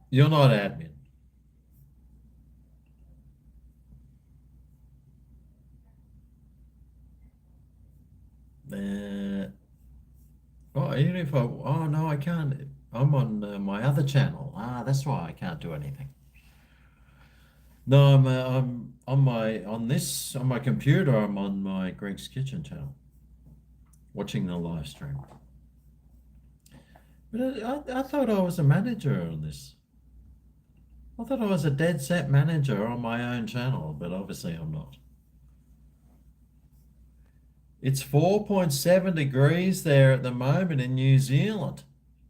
S1: You're not admin. Even if oh no, I can't. I'm on my other channel. That's why I can't do anything. No, I'm on my computer. I'm on my Greg's Kitchen channel, watching the live stream. But I thought I was a manager on this. I thought I was a dead set manager on my own channel, but obviously I'm not. It's 4.7 degrees there at the moment in New Zealand.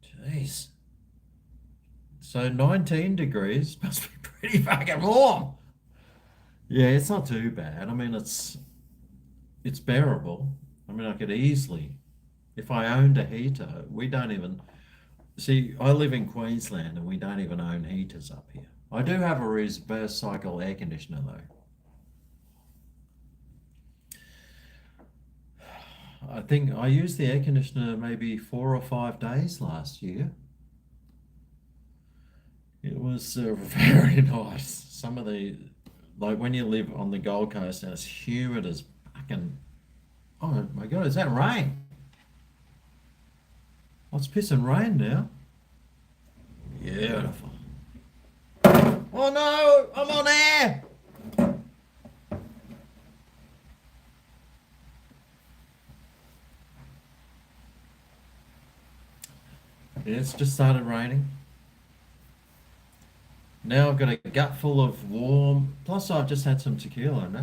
S1: Jeez. So 19 degrees must be pretty fucking warm. Yeah, it's not too bad. I mean, it's bearable. I mean, I could easily, if I owned a heater, we don't even, see, I live in Queensland and we don't even own heaters up here. I do have a reverse cycle air conditioner though. I think I used the air conditioner maybe 4 or 5 days last year. It was very nice. Some of the, like when you live on the Gold Coast and it's humid as fucking, oh my God, is that rain? Oh, it's pissing rain now. Beautiful. Oh no, I'm on air. It's just started raining. Now I've got a gut full of warm. Plus, I've just had some tequila, and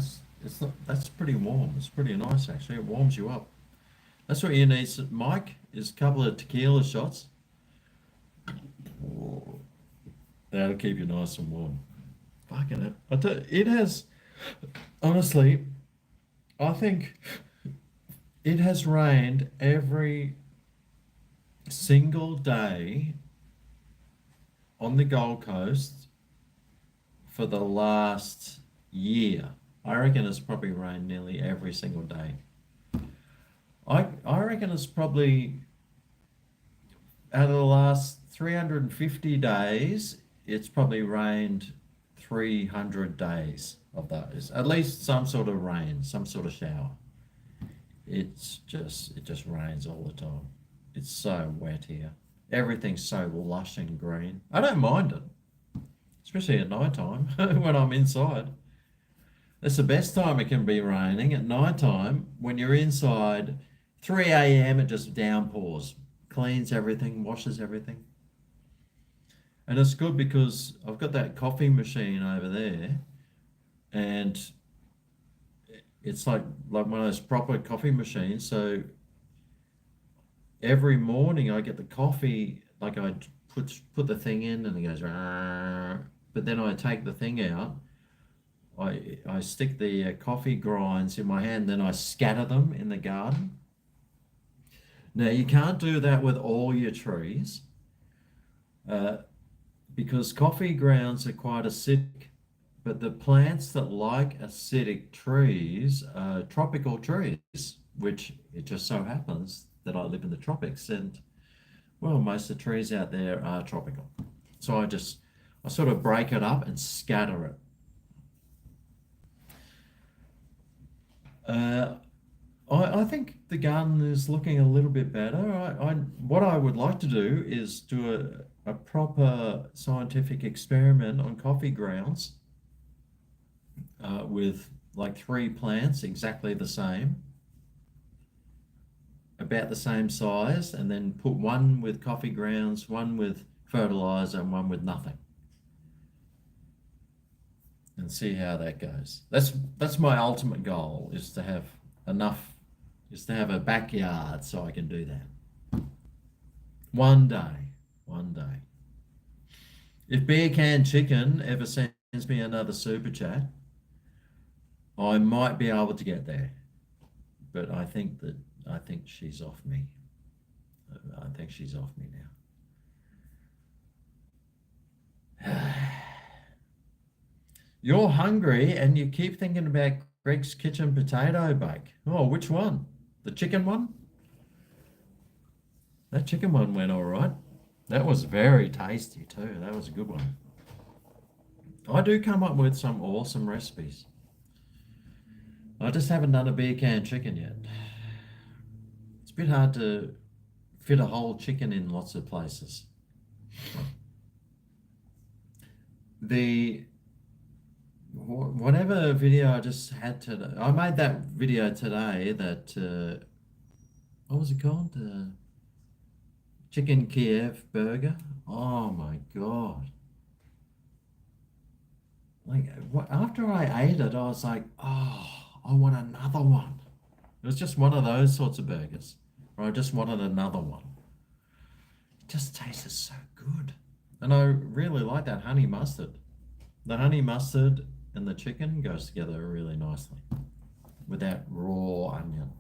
S1: that's pretty warm. It's pretty nice actually. It warms you up. That's what you need, Mike. Is a couple of tequila shots. That'll keep you nice and warm. Fucking it. It has. Honestly, I think it has rained every single day on the Gold Coast for the last year. I reckon it's probably rained nearly every single day. I reckon it's probably out of the last 350 days, it's probably rained 300 days of those. At least some sort of rain, some sort of shower. It just rains all the time. It's so wet here. Everything's so lush and green. I don't mind it, especially at night time when I'm inside. It's the best time it can be raining at night time when you're inside. 3 a.m. it just downpours, cleans everything, washes everything. And it's good because I've got that coffee machine over there, and it's like one of those proper coffee machines. So every morning I get the coffee, like I put the thing in and it goes, "Rah," but then I take the thing out. I stick the coffee grinds in my hand, then I scatter them in the garden. Now you can't do that with all your trees, uh, because coffee grounds are quite acidic. But the plants that like acidic trees are tropical trees, which it just so happens that I live in the tropics, and well, most of the trees out there are tropical. So I sort of break it up and scatter it. I think the garden is looking a little bit better. What I would like to do is do a proper scientific experiment on coffee grounds with like 3 plants exactly the same, about the same size, and then put one with coffee grounds, one with fertilizer, and one with nothing, and see how that goes. That's my ultimate goal, is to have enough, is to have a backyard so I can do that. One day, one day. If Beer Can Chicken ever sends me another super chat, I might be able to get there. But I think she's off me. I think she's off me now. You're hungry and you keep thinking about Greg's kitchen potato bake. Oh, which one? The chicken one? That chicken one went all right. That was very tasty too. That was a good one. I do come up with some awesome recipes. I just haven't done a beer can chicken yet. It's a bit hard to fit a whole chicken in lots of places. Whatever video I just had today, I made that video today that, what was it called? Chicken Kiev burger. Oh my God. Like, after I ate it, I was like, oh, I want another one. It was just one of those sorts of burgers, or I just wanted another one. It just tasted so good. And I really like that honey mustard. The honey mustard and the chicken goes together really nicely with that raw onion.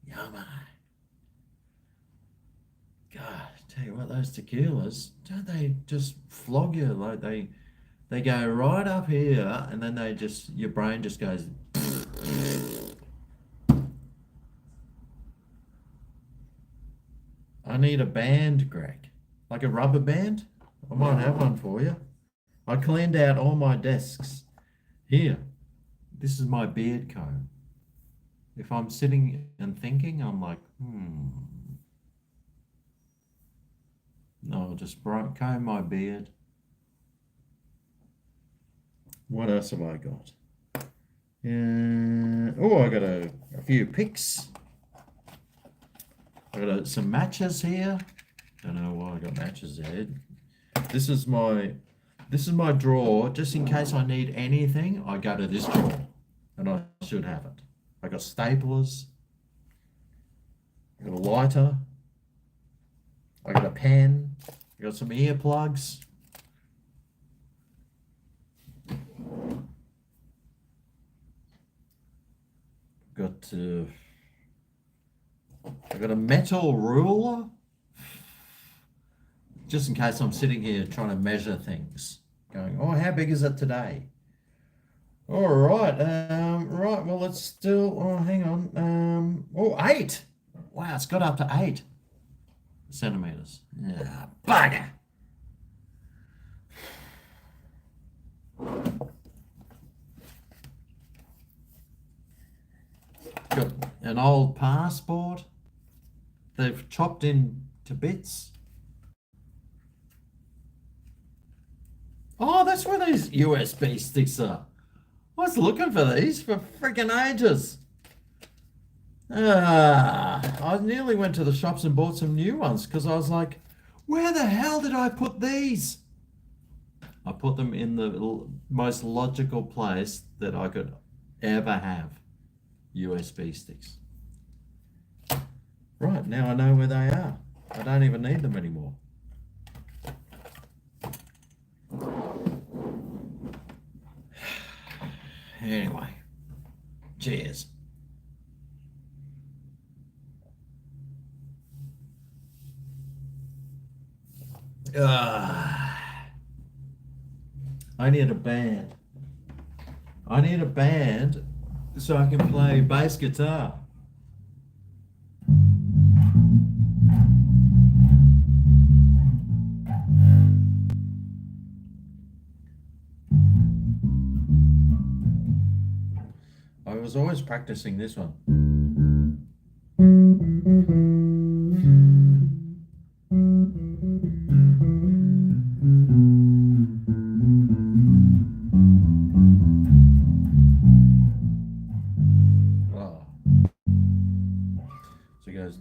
S1: Yummy. God, tell you what, those tequilas, don't they just flog you? Like they go right up here, and then your brain just goes. I need a band, Greg. Like a rubber band? I might have one for you. I cleaned out all my desks. Here, this is my beard comb. If I'm sitting and thinking, I'm like, No, I'll just comb my beard. What else have I got? I got a few picks. I got some matches here. Don't know why I got matches there. This is my drawer. Just in case I need anything, I go to this drawer, and I should have it. I got staplers. I got a lighter. I got a pen. I got some earplugs. I got a metal ruler, just in case I'm sitting here trying to measure things. Going, oh, how big is it today? All right, right. Well, it's still. Oh, hang on. 8. Wow, it's got up to 8 centimeters. Yeah, bugger. Got an old passport. They've chopped into bits. Oh, that's where these USB sticks are. I was looking for these for freaking ages. I nearly went to the shops and bought some new ones because I was like, where the hell did I put these? I put them in the most logical place that I could ever have USB sticks. Right, now I know where they are. I don't even need them anymore. Anyway, cheers. I need a band. I need a band so I can play bass guitar. was always practicing this one. Oh. So it goes.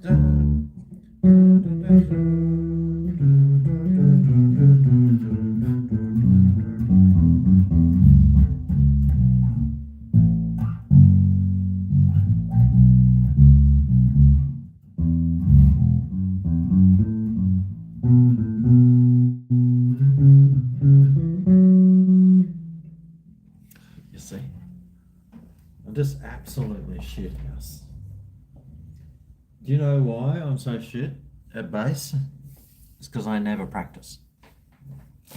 S1: You see? I'm just absolutely shit house. Do you know why I'm so shit at bass? It's because I never practice.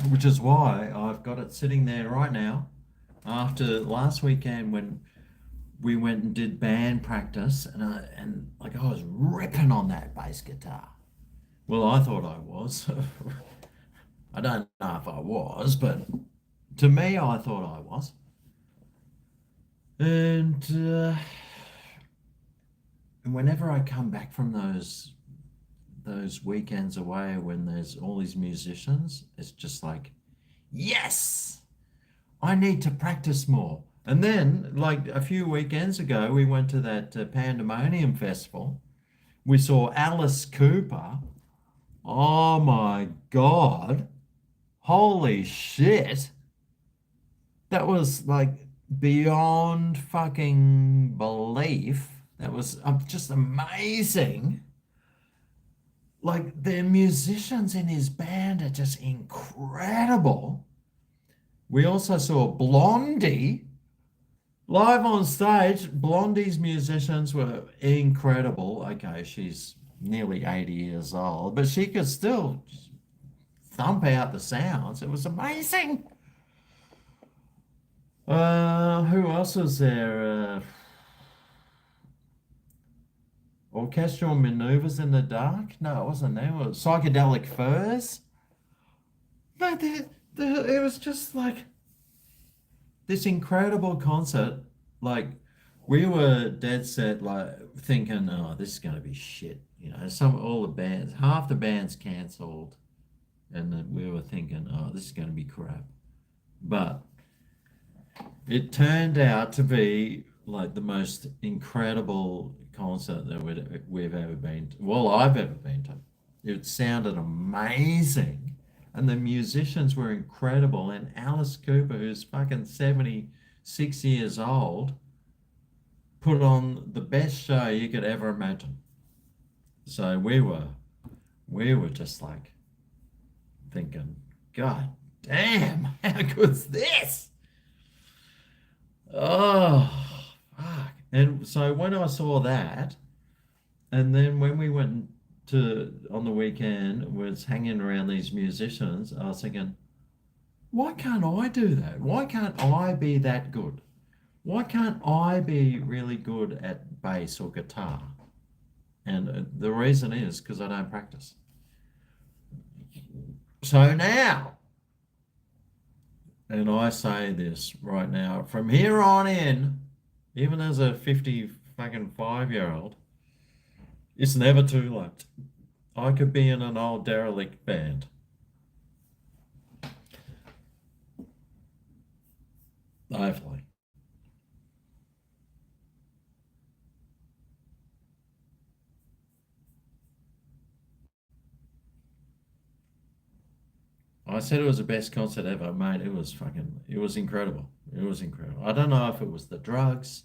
S1: Which is why I've got it sitting there right now after last weekend when we went and did band practice and like I was ripping on that bass guitar. Well, I thought I was. I don't know if I was, but to me, I thought I was. And whenever I come back from those weekends away when there's all these musicians, it's just like, yes, I need to practice more. And then, like a few weekends ago, we went to that Pandemonium Festival. We saw Alice Cooper. Oh my God. Holy shit. That was like beyond fucking belief. That was just amazing. Like the musicians in his band are just incredible. We also saw Blondie live on stage. Blondie's musicians were incredible. Okay, she's nearly 80 years old, but she could still thump out the sounds. It was amazing. Who else was there? Orchestral Maneuvers in the Dark? No, it wasn't them. It was Psychedelic Furs. No, it was just like this incredible concert. Like we were dead set, like thinking, oh, this is going to be shit. You know, all the bands, half the bands cancelled, and then we were thinking, oh, this is going to be crap. But it turned out to be like the most incredible concert that we've ever been to. Well, I've ever been to. It sounded amazing. And the musicians were incredible. And Alice Cooper, who's fucking 76 years old, put on the best show you could ever imagine. So we were just like thinking, God damn, how good's this? Oh, fuck. And so when I saw that, and then when we went on the weekend, was hanging around these musicians, I was thinking, why can't I do that? Why can't I be that good? Why can't I be really good at bass or guitar? And the reason is because I don't practice. So now, and I say this right now, from here on in, even as a 50 fucking 5-year-old, it's never too late. I could be in an old derelict band. Hopefully. I said it was the best concert ever, mate. It was incredible. It was incredible. I don't know if it was the drugs.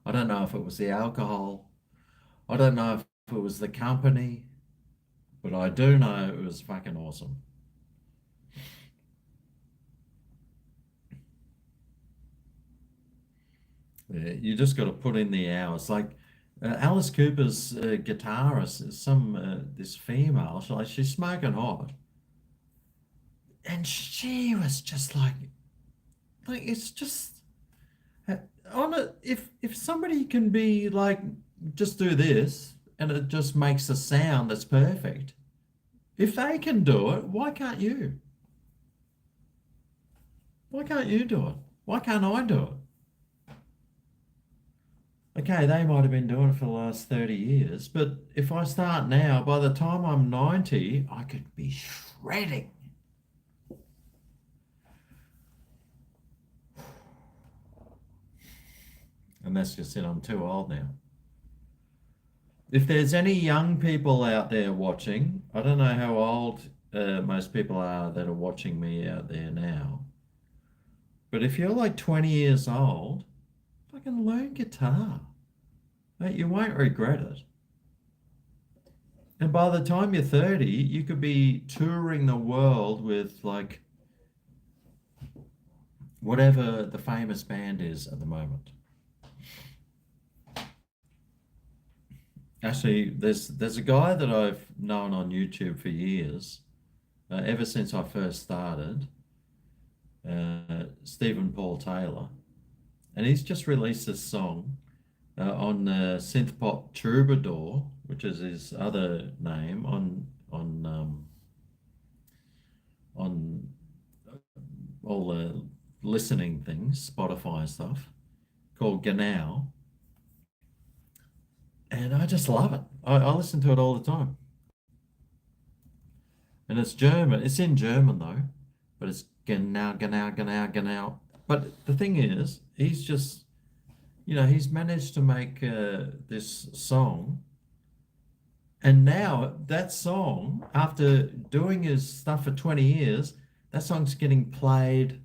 S1: I don't know if it was the alcohol. I don't know if it was the company, but I do know it was fucking awesome. Yeah, you just got to put in the hours. Like Alice Cooper's guitarist is this female. She's smoking hot, and she was just like it's just on it. If somebody can be like just do this and it just makes a sound that's perfect. If they can do it, why can't you? Why can't you do it? Why can't I do it? Okay, they might have been doing it for the last 30 years, but if I start now, by the time I'm 90, I could be shredding. And that's just it, I'm too old now. If there's any young people out there watching, I don't know how old most people are that are watching me out there now, but if you're like 20 years old, fucking learn guitar. Mate, you won't regret it. And by the time you're 30, you could be touring the world with like whatever the famous band is at the moment. Actually, there's a guy that I've known on YouTube for years, ever since I first started, Stephen Paul Taylor, and he's just released this song on Synth Pop Troubadour, which is his other name on all the listening things, Spotify and stuff, called GNOW, and I just love it. I listen to it all the time, and it's German. It's in German though, but it's GNOW, GNOW, GNOW, GNOW. But the thing is, he's just, he's managed to make this song. And now that song, after doing his stuff for 20 years, that song's getting played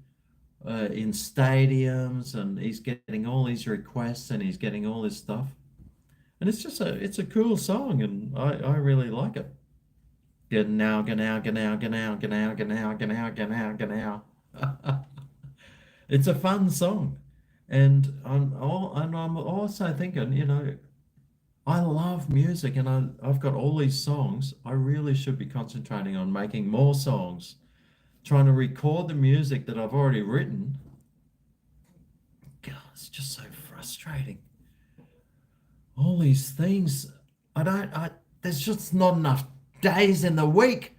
S1: in stadiums, and he's getting all these requests, and he's getting all this stuff. And it's a cool song, and I really like it. Genau, genau, genau, genau, genau, genau, genau, genau, genau. It's a fun song. And I'm also thinking, I love music, and I've got all these songs. I really should be concentrating on making more songs, trying to record the music that I've already written. God, it's just so frustrating. All these things, there's just not enough days in the week.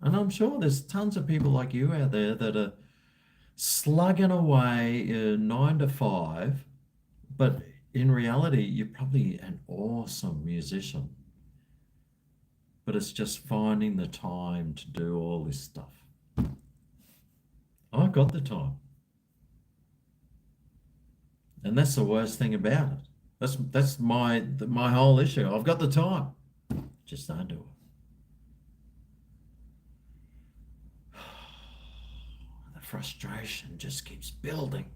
S1: And I'm sure there's tons of people like you out there that are slugging away 9 to 5, but in reality, you're probably an awesome musician. But it's just finding the time to do all this stuff. I've got the time. And that's the worst thing about it. That's my whole issue. I've got the time. Just don't do it. The frustration just keeps building.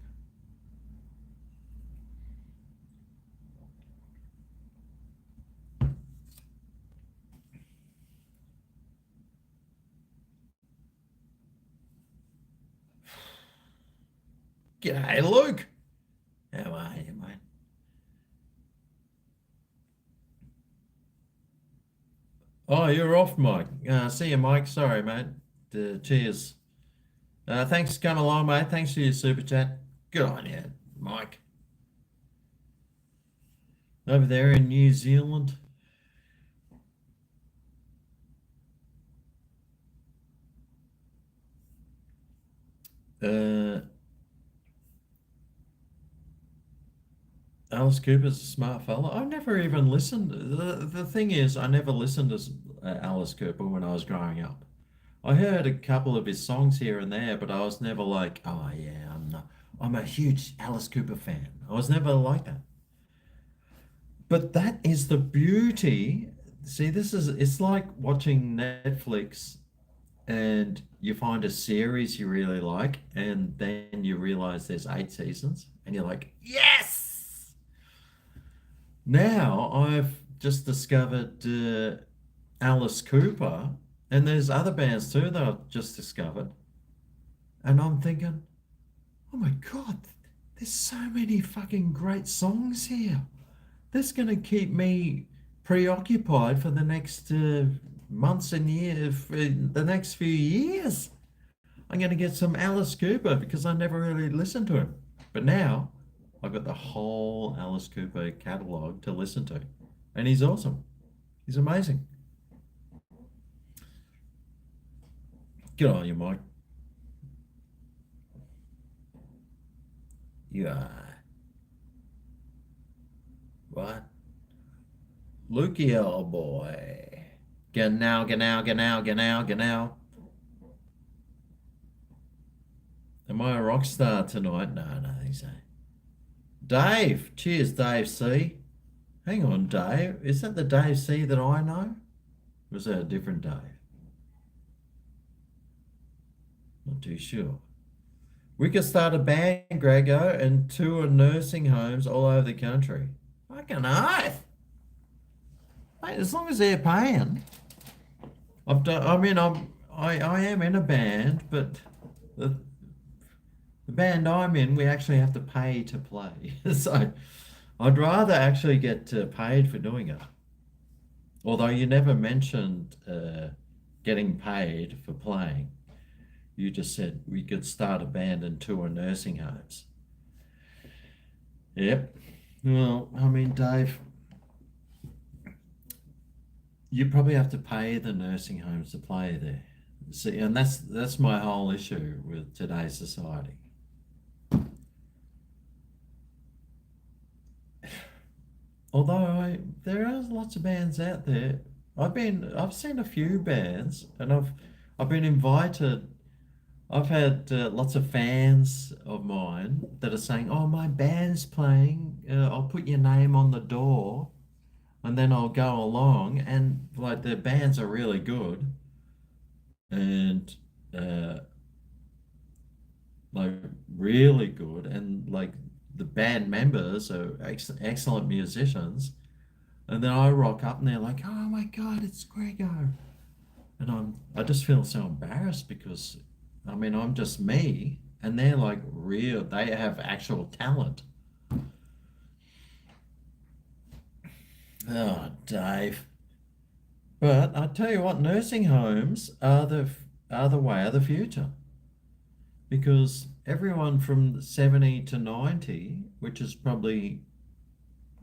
S1: G'day, Luke. How are you, mate? Oh, you're off, Mike. See you, Mike. Sorry, mate. Cheers. Thanks for coming along, mate. Thanks for your super chat. Good on you, Mike. Over there in New Zealand. Uh, Alice Cooper's a smart fella. I never even listened. The thing is, I never listened to Alice Cooper when I was growing up. I heard a couple of his songs here and there, but I was never like, oh yeah, I'm a huge Alice Cooper fan. I was never like that. But that is the beauty. See, it's like watching Netflix and you find a series you really like, and then you realize there's 8 seasons, and you're like, yes! Now I've just discovered Alice Cooper, and there's other bands too that I've just discovered, and I'm thinking, oh my God, there's so many fucking great songs here. That's going to keep me preoccupied for the next months and years, for the next few years. I'm going to get some Alice Cooper because I never really listened to him. But now I've got the whole Alice Cooper catalog to listen to. And he's awesome. He's amazing. Good on you, Mike. Yeah. What? Lukey, old boy. Genau, genau, genau, genau, genau. Am I a rock star tonight? No, I don't think so. Dave. Cheers, Dave C. Hang on, Dave. Is that the Dave C that I know? Or was that a different Dave? Not too sure. We could start a band, GregO, and tour nursing homes all over the country. Fucking oath. Mate, as long as they're paying. I've done, I mean, I am in a band, but the, the band I'm in, we actually have to pay to play. So I'd rather actually get paid for doing it. Although you never mentioned getting paid for playing. You just said we could start a band and tour nursing homes. Yep. Well, I mean, Dave, you probably have to pay the nursing homes to play there. See, and that's my whole issue with today's society. Although there are lots of bands out there. I've seen a few bands, and I've been invited. I've had lots of fans of mine that are saying, "Oh, my band's playing. I'll put your name on the door, and then I'll go along." And like the bands are really good, and uh, like really good, and like the band members are excellent musicians. And then I rock up, and they're like, "Oh my God, it's GregO," and I just feel so embarrassed because, I mean, I'm just me, and they're like real. They have actual talent. Oh, Dave. But I tell you what, nursing homes are the way of the future because everyone from 70 to 90, which is probably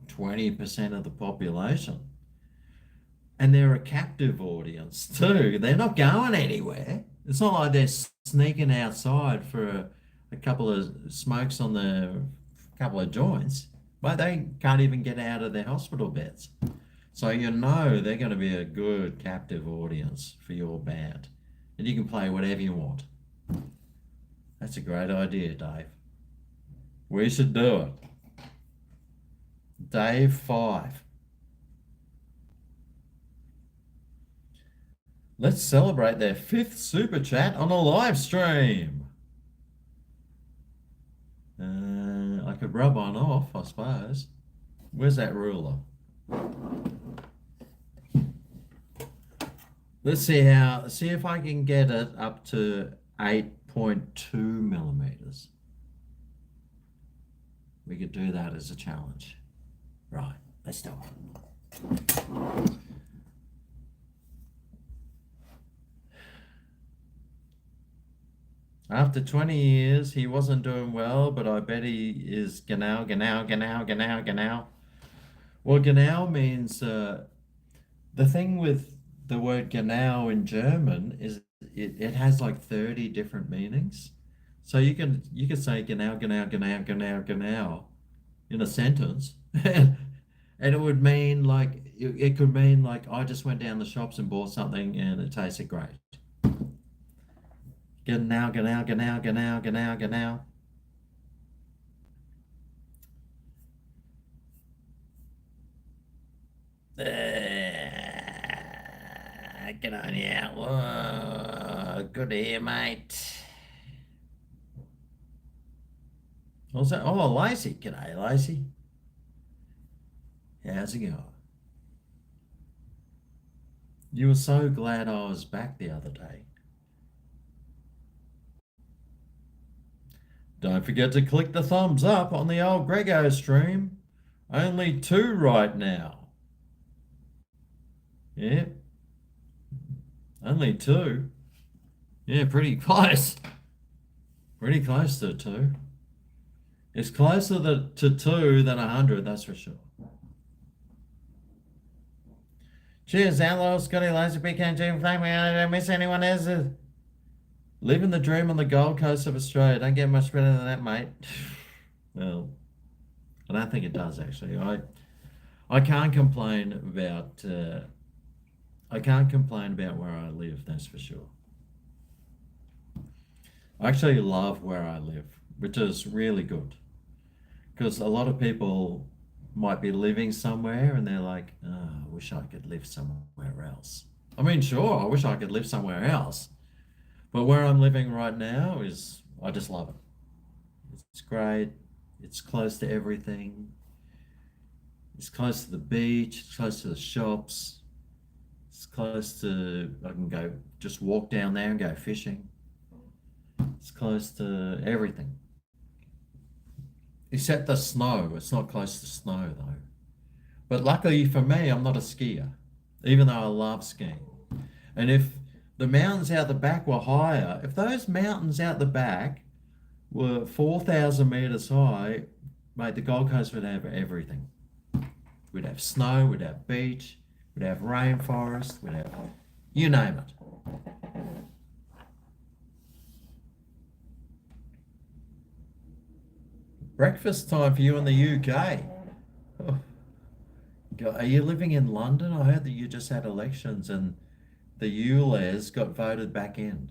S1: 20% of the population, and they're a captive audience too. They're not going anywhere. It's not like they're sneaking outside for a couple of smokes on the couple of joints. But they can't even get out of their hospital beds. So you know they're going to be a good captive audience for your band. And you can play whatever you want. That's a great idea, Dave. We should do it. Dave 5. Let's celebrate their 5th super chat on a live stream. I could rub on off, I suppose. Where's that ruler? Let's see if I can get it up to 8.2 millimeters. We could do that as a challenge. Right, let's do it. After 20 years, he wasn't doing well, but I bet he is genau, genau, genau, genau, genau. Well, genau means the thing with the word genau in German is it has like 30 different meanings. So you can say genau, genau, genau, genau, genau in a sentence, and it would mean like it could mean like I just went down the shops and bought something and it tasted great. Genau, genau, genau, genau, genau, genau. Get on out. Whoa, good to hear, mate. What's that? Oh, Lacey. G'day, Lacey. How's it going? You were so glad I was back the other day. Don't forget to click the thumbs up on the old GregO stream. Only 2 right now. Yeah, only 2. Yeah, pretty close. Pretty close to 2. It's closer to 2 than 100, that's for sure. Cheers, Outlaw, Scotty, Laser, PK, Jim, Flame. I don't miss anyone else. Living the dream on the Gold Coast of Australia. Don't get much better than that, mate. Well, I don't think it does, actually. I can't complain about I can't complain about where I live, that's for sure. I actually love where I live, which is really good. Because a lot of people might be living somewhere and they're like, oh, I wish I could live somewhere else. I mean, sure, I wish I could live somewhere else. But where I'm living right now is, I just love it. It's great. It's close to everything. It's close to the beach. It's close to the shops. It's close to, I can go just walk down there and go fishing. It's close to everything. Except the snow. It's not close to snow though. But luckily for me, I'm not a skier, even though I love skiing. And if the mountains out the back were higher, if those mountains out the back were 4,000 meters high, mate, the Gold Coast would have everything. We'd have snow, we'd have beach, we'd have rainforest, we'd have, you name it. Breakfast time for you in the UK. Oh, God, are you living in London? I heard that you just had elections and the ULEZ got voted back in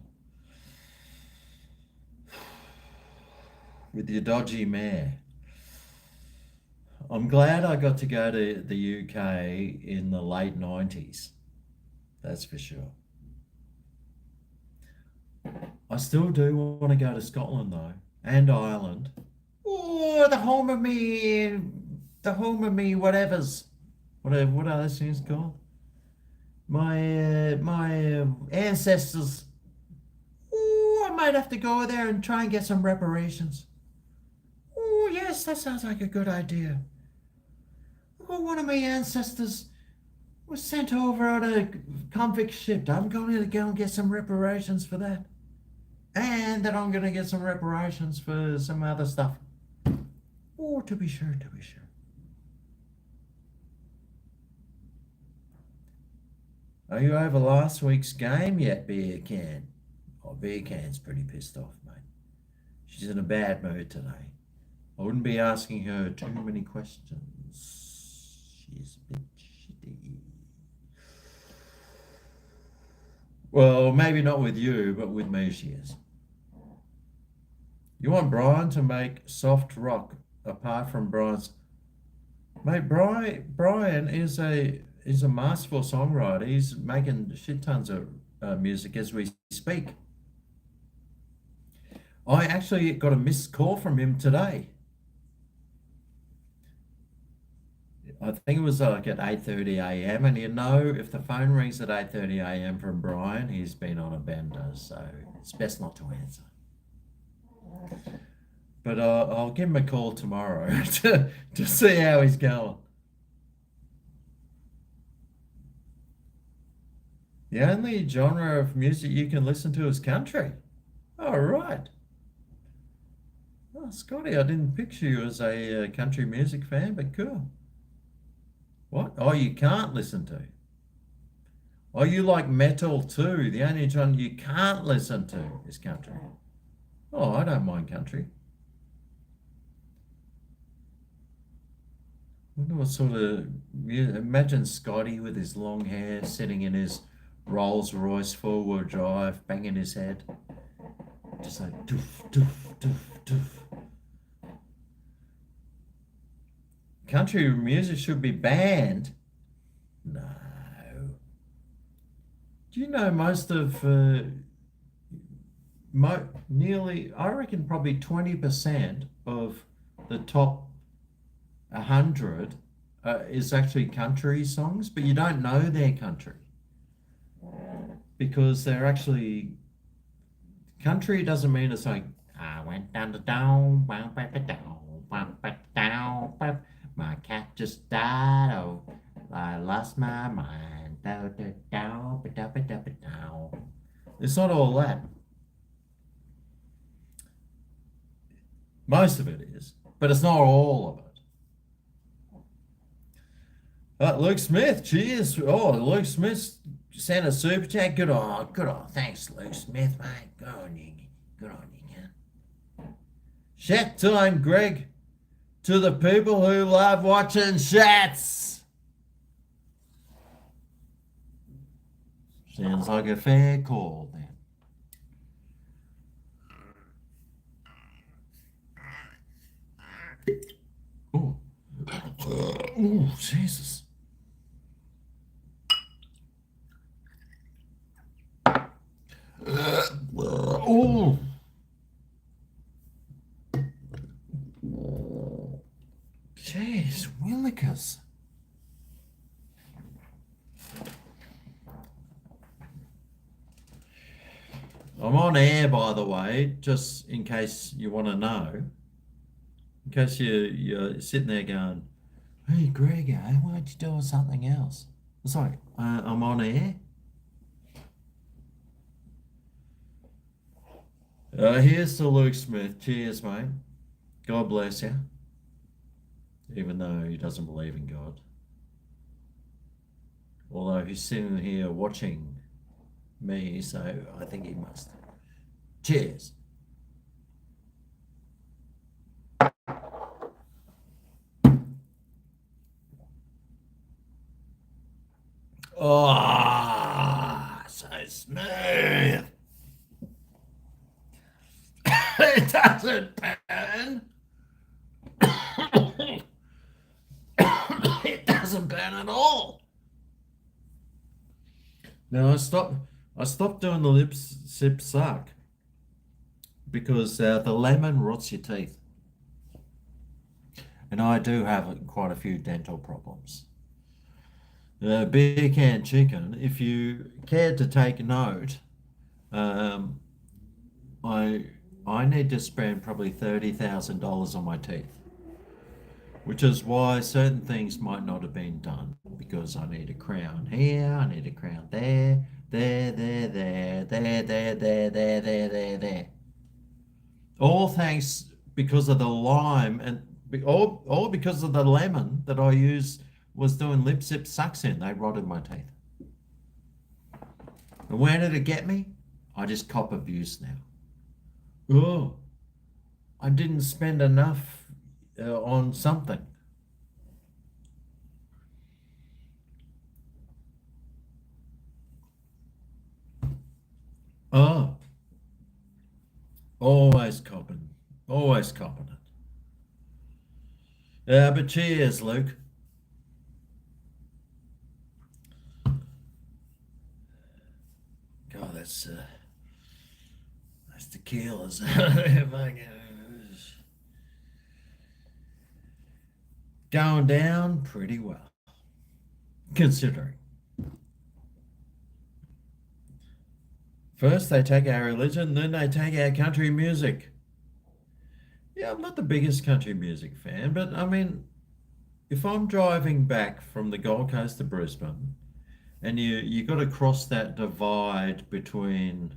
S1: with your dodgy mayor. I'm glad I got to go to the UK in the late 90s. That's for sure. I still do want to go to Scotland though, and Ireland. Oh, the home of me, whatevers. What are those things called? My ancestors. Oh, I might have to go there and try and get some reparations. Oh, yes, that sounds like a good idea. Oh, one of my ancestors was sent over on a convict ship. I'm going to go and get some reparations for that. And then I'm going to get some reparations for some other stuff. Oh, to be sure, to be sure. Are you over last week's game yet, Beer Can? Oh, Beer Can's pretty pissed off, mate. She's in a bad mood today. I wouldn't be asking her too many questions. She's a bit shitty. Well, maybe not with you, but with me she is. You want Brian to make soft rock apart from Brian's... Mate, Brian is a masterful songwriter. He's making shit tons of music as we speak. I actually got a missed call from him today. I think it was like at 8:30 a.m. And you know, if the phone rings at 8:30 a.m. from Brian, he's been on a bender, so it's best not to answer. But I'll give him a call tomorrow to see how he's going. The only genre of music you can listen to is country. All right. Oh, Scotty, I didn't picture you as a country music fan, but cool. What? Oh, you can't listen to. Oh, you like metal too. The only genre you can't listen to is country. Oh, I don't mind country. I wonder what sort of music. Imagine Scotty with his long hair sitting in his Rolls Royce four-wheel drive, banging his head. Just like doof, doof, doof, doof. Country music should be banned. No. Do you know most of, nearly, I reckon probably 20% of the top 100 is actually country songs, but you don't know they're country because they're actually country. Doesn't mean it's like I went down the down, my cat just died. Oh, I lost my mind. It's not all that. Most of it is, but it's not all of it. Luke Smith, cheers. Oh, Luke Smith sent a super chat. Good on, good on. Thanks, Luke Smith, mate. Good on you. Good on you, man. Chat time, Greg. To the people who love watching chats. Sounds like a fair call then. Oh, oh, Jesus. Oh, jeez, Willikers. I'm on air, by the way, just in case you want to know. In case you're sitting there going, hey, GregO, why don't you do something else? It's like, I'm on air. Here's to Luke Smith. Cheers, mate. God bless you. Even though he doesn't believe in God. Although he's sitting here watching me, so I think he must. Cheers. Oh, so smooth. It doesn't burn. It doesn't burn at all. Now I stopped doing the lip sip suck because the lemon rots your teeth. And I do have quite a few dental problems. Beer can chicken, if you care to take note, um, I need to spend probably $30,000 on my teeth, which is why certain things might not have been done, because I need a crown here, I need a crown there, there. All thanks because of the lime and all because of the lemon that I used was doing lip sip sucks in. They rotted my teeth. And where did it get me? I just cop abuse now. Oh, I didn't spend enough on something. Oh, always copping it. Yeah, but cheers, Luke. God, that's tequila's going down pretty well, considering. First they take our religion, then they take our country music. Yeah, I'm not the biggest country music fan, but I mean, if I'm driving back from the Gold Coast to Brisbane, and you got to cross that divide between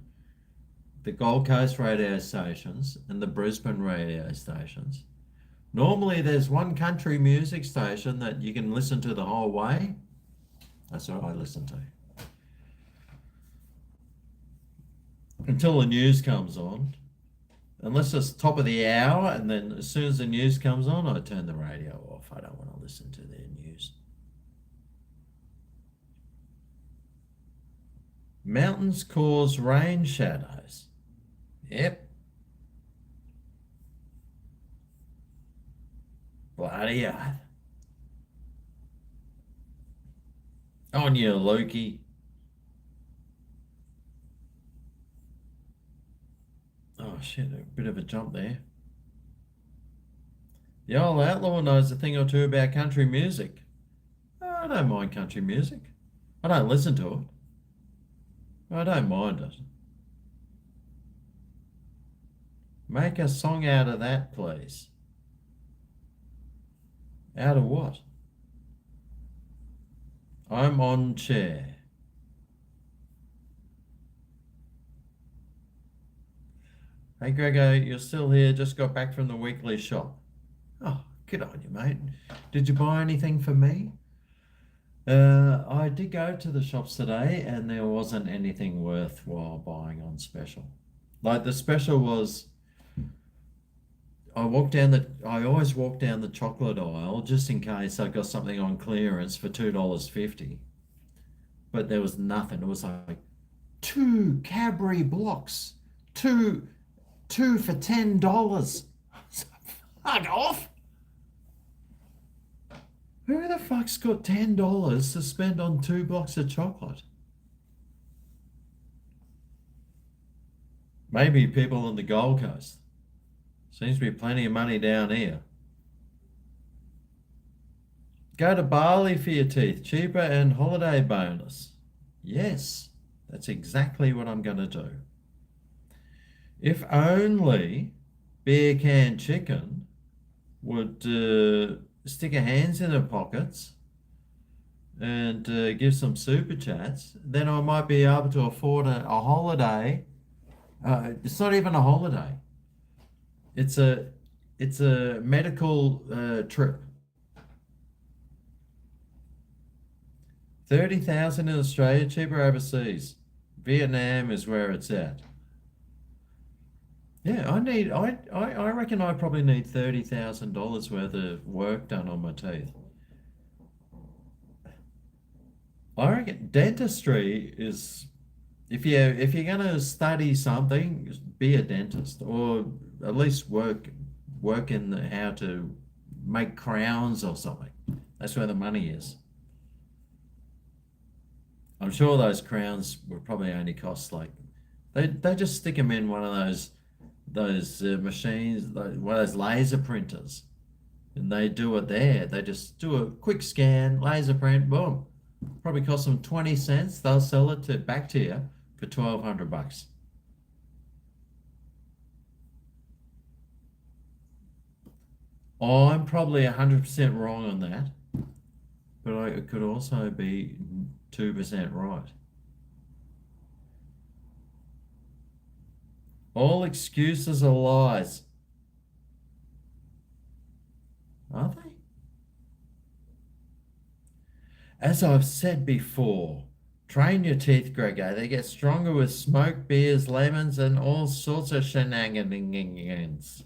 S1: the Gold Coast radio stations and the Brisbane radio stations. Normally, there's one country music station that you can listen to the whole way. That's what I listen to. Until the news comes on. Unless it's top of the hour, and then as soon as the news comes on, I turn the radio off. I don't want to listen to their news. Mountains cause rain shadows. Yep. Bloody hell. On you, Loki. Oh shit, a bit of a jump there. The old outlaw knows a thing or two about country music. I don't mind country music. I don't listen to it. I don't mind it. Make a song out of that, please. Out of what? I'm on chair. Hey, GregO, you're still here. Just got back from the weekly shop. Oh, good on you, mate. Did you buy anything for me? I did go to the shops today and there wasn't anything worthwhile buying on special. Like the special was, I always walk down the chocolate aisle just in case I got something on clearance for $2.50. but there was nothing. It was like two Cadbury blocks, two for $10. Fuck off! Who the fuck's got $10 to spend on 2 blocks of chocolate? Maybe people on the Gold Coast. Seems to be plenty of money down here. Go to Bali for your teeth, cheaper and holiday bonus. Yes, that's exactly what I'm going to do. If only Beer Can Chicken would stick their hands in their pockets and give some super chats, then I might be able to afford a holiday. It's not even a holiday. It's a medical trip. 30,000 in Australia, cheaper overseas. Vietnam is where it's at. Yeah, I reckon I probably need $30,000 worth of work done on my teeth. I reckon dentistry is, if you're gonna study something, be a dentist, or at least work in how to make crowns or something. That's where the money is. I'm sure those crowns would probably only cost like, they just stick them in one of those machines, one of those laser printers, and they do it there. They just do a quick scan, laser print, boom. Probably cost them 20 cents. They'll sell it back to you for $1,200. I'm probably 100% wrong on that, but I could also be 2% right. All excuses are lies. Are they? As I've said before, train your teeth, GregO. They get stronger with smoke, beers, lemons, and all sorts of shenanigans.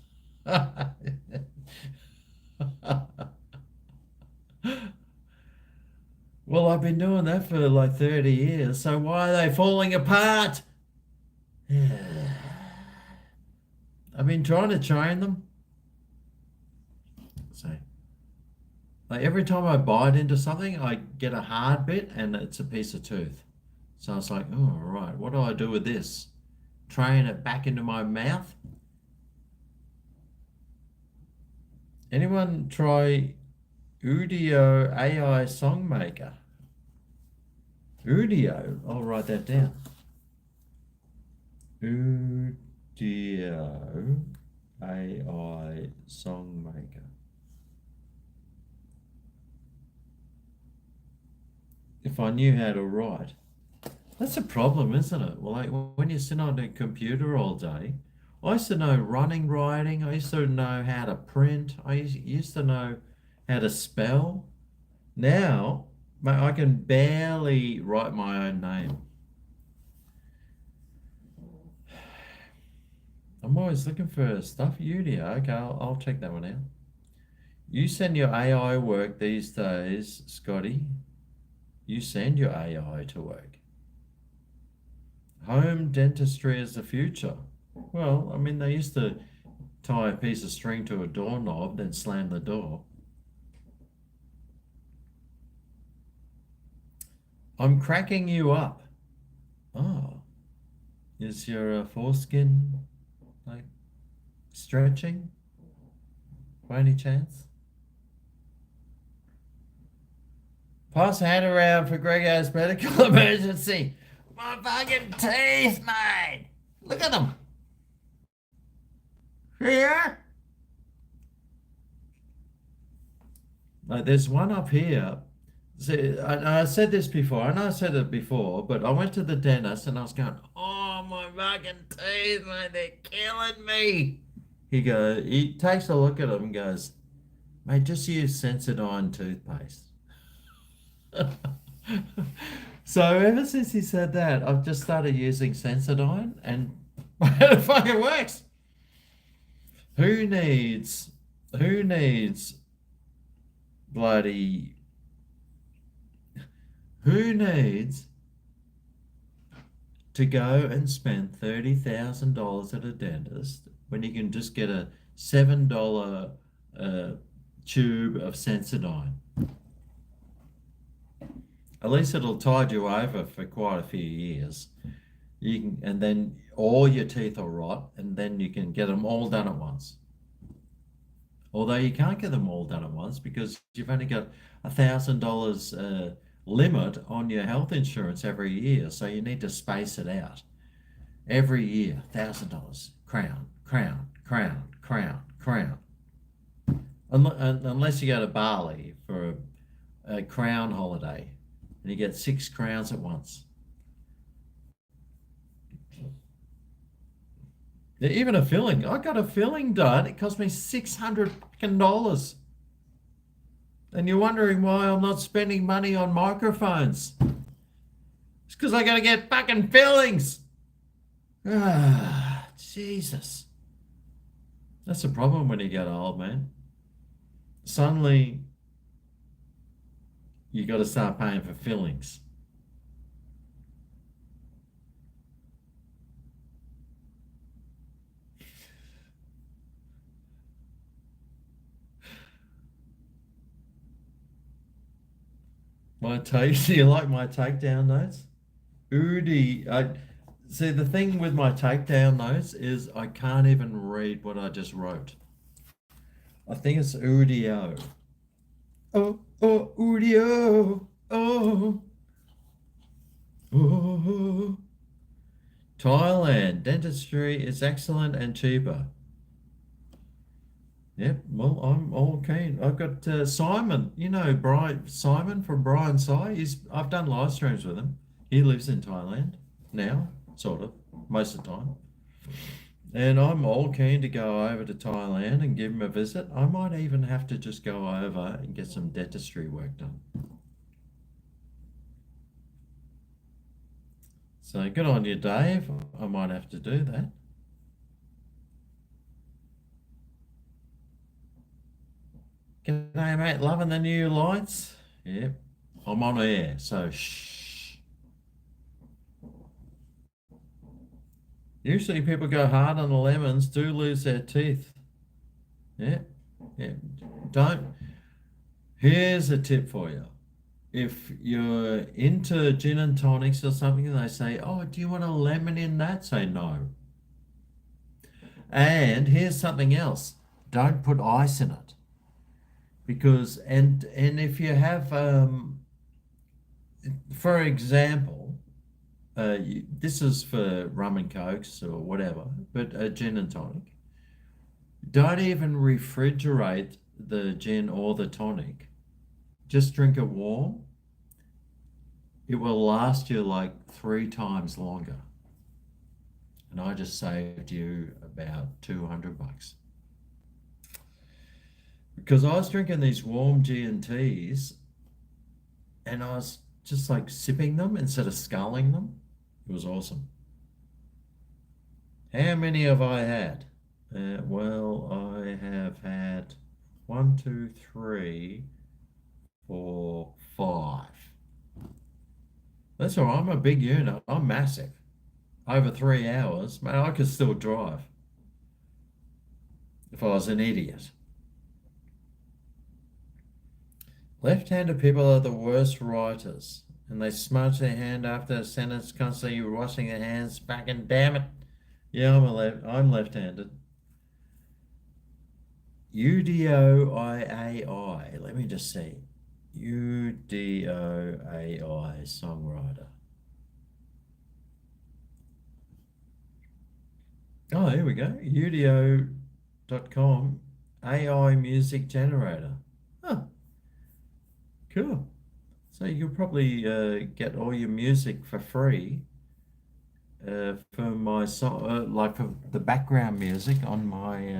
S1: Well, I've been doing that for like 30 years, so why are they falling apart? I've been trying to train them. So, like every time I bite into something, I get a hard bit and it's a piece of tooth. So I was like, oh, right, what do I do with this? Train it back into my mouth? Anyone try Udio AI Songmaker? Udio, I'll write that down. Udio AI Songmaker. If I knew how to write. That's a problem, isn't it? Well, like when you sit on a computer all day, I used to know running, writing. I used to know how to print. I used to know how to spell. Now, I can barely write my own name. I'm always looking for stuff. Udia. Okay, I'll check that one out. You send your AI work these days, Scotty. You send your AI to work. Home dentistry is the future. Well, I mean, they used to tie a piece of string to a doorknob, then slam the door. I'm cracking you up. Oh, is your foreskin like stretching by any chance? Pass hand around for GregO's medical emergency. My fucking teeth, mate. Look at them. Here. Like there's one up here. See, I said this before. I know I said it before, but I went to the dentist and I was going, "Oh my fucking teeth, mate, they're killing me." He takes a look at them and goes, "Mate, just use Sensodyne toothpaste." So ever since he said that, I've just started using Sensodyne and it fucking works. Who needs bloody, who needs to go and spend $30,000 at a dentist when you can just get a $7 tube of Sensodyne? At least it'll tide you over for quite a few years. You can, and then all your teeth will rot, and then you can get them all done at once. Although you can't get them all done at once because you've only got $1,000 limit on your health insurance every year, so you need to space it out. Every year, $1,000, crown, crown, crown, crown, crown. Unless you go to Bali for a crown holiday and you get 6 crowns at once. Even a filling. I got a filling done. It cost me $600. And you're wondering why I'm not spending money on microphones. It's because I got to get fucking fillings. Ah, Jesus. That's the problem when you get old, man. Suddenly, you got to start paying for fillings. Do you like my takedown notes? Udi, see, the thing with my takedown notes is I can't even read what I just wrote. I think it's Udio. Oh, Udio. Oh. Oh. Thailand, dentistry is excellent and cheaper. Yep, well, I'm all keen. I've got Simon, Simon from Brian Sai. I've done live streams with him. He lives in Thailand now, sort of, most of the time. And I'm all keen to go over to Thailand and give him a visit. I might even have to just go over and get some dentistry work done. So good on you, Dave. I might have to do that. G'day, mate. Loving the new lights? Yep. I'm on air, so shh. Usually people go hard on the lemons, do lose their teeth. Yeah. Don't. Here's a tip for you. If you're into gin and tonics or something, and they say, oh, do you want a lemon in that? Say no. And here's something else. Don't put ice in it. Because, and if you have, for example, this is for rum and cokes or whatever, but a gin and tonic, don't even refrigerate the gin or the tonic. Just drink it warm. It will last you like 3 times longer. And I just saved you about $200. Because I was drinking these warm G&Ts and I was just like sipping them instead of sculling them. It was awesome. How many have I had? Well, I have had 1, 2, 3, 4, 5. That's all right. I'm a big unit. I'm massive. Over 3 hours, man, I could still drive if I was an idiot. Left-handed people are the worst writers, and they smudge their hand after a sentence, constantly washing their hands. Fucking damn it! Yeah, I'm left-handed. UDOIAI. Let me just see. UDOAI songwriter. Oh, here we go. UDO.com AI music generator. Huh. Cool. So you'll probably get all your music for free for my song, like for the background music on my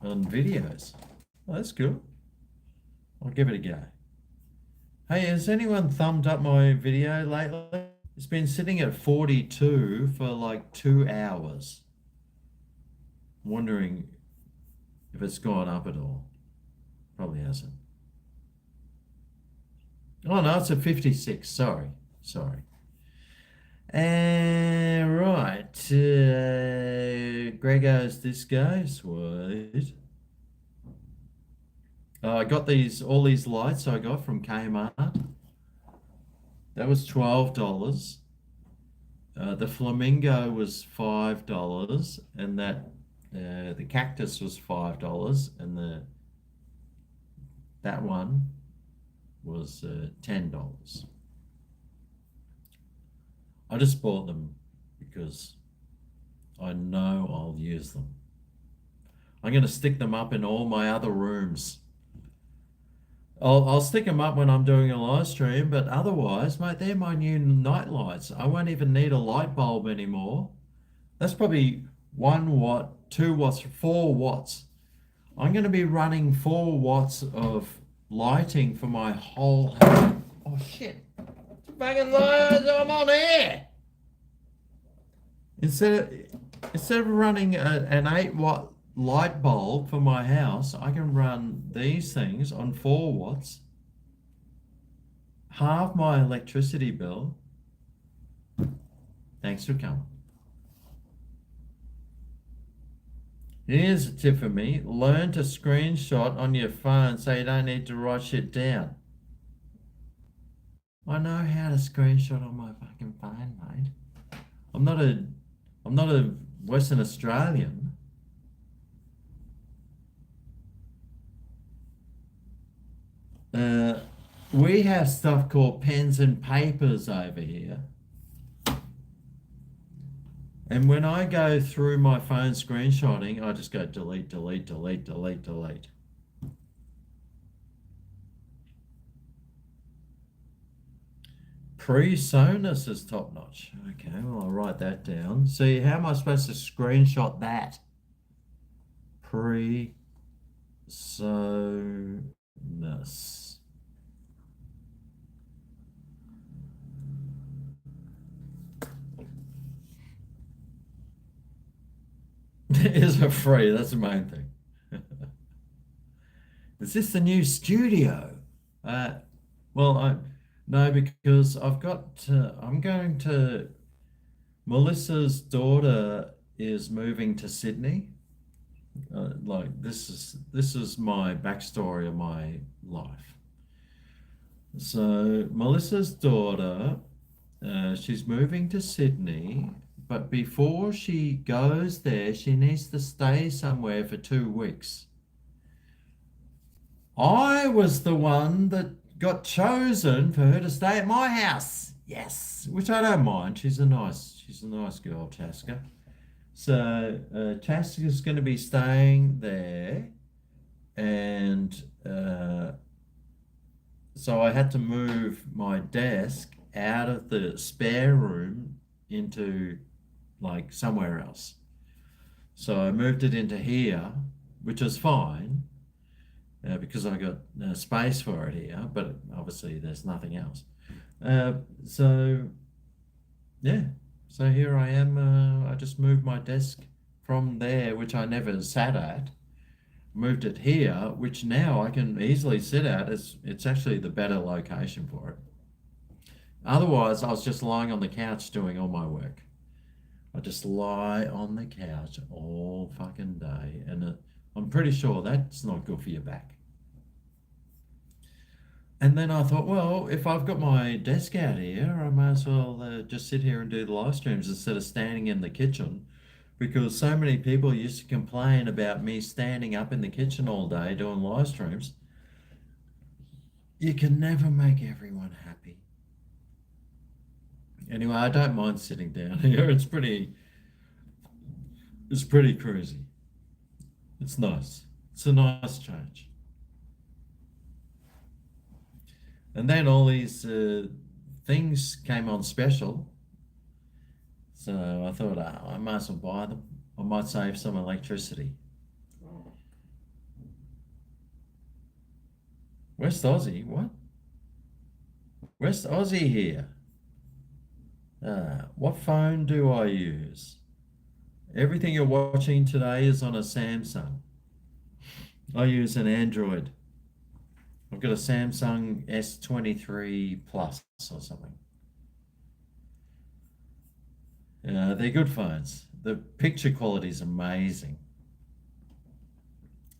S1: on videos. Oh, that's cool. I'll give it a go. Hey, has anyone thumbed up my video lately? It's been sitting at 42 for like 2 hours. I'm wondering if it's gone up at all. Probably hasn't. Oh no, it's at 56. Sorry. Right. GregO's disco. Sweet. I got all these lights I got from Kmart. That was $12. The flamingo was $5, and the cactus was $5, and that one was $10. I just bought them because I know I'll use them. I'm going to stick them up in all my other rooms. I'll stick them up when I'm doing a live stream, but otherwise, mate, they're my new night lights. I won't even need a light bulb anymore. That's probably 1 watt, 2 watts, 4 watts. I'm going to be running 4 watts of lighting for my whole house. Oh shit! Fucking lights! I'm on air. Instead of running an 8 watt light bulb for my house, I can run these things on 4 watts, halve my electricity bill. Thanks for coming. Here's a tip for me. Learn to screenshot on your phone so you don't need to write shit down. I know how to screenshot on my fucking phone, mate. I'm not a Western Australian. We have stuff called pens and papers over here. And when I go through my phone screenshotting, I just go delete, delete, delete, delete, delete. PreSonus is top notch. Okay, well, I'll write that down. See, how am I supposed to screenshot that? PreSonus. Is it free? That's the main thing. Is this the new studio? No, because I'm going to, Melissa's daughter is moving to Sydney. This is my backstory of my life. So Melissa's daughter, she's moving to Sydney, but before she goes there, she needs to stay somewhere for 2 weeks. I was the one that got chosen for her to stay at my house. Yes, which I don't mind. She's a nice girl, Chaska. So Chaska's going to be staying there, and so I had to move my desk out of the spare room into like somewhere else. So I moved it into here, which is fine because I got space for it here, but obviously there's nothing else. So yeah, so here I am. I just moved my desk from there, which I never sat at, moved it here, which now I can easily sit at. It's actually the better location for it. Otherwise, I was just lying on the couch doing all my work. I just lie on the couch all fucking day, and I'm pretty sure that's not good for your back. And then I thought, well, if I've got my desk out here, I might as well just sit here and do the live streams instead of standing in the kitchen, because so many people used to complain about me standing up in the kitchen all day doing live streams. You can never make everyone happy. Anyway, I don't mind sitting down here. It's pretty cruisy. It's nice. It's a nice change. And then all these things came on special. So I thought, I might as well buy them. I might save some electricity. West Aussie? What? West Aussie here. What phone do I use? Everything you're watching today is on a Samsung. I use an Android. I've got a Samsung S23 Plus or something. They're good phones. The picture quality is amazing.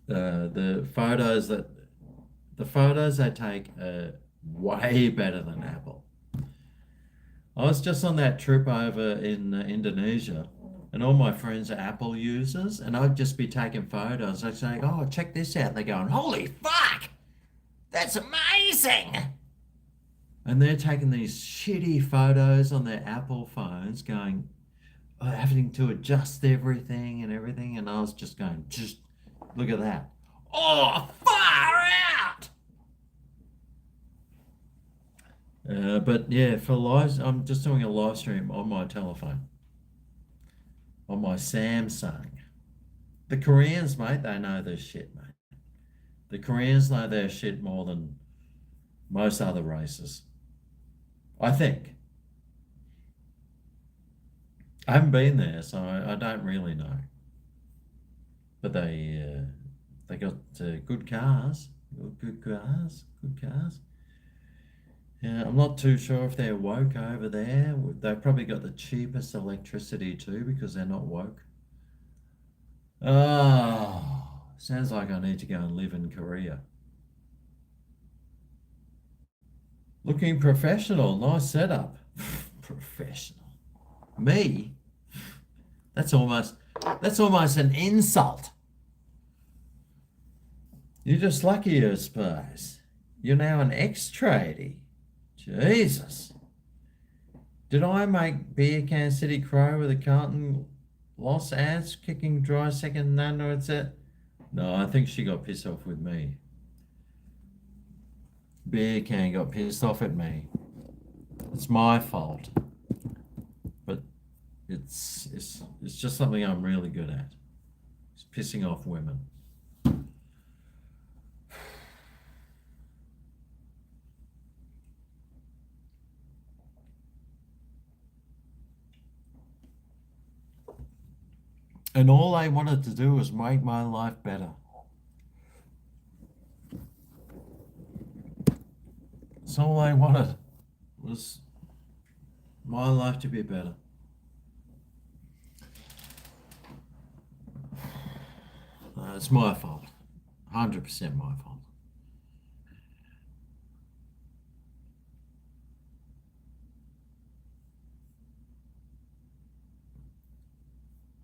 S1: The photos that the photos they take are way better than Apple. I was just on that trip over in Indonesia, and all my friends are Apple users, and I'd just be taking photos. I'd say, "Oh, check this out." They're going, "Holy fuck, that's amazing!" And they're taking these shitty photos on their Apple phones, going, having to adjust everything, and I was just going, just look at that. Oh, far out! But yeah, for live, I'm just doing a live stream on my telephone, on my Samsung. The Koreans, mate, they know their shit, mate. The Koreans know their shit more than most other races, I think. I haven't been there, so I don't really know. But they got good cars, good cars. Yeah, I'm not too sure if they're woke over there. They've probably got the cheapest electricity too because they're not woke. Oh, sounds like I need to go and live in Korea. Looking professional, nice setup. Professional. Me? That's almost that's almost an insult. You're just lucky, I suppose. You're now an ex-tradie. Jesus. Did I make Beer Can City Crow with a Carlton loss ass kicking dry second none or it's it? No, I think she got pissed off with me. Beer Can got pissed off at me. It's my fault. But it's just something I'm really good at. It's pissing off women. And all I wanted to do was make my life better. That's all I wanted was my life to be better. It's my fault. 100% my fault.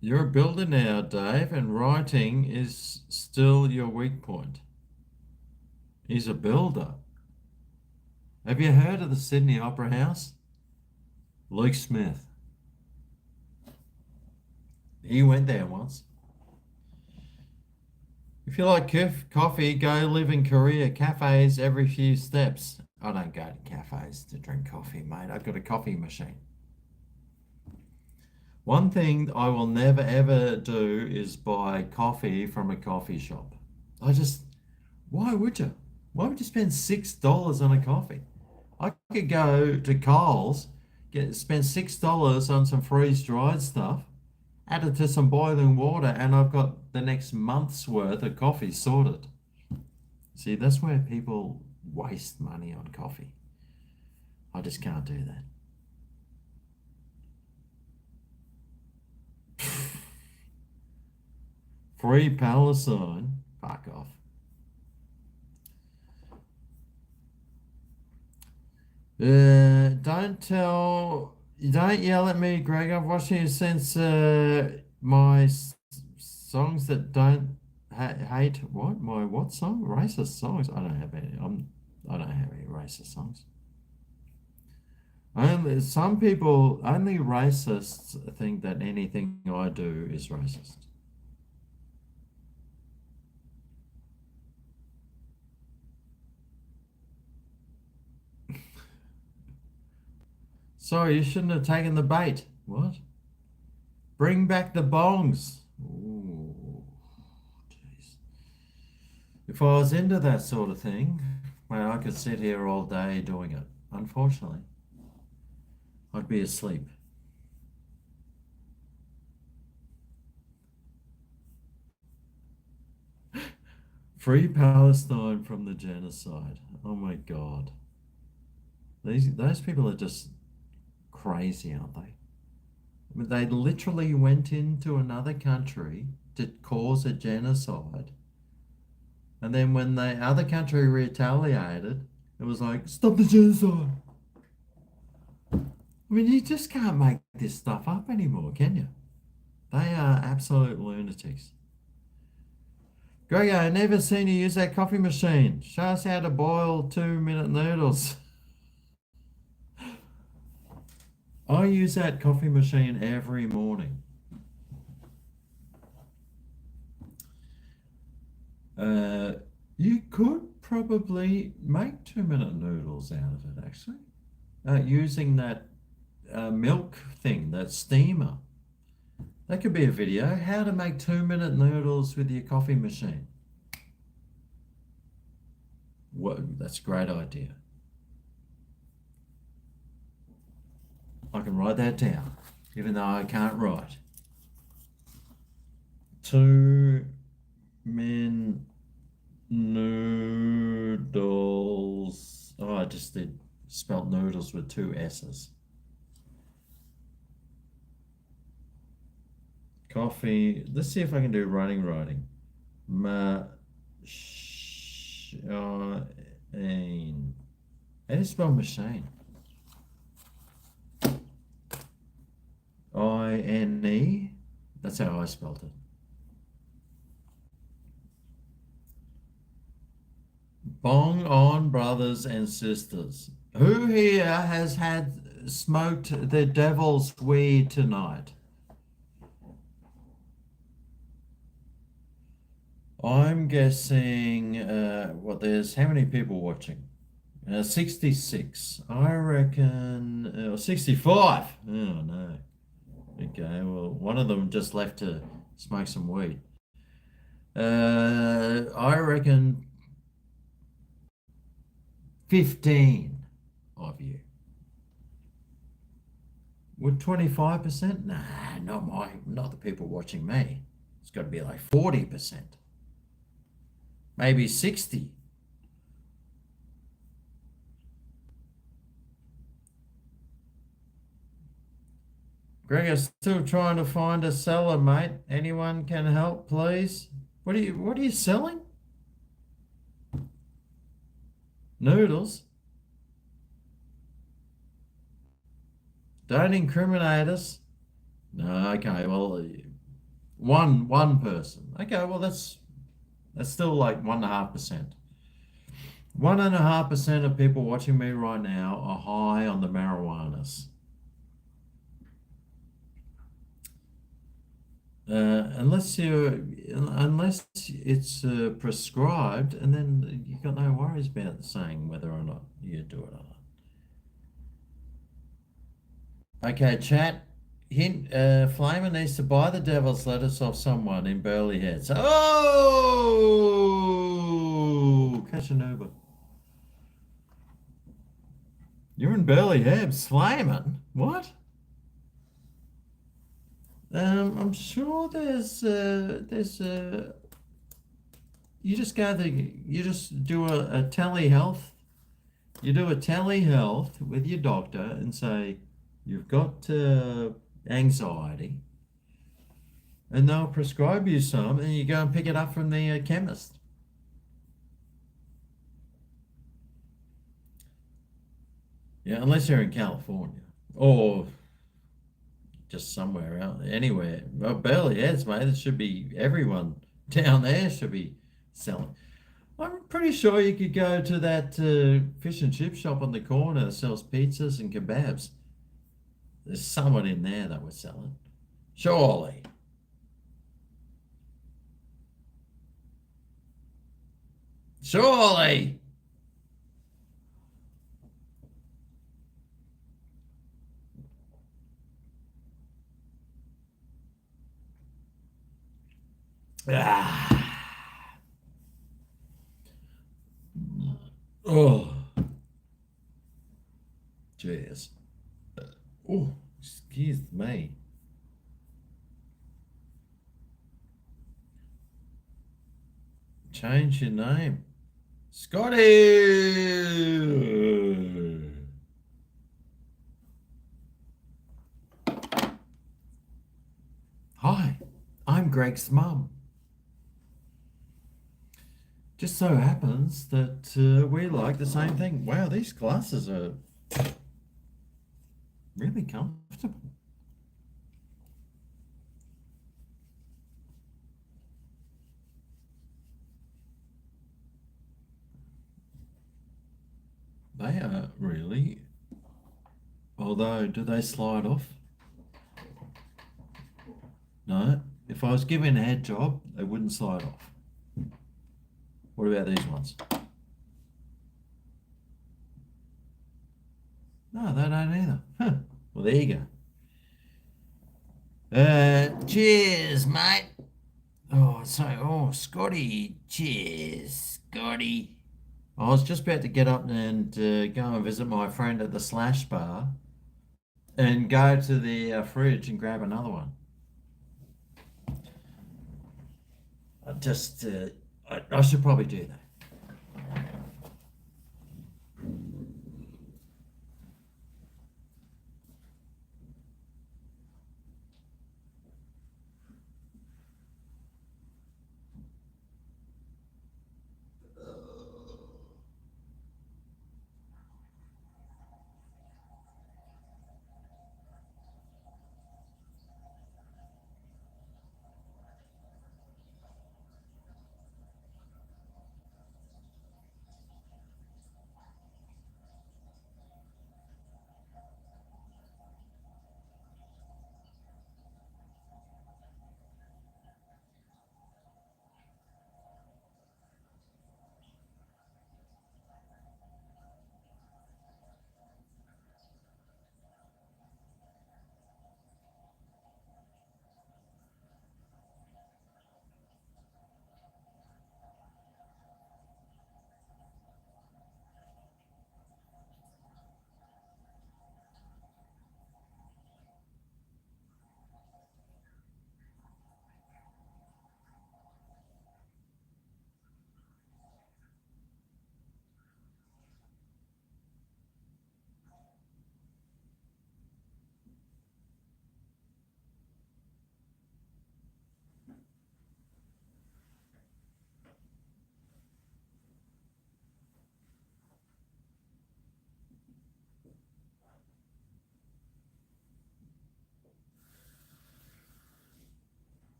S1: You're a builder now, Dave, and writing is still your weak point. He's a builder. Have you heard of the Sydney Opera House? Luke Smith. He went there once. If you like coffee, go live in Korea. Cafes every few steps. I don't go to cafes to drink coffee, mate. I've got a coffee machine. One thing I will never ever do is buy coffee from a coffee shop. Why would you? Why would you spend $6 on a coffee? I could go to Coles, spend $6 on some freeze-dried stuff, add it to some boiling water, and I've got the next month's worth of coffee sorted. See, that's where people waste money on coffee. I just can't do that. Free Palestine. Fuck off. Don't yell at me, Greg. I've watched you since my songs that don't hate what? My what song? Racist songs. I don't have any. I don't have any racist songs. Only some people, only racists think that anything I do is racist. Sorry, you shouldn't have taken the bait. What? Bring back the bongs. Ooh, jeez. If I was into that sort of thing, well, I could sit here all day doing it. Unfortunately, I'd be asleep. Free Palestine from the genocide. Oh my God. Those people are just crazy, aren't they? They literally went into another country to cause a genocide. And then when the other country retaliated, it was like, stop the genocide. I mean, you just can't make this stuff up anymore, can you? They are absolute lunatics. GregO, I never seen you use that coffee machine. Show us how to boil 2-minute noodles. I use that coffee machine every morning. You could probably make 2-minute noodles out of it, actually, using that milk thing, that steamer. That could be a video. How to make 2-minute noodles with your coffee machine. Whoa, that's a great idea. I can write that down, even though I can't write. 2-minute noodles. Oh, I just did spelt noodles with 2 S's. Coffee. Let's see if I can do writing. Machine. How do you spell machine? I-N-E. That's how I spelled it. Bong on, brothers and sisters. Who here has had smoked the devil's weed tonight? I'm guessing, there's how many people watching? 66. I reckon, 65. Oh, no. Okay, well, one of them just left to smoke some weed. I reckon 15 of you. Would 25%? Nah, not the people watching me. It's got to be like 40%. Maybe 60. Greg is still trying to find a seller, mate. Anyone can help, please? What are you selling? Noodles? Don't incriminate us. No, okay, well, one person. Okay, well that's still like 1.5%. 1.5% of people watching me right now are high on the marijuanas. Unless it's prescribed, and then you've got no worries about saying whether or not you do it or not. Okay, chat. Hint, Flamer needs to buy the devil's lettuce off someone in Burley Heads. Oh! Catch an Uber. You're in Burley Heads, Flamer? What? I'm sure there's you just do a telehealth. You do a telehealth with your doctor and say you've got anxiety, and they'll prescribe you some, and you go and pick it up from the chemist. Yeah, unless you're in California or just somewhere out, anywhere. Well, barely has, mate. It should be everyone down there should be selling. I'm pretty sure you could go to that fish and chip shop on the corner that sells pizzas and kebabs. There's someone in there that would sell it. Surely. Surely. Ah. Oh. Cheers. Oh, excuse me. Change your name. Scotty! Greg's mum. Just so happens that we like the same thing. Wow, these glasses are really comfortable. They are really, although do they slide off? No. If I was given a head job, they wouldn't slide off. What about these ones? No, they don't either. Huh. Well, there you go. Cheers, mate. Oh, Scotty. Cheers, Scotty. I was just about to get up and go and visit my friend at the Slash Bar and go to the fridge and grab another one. I should probably do that.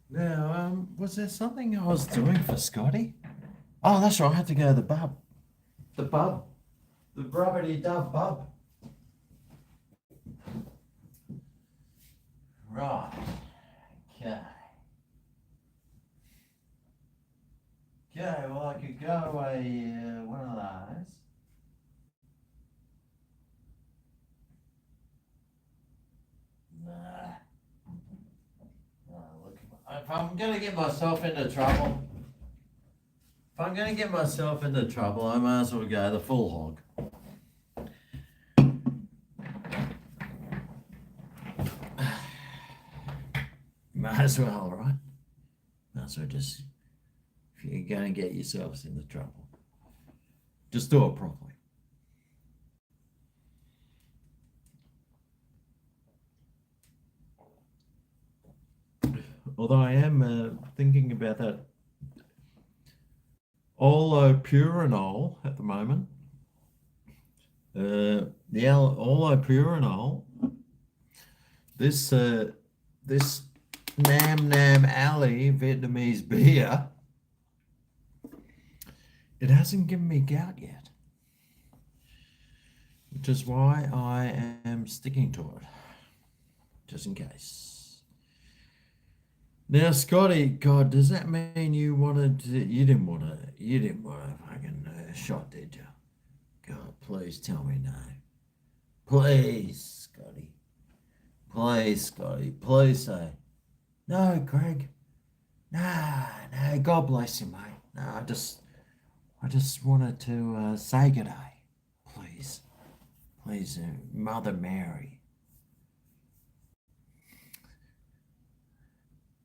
S1: Now, was there something I was doing for Scotty? Oh, that's right. I had to go to the pub. The pub. The Brubbity Dub pub. Right. Okay. Okay, well, I could go away one of those. Nah. Oh, look, if I'm going to get myself into trouble, I might as well go the full hog. Might as well, right? Might as well just, if you're going to get yourselves into trouble, just do it properly. Although I am thinking about that allopurinol at the moment. The allopurinol, this Nam Nam Ali Vietnamese beer, it hasn't given me gout yet, which is why I am sticking to it, just in case. Now, Scotty, God, does that mean you didn't want a fucking shot, did you? God, please tell me no. Please, Scotty. Please, Scotty. Please say, no, Greg. No, God bless you, mate. No, I just wanted to say good day, please, please, Mother Mary.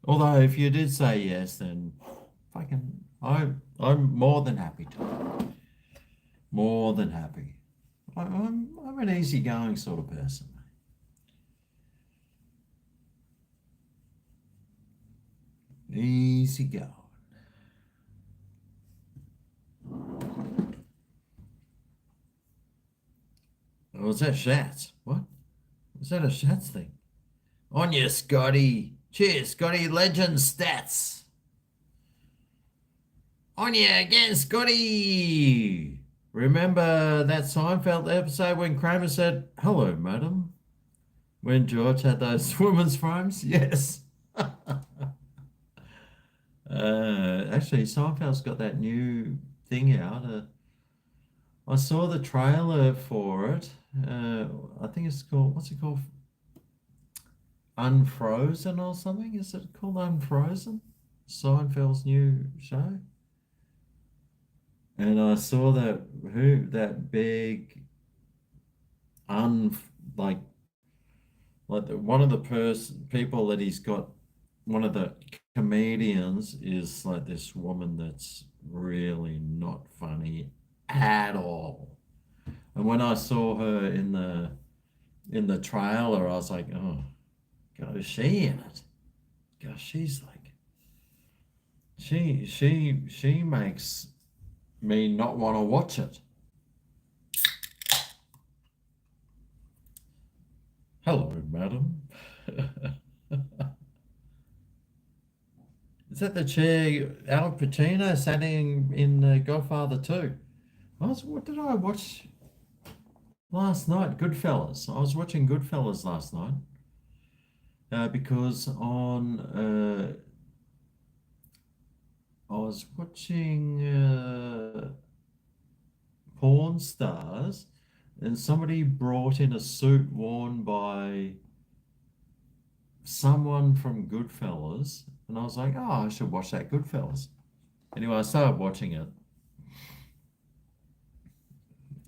S1: Although if you did say yes, then fucking, I'm more than happy to. More than happy. I'm an easygoing sort of person. Easy going. Oh, was that Shats? What? Was that a Shats thing? On you, Scotty. Cheers, Scotty. Legend stats. On you again, Scotty. Remember that Seinfeld episode when Kramer said, "Hello, madam," when George had those women's frames? Yes. Actually, Seinfeld's got that new thing out. I saw the trailer for it. I think it's called, what's it called? Unfrozen or something? Is it called Unfrozen? Seinfeld's new show. And I saw that big un like one of the people that he's got, one of the comedians is like this woman that's really not funny at all. And when I saw her in the trailer, I was like, oh, God, is she in it? Gosh, she's like, she makes me not want to watch it. Hello, madam. Is that the chair Al Pacino sat in Godfather 2? What did I watch last night? Goodfellas. I was watching Goodfellas last night because I was watching Porn Stars, and somebody brought in a suit worn by someone from Goodfellas, and I was like, oh, I should watch that Goodfellas. Anyway, I started watching it.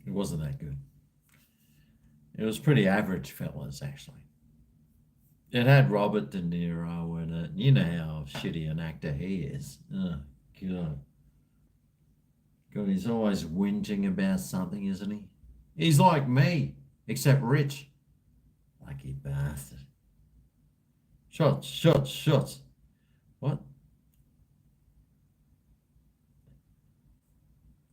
S1: It wasn't that good. It was pretty average fellas, actually. It had Robert De Niro in it. You know how shitty an actor he is. Oh, God. God, he's always whinging about something, isn't he? He's like me, except rich. Lucky bastard. Shots, shots, shots. What?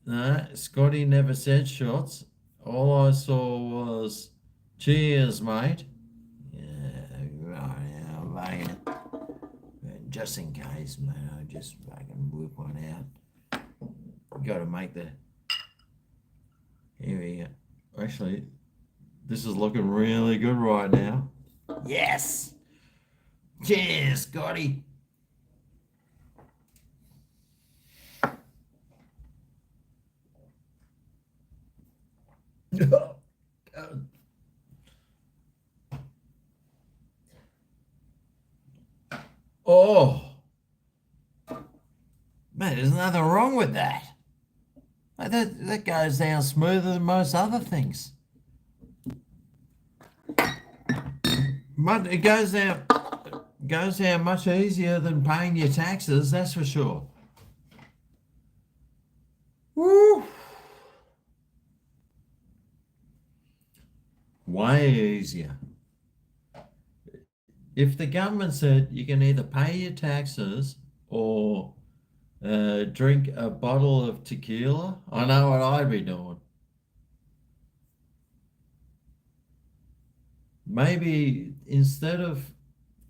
S1: No, Scotty never said shots. All I saw was cheers, mate. Yeah, right now, fucking. Just in case, mate, I just fucking whip one out. Got to make the. Here we go. Actually, this is looking really good right now. Yes. Cheers, Scotty. Oh, man, there's nothing wrong with that. That goes down smoother than most other things. But it goes down much easier than paying your taxes, that's for sure. Woo! Way easier. If the government said you can either pay your taxes or drink a bottle of tequila, I know what I'd be doing. Maybe instead of,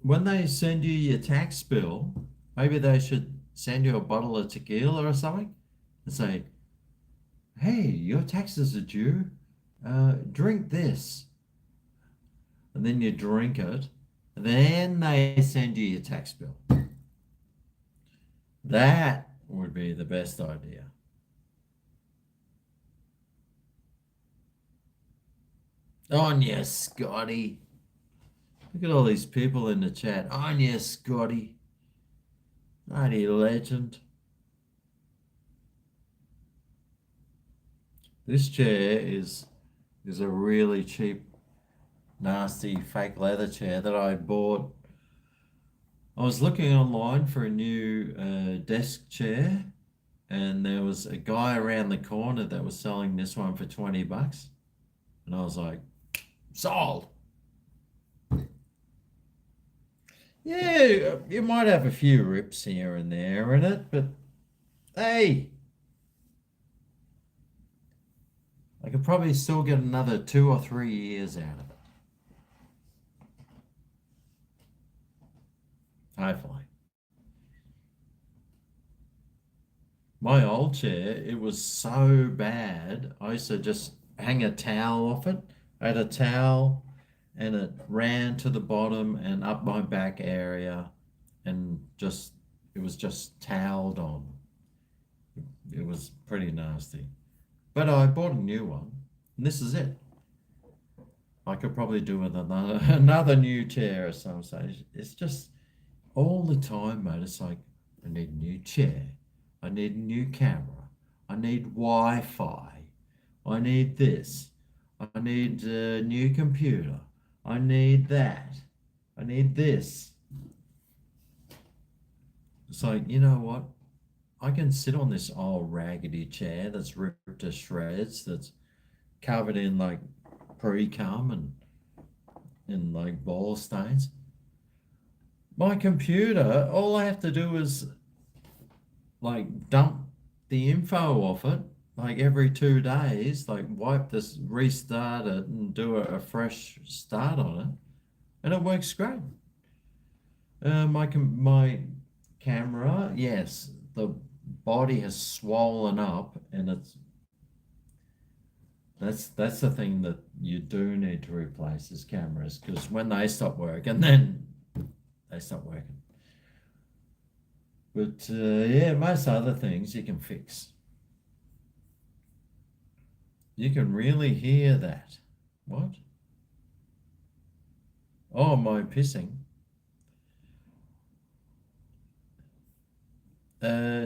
S1: when they send you your tax bill, maybe they should send you a bottle of tequila or something and say, hey, your taxes are due. Drink this. And then you drink it. And then they send you your tax bill. That would be the best idea. On you, Scotty. Look at all these people in the chat. On you, Scotty. Bloody legend. This chair is a really cheap, nasty fake leather chair that I bought. I was looking online for a new desk chair, and there was a guy around the corner that was selling this one for $20, and I was like, sold. Yeah, you might have a few rips here and there in it, but hey, I could probably still get another 2 or 3 years out of it. Hopefully. My old chair, it was so bad. I used to just hang a towel off it. I had a towel and it ran to the bottom and up my back area and just, it was just toweled on. It was pretty nasty. But I bought a new one, and this is it. I could probably do with another new chair at some stage. It's just all the time, mate. It's like, I need a new chair. I need a new camera. I need Wi-Fi. I need this. I need a new computer. I need that. I need this. It's like, you know what? I can sit on this old raggedy chair that's ripped to shreds, that's covered in like pre-cum and in like ball stains. My computer, all I have to do is like dump the info off it like every 2 days, like wipe this, restart it, and do a fresh start on it, and it works great. My camera, yes, the body has swollen up, and that's the thing that you do need to replace is cameras, because when they stop working, then they stop working. But yeah, most other things you can fix. You can really hear that. What? Oh, my pissing.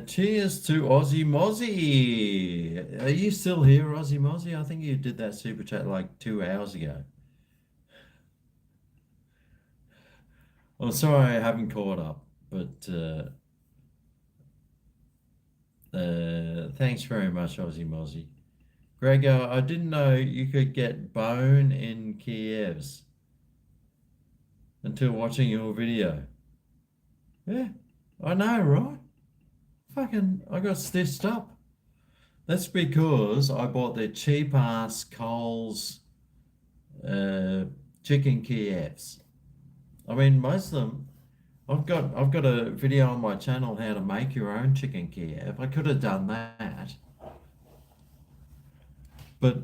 S1: Cheers to Aussie Mozzie. Are you still here, Aussie Mozzie? I think you did that super chat like 2 hours ago. I'm sorry I haven't caught up, but thanks very much, Aussie Mozzie. GregO, I didn't know you could get bone in Kievs until watching your video. Yeah, I know, right? Fucking, I got stitched up. That's because I bought their cheap ass Coles chicken Kievs. I mean, most of them. I've got a video on my channel how to make your own chicken Kiev. I could have done that, but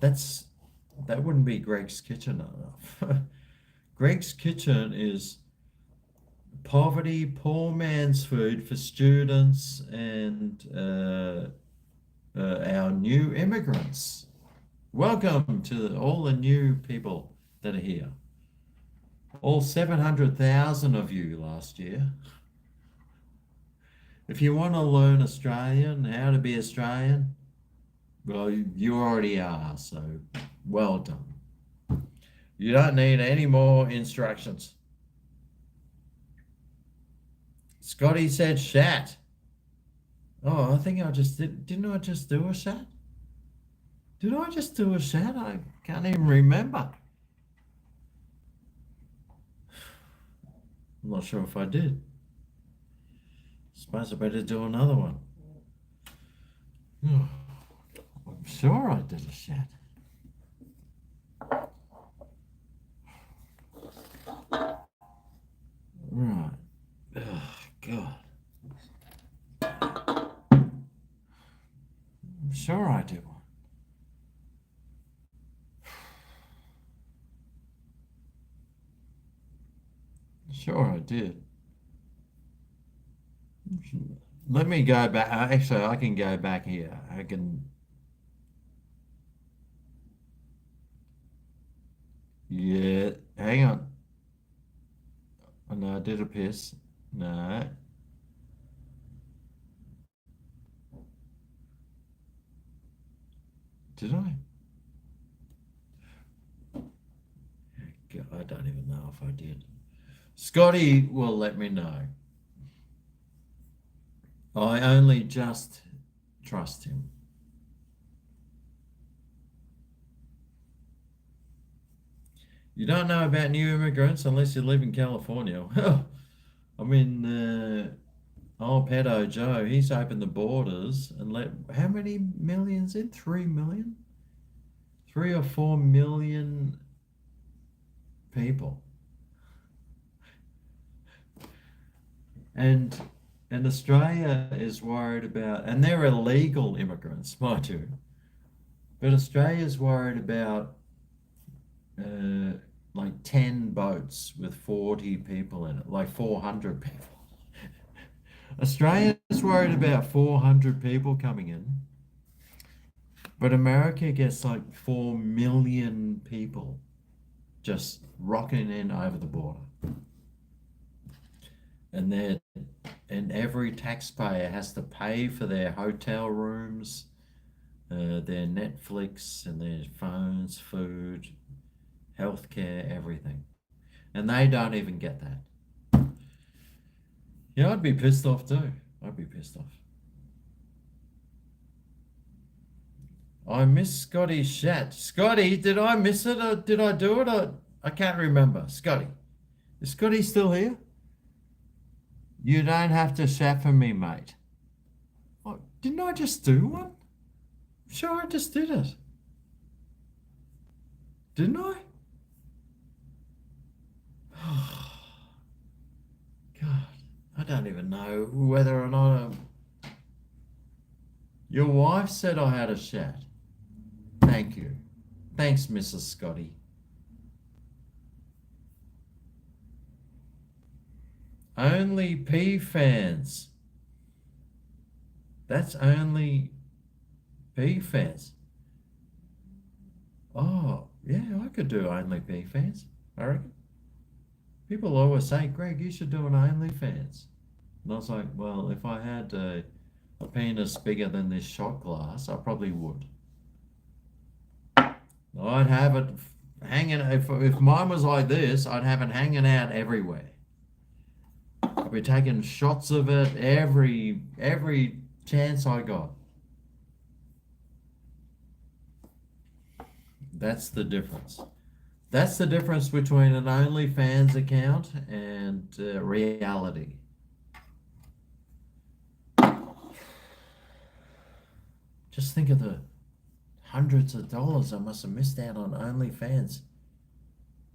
S1: that wouldn't be Greg's Kitchen enough. Greg's Kitchen is poverty, poor man's food for students and our new immigrants. Welcome to all the new people that are here. All 700,000 of you last year. If you want to learn Australian, how to be Australian, well, you already are, so well done. You don't need any more instructions. Scotty said shat. Oh, I think I just did. Didn't I just do a shat? Did I just do a shat? I can't even remember. I'm not sure if I did. Suppose I better do another one. I'm sure I did a shat. Right. Oh, God. I'm sure I did one. Sure I did. Let me go back. Actually, I can go back here. I can. Yeah. Hang on. Oh, no, I did a piss. No. Did I? God, I don't even know if I did. Scotty will let me know. I only just trust him. You don't know about new immigrants unless you live in California. I mean, old pedo Joe, he's opened the borders and let how many millions in? 3 million? 3 or 4 million people. And Australia is worried about, and they're illegal immigrants, mind you, but Australia's worried about uh, like 10 boats with 40 people in it, like 400 people. Australia's worried about 400 people coming in, but America gets like 4 million people just rocking in over the border. And every taxpayer has to pay for their hotel rooms, their Netflix and their phones, food, healthcare, everything. And they don't even get that. Yeah, I'd be pissed off too. I'd be pissed off. I miss Scotty's chat. Scotty, did I miss it or did I do it? I can't remember. Scotty. Is Scotty still here? You don't have to chat for me, mate. Oh, didn't I just do one? Sure, I just did it. Didn't I? God, I don't even know whether or not Your wife said I had a chat. Thank you. Thanks, Mrs. Scotty. Only P fans. That's only P fans. Oh, yeah, I could do only P fans, I reckon. People always say, Greg, you should do an OnlyFans. And I was like, well, if I had a penis bigger than this shot glass, I probably would. I'd have it hanging, if mine was like this, I'd have it hanging out everywhere. I'd be taking shots of it every chance I got. That's the difference. That's the difference between an OnlyFans account and reality. Just think of the hundreds of dollars I must have missed out on OnlyFans.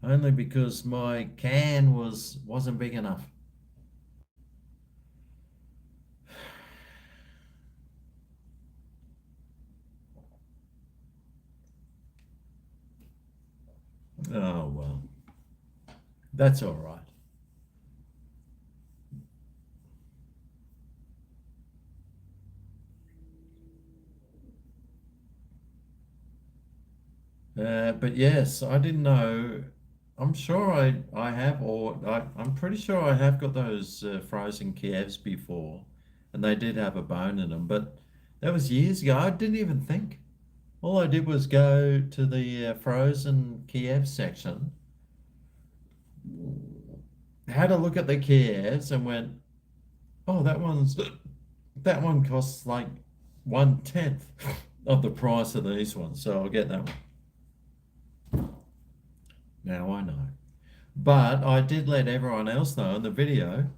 S1: Only because my can wasn't big enough. Oh well. That's all right. But yes, I didn't know. I'm sure I have, or I'm pretty sure I have got those frozen Kievs before, and they did have a bone in them. But that was years ago. I didn't even think. All I did was go to the frozen Kiev section, had a look at the Kievs, and went, "Oh, that one costs like 1/10 of the price of these ones, so I'll get that one." Now I know. But I did let everyone else know in the video,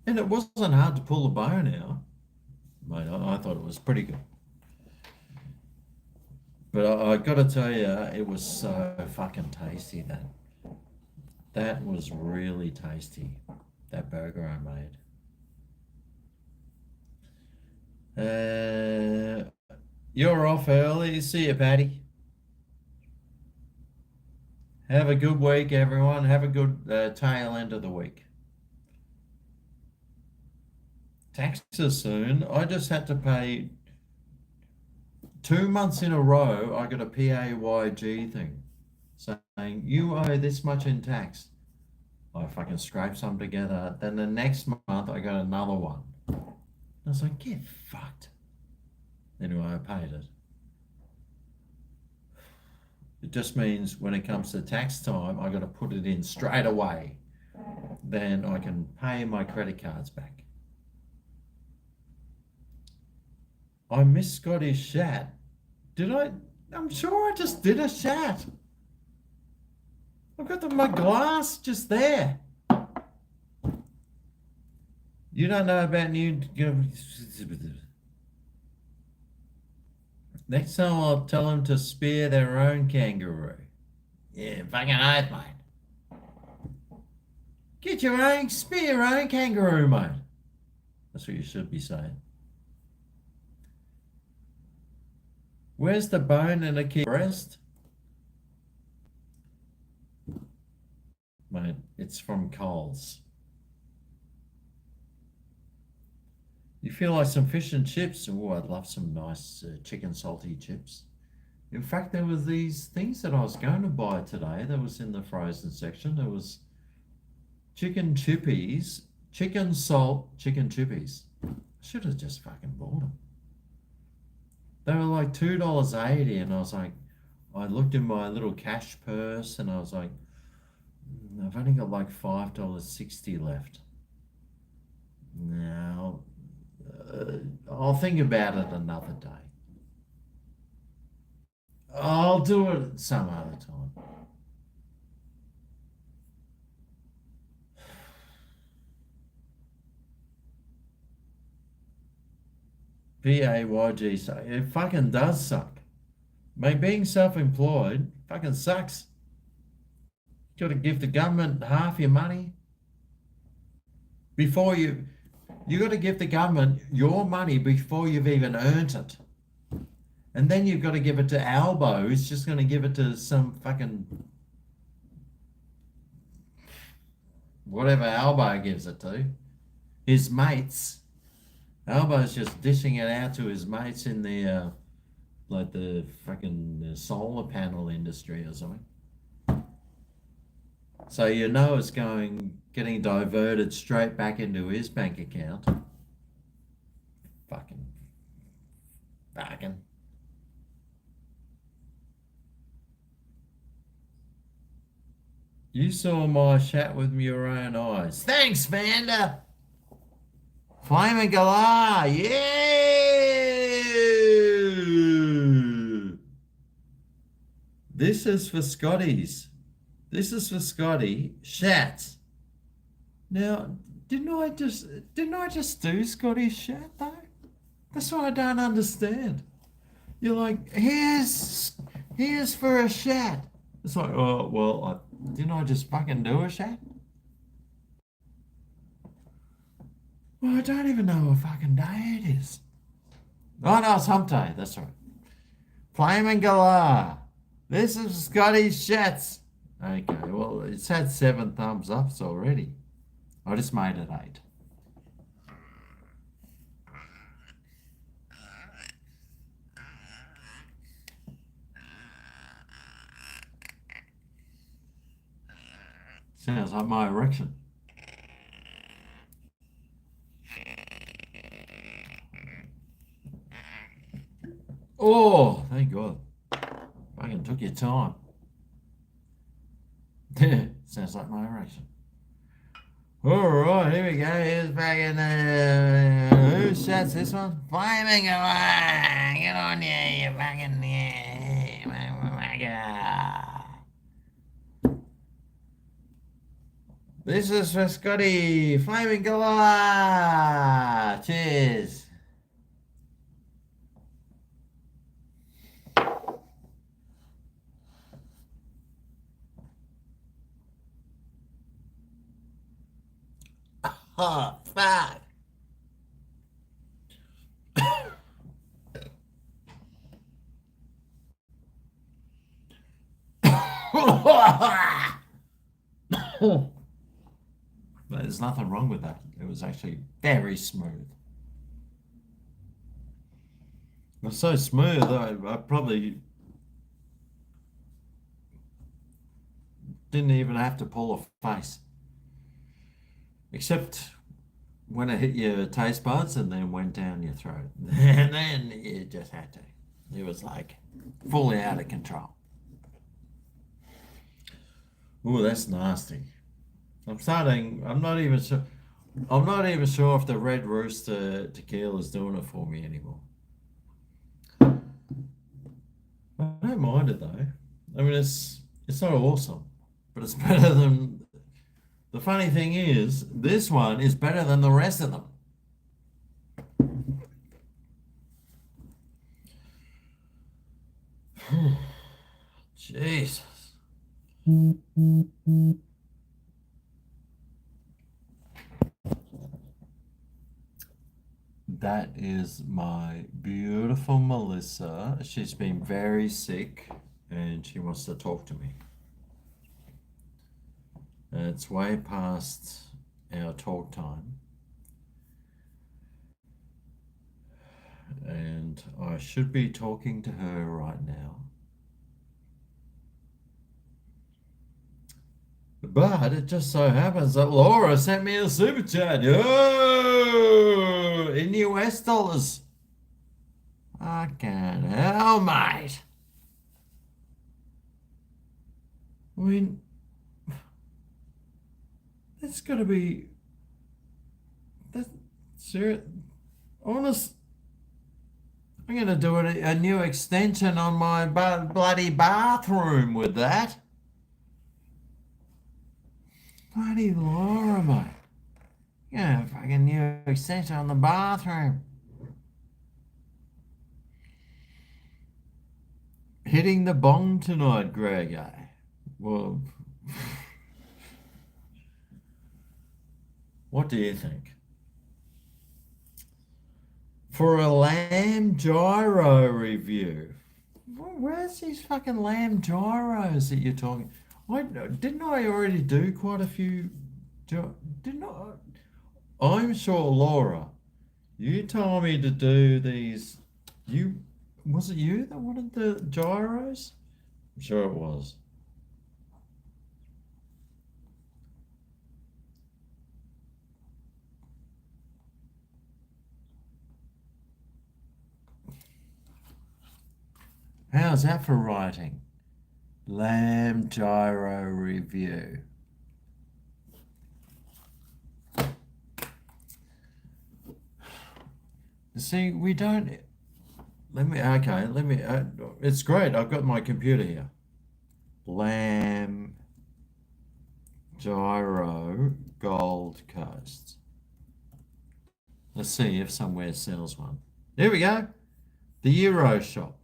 S1: and it wasn't hard to pull the bone out. Mate, I thought it was pretty good. But I got to tell you, it was so fucking tasty. That was really tasty. That burger I made. You're off early. See you, Patty. Have a good week, everyone. Have a good tail end of the week. Taxes soon. I just had to pay 2 months in a row. I got a PAYG thing saying you owe this much in tax. I fucking scraped some together. Then the next month I got another one. I was like, get fucked. Anyway, I paid it. It just means when it comes to tax time, I got to put it in straight away. Then I can pay my credit cards back. I miss Scotty's chat. Did I? I'm sure I just did a chat. I've got my glass just there. You don't know about new. Next time I'll tell them to spear their own kangaroo. Yeah, fucking oath, mate. Get your own, spear your own kangaroo, mate. That's what you should be saying. Where's the bone in a kid's breast? Mate, it's from Coles. You feel like some fish and chips? Oh, I'd love some nice chicken salty chips. In fact, there were these things that I was going to buy today that was in the frozen section. There was chicken chippies, chicken salt, chicken chippies. I should have just fucking bought them. They were like $2.80, and I was like, I looked in my little cash purse and I was like, I've only got like $5.60 left. Now, I'll think about it another day. I'll do it some other time. PAYG, it fucking does suck. Mate, being self-employed fucking sucks. You got to give the government half your money before you got to give the government your money before you've even earned it. And then you've got to give it to Albo, who's just going to give it to some fucking whatever Albo gives it to. His mates. Albo's just dishing it out to his mates in the like the fucking solar panel industry or something. So you know it's getting diverted straight back into his bank account. Fucking. You saw my chat with your own eyes. Thanks, Vanda. Flaming Galah, yeah! This is for Scotty's. This is for Scotty. Shats. Now, didn't I just do Scotty's shat though? That's what I don't understand. You're like, here's for a shat. It's like, oh well, didn't I just fucking do a shat? Well, I don't even know what fucking day it is. Oh no, it's Hump Day. That's right. Flaming Galah. This is Scotty's shats. Okay, well, it's had 7 thumbs ups already. I just made it 8. Sounds like my erection. Oh, thank God. Fucking took your time. Sounds like my erection. All right, here we go. Here's fucking, who shouts this one? Flaming away! Get on you fucking, This is for Scotty. Flaming Galah! Cheers. Oh, fuck. But there's nothing wrong with that. It was actually very smooth. It was so smooth, I probably didn't even have to pull a face. Except when it hit your taste buds and then went down your throat. And then you just had to. It was like fully out of control. Ooh, that's nasty. I'm not even sure. I'm not even sure if the Red Rooster tequila is doing it for me anymore. I don't mind it though. I mean, it's not awesome, but it's better than. The funny thing is, this one is better than the rest of them. Jesus. That is my beautiful Melissa. She's been very sick and she wants to talk to me. It's way past our talk time. And I should be talking to her right now. But it just so happens that Laura sent me a super chat. Oh, in US dollars. Fucking hell, mate. I mean, that's gotta be. That's serious. Honest. I'm gonna do a new extension on my bloody bathroom with that. Bloody Laura, mate. Yeah, fucking new extension on the bathroom. Hitting the bong tonight, GregO. Well, what do you think? For a lamb gyro review. Where's these fucking lamb gyros that you're talking? Didn't I already do quite a few? Didn't I? I'm sure, Laura, you told me to do these. You Was it you that wanted the gyros? I'm sure it was. How's that for writing? Lamb gyro review. See, we don't. Let me. It's great. I've got my computer here. Lamb gyro Gold Coast. Let's see if somewhere sells one. Here we go. The Euro shop.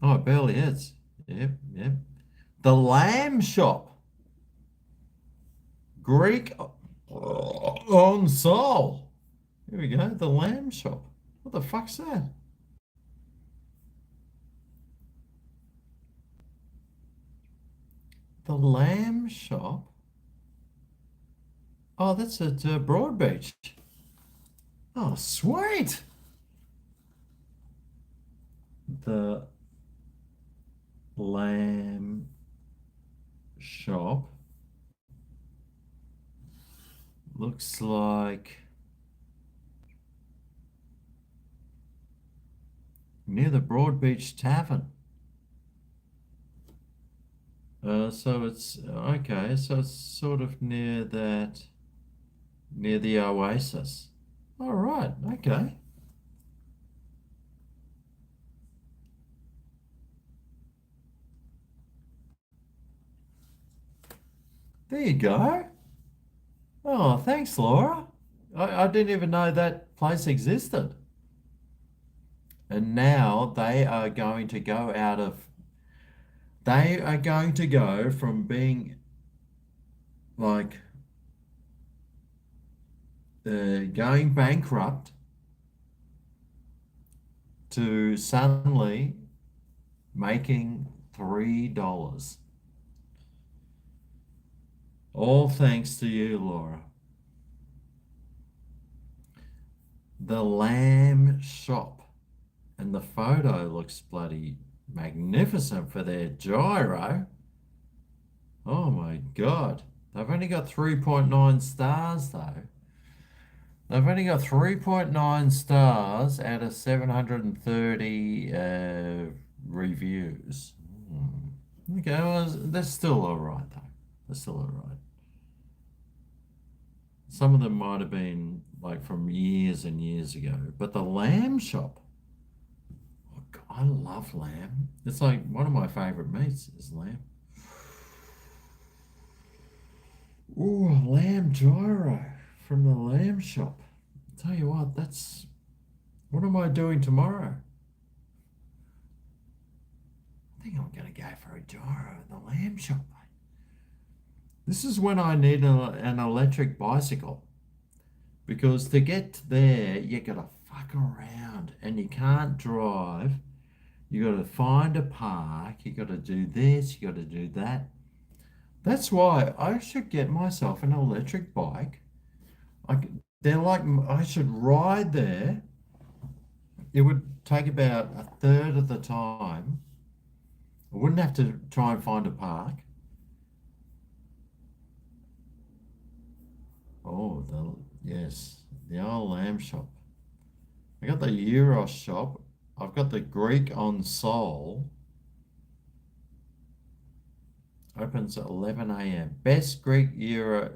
S1: Oh, it barely is. Yep, yep. The Lamb shop. Greek on Sol. Here we go. The Lamb shop. What the fuck's that? The Lamb shop. Oh, that's at Broadbeach. Oh, sweet. The Lamb shop looks like near the Broadbeach Tavern. So it's okay. So it's sort of near the Oasis. All right. Okay. There you go. Oh, thanks, Laura. I didn't even know that place existed. And now they are going to go from being like going bankrupt to suddenly making $3. All thanks to you, Laura. The Lamb shop. And the photo looks bloody magnificent for their gyro. Oh my God. They've only got 3.9 stars though. They've only got 3.9 stars out of 730 reviews. Okay, well, that's still all right though. They're still all right. Some of them might have been like from years and years ago, but the lamb shop, oh, God, I love lamb. It's like one of my favorite meats is lamb. Ooh, lamb gyro from the lamb shop. Tell you what, that's what am I doing tomorrow? I think I'm going to go for a gyro at the lamb shop. This is when I need an electric bicycle because to get there, you got to fuck around and you can't drive. You got to find a park. You got to do this. You got to do that. That's why I should get myself an electric bike. They're like, I should ride there. It would take about a third of the time. I wouldn't have to try and find a park. Oh, yes, the old lamb shop. I got the Euros shop. I've got the Greek on Soul. Opens at 11 a.m. Best Greek Euros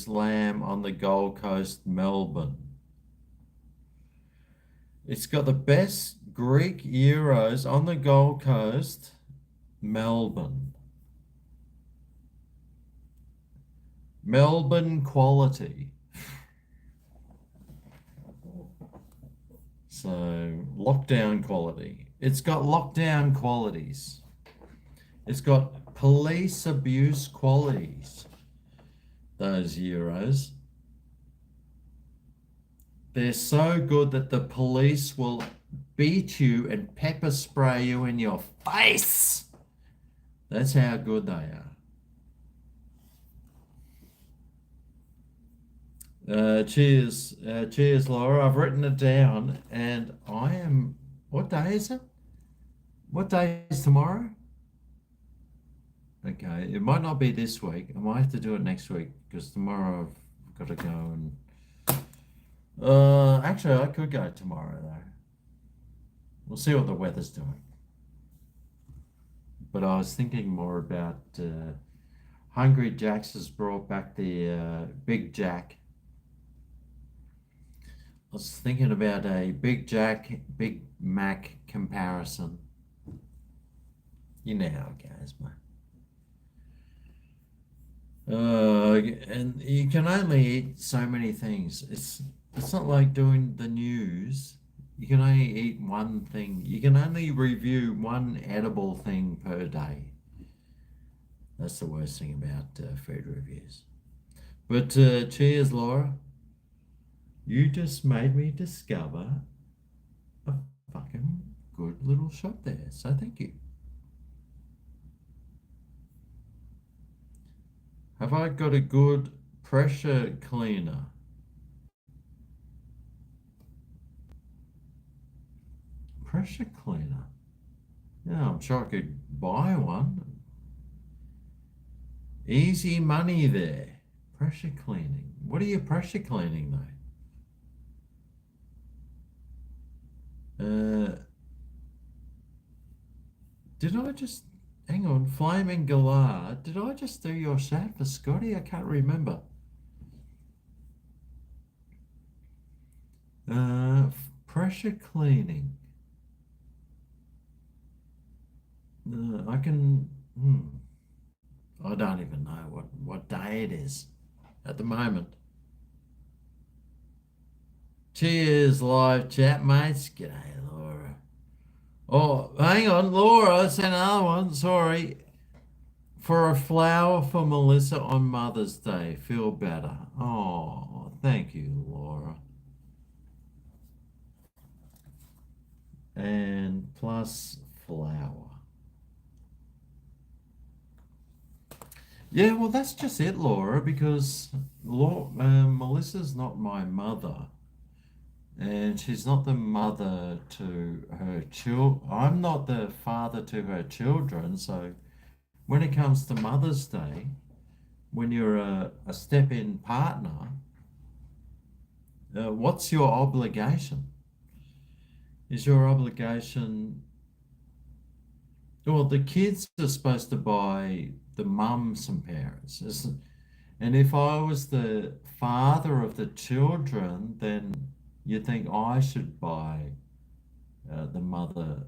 S1: lamb on the Gold Coast, Melbourne. It's got the best Greek Euros on the Gold Coast, Melbourne. Melbourne quality. So lockdown quality. It's got lockdown qualities. It's got police abuse qualities. Those Euros. They're so good that the police will beat you and pepper spray you in your face. That's how good they are. Cheers, Laura. I've written it down and I am, what day is it? What day is tomorrow? Okay, it might not be this week. I might have to do it next week because tomorrow I've got to go and actually, I could go tomorrow though. We'll see what the weather's doing. But I was thinking more about Hungry Jack's has brought back the Big Jack. I was thinking about a Big Jack, Big Mac comparison. You know how it goes, mate. And you can only eat so many things. It's not like doing the news. You can only eat one thing. You can only review one edible thing per day. That's the worst thing about food reviews. But cheers, Laura. You just made me discover a fucking good little shop there. So thank you. Have I got a good pressure cleaner? Pressure cleaner? Yeah, I'm sure I could buy one. Easy money there. Pressure cleaning. What are you pressure cleaning though? Did I just hang on? Flaming Gaillard. Did I just do your shout for Scotty? I can't remember. Pressure cleaning. I can. I don't even know what day it is at the moment. Cheers, live chat, mates. G'day, Laura. Oh, hang on, Laura sent another one. Sorry. For a flower for Melissa on Mother's Day. Feel better. Oh, thank you, Laura. And plus flower. Yeah, well, that's just it, Laura, because Melissa's not my mother. And she's not the mother to her children. I'm not the father to her children. So when it comes to Mother's Day, when you're a step-in partner, what's your obligation? Is your obligation Well, the kids are supposed to buy the mum some parents. And if I was the father of the children, then you'd think I should buy the mother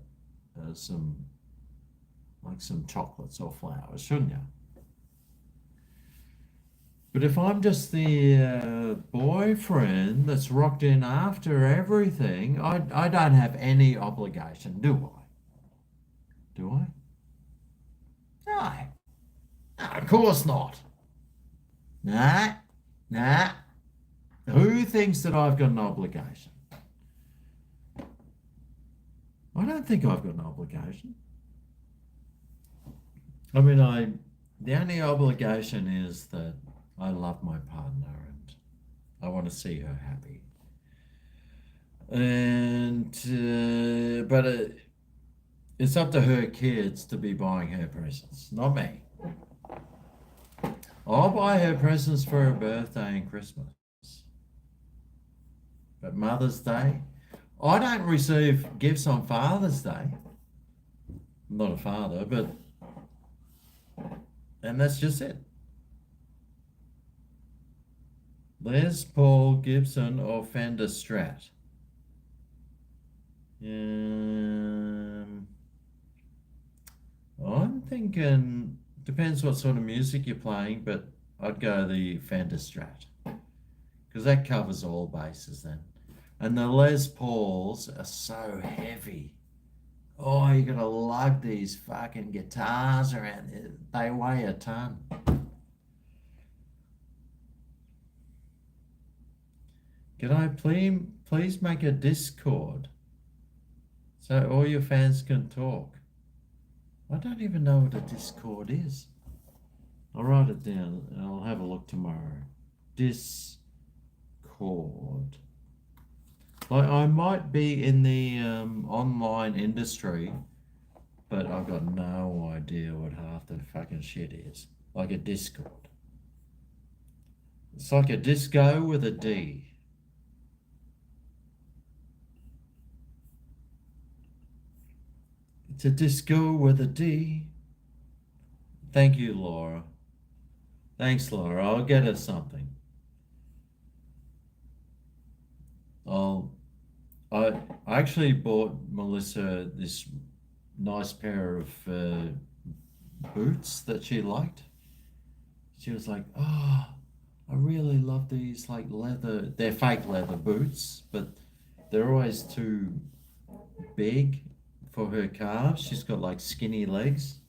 S1: some, like some chocolates or flowers, shouldn't you? But if I'm just the boyfriend that's rocked in after everything, I don't have any obligation, do I? Do I? No, no, of course not. Nah, nah. Who thinks that I've got an obligation? I don't think I've got an obligation. I mean, the only obligation is that I love my partner and I want to see her happy. And but it's up to her kids to be buying her presents, not me. I'll buy her presents for her birthday and Christmas. But Mother's Day, I don't receive gifts on Father's Day. I'm not a father, but and that's just it. Les Paul, Gibson, or Fender Strat. I'm thinking depends what sort of music you're playing, but I'd go the Fender Strat because that covers all bases then. And the Les Pauls are so heavy. Oh, you gotta lug these fucking guitars around. They weigh a ton. Can I please make a Discord so all your fans can talk? I don't even know what a Discord is. I'll write it down and I'll have a look tomorrow. Discord. Like I might be in the online industry, but I've got no idea what half the fucking shit is. Like a Discord. It's like a disco with a D. It's a disco with a D. Thank you, Laura. Thanks, Laura. I'll get her something. I actually bought Melissa this nice pair of boots that she liked. She was like, "Oh, I really love these like leather. They're fake leather boots, but they're always too big for her calves. She's got like skinny legs."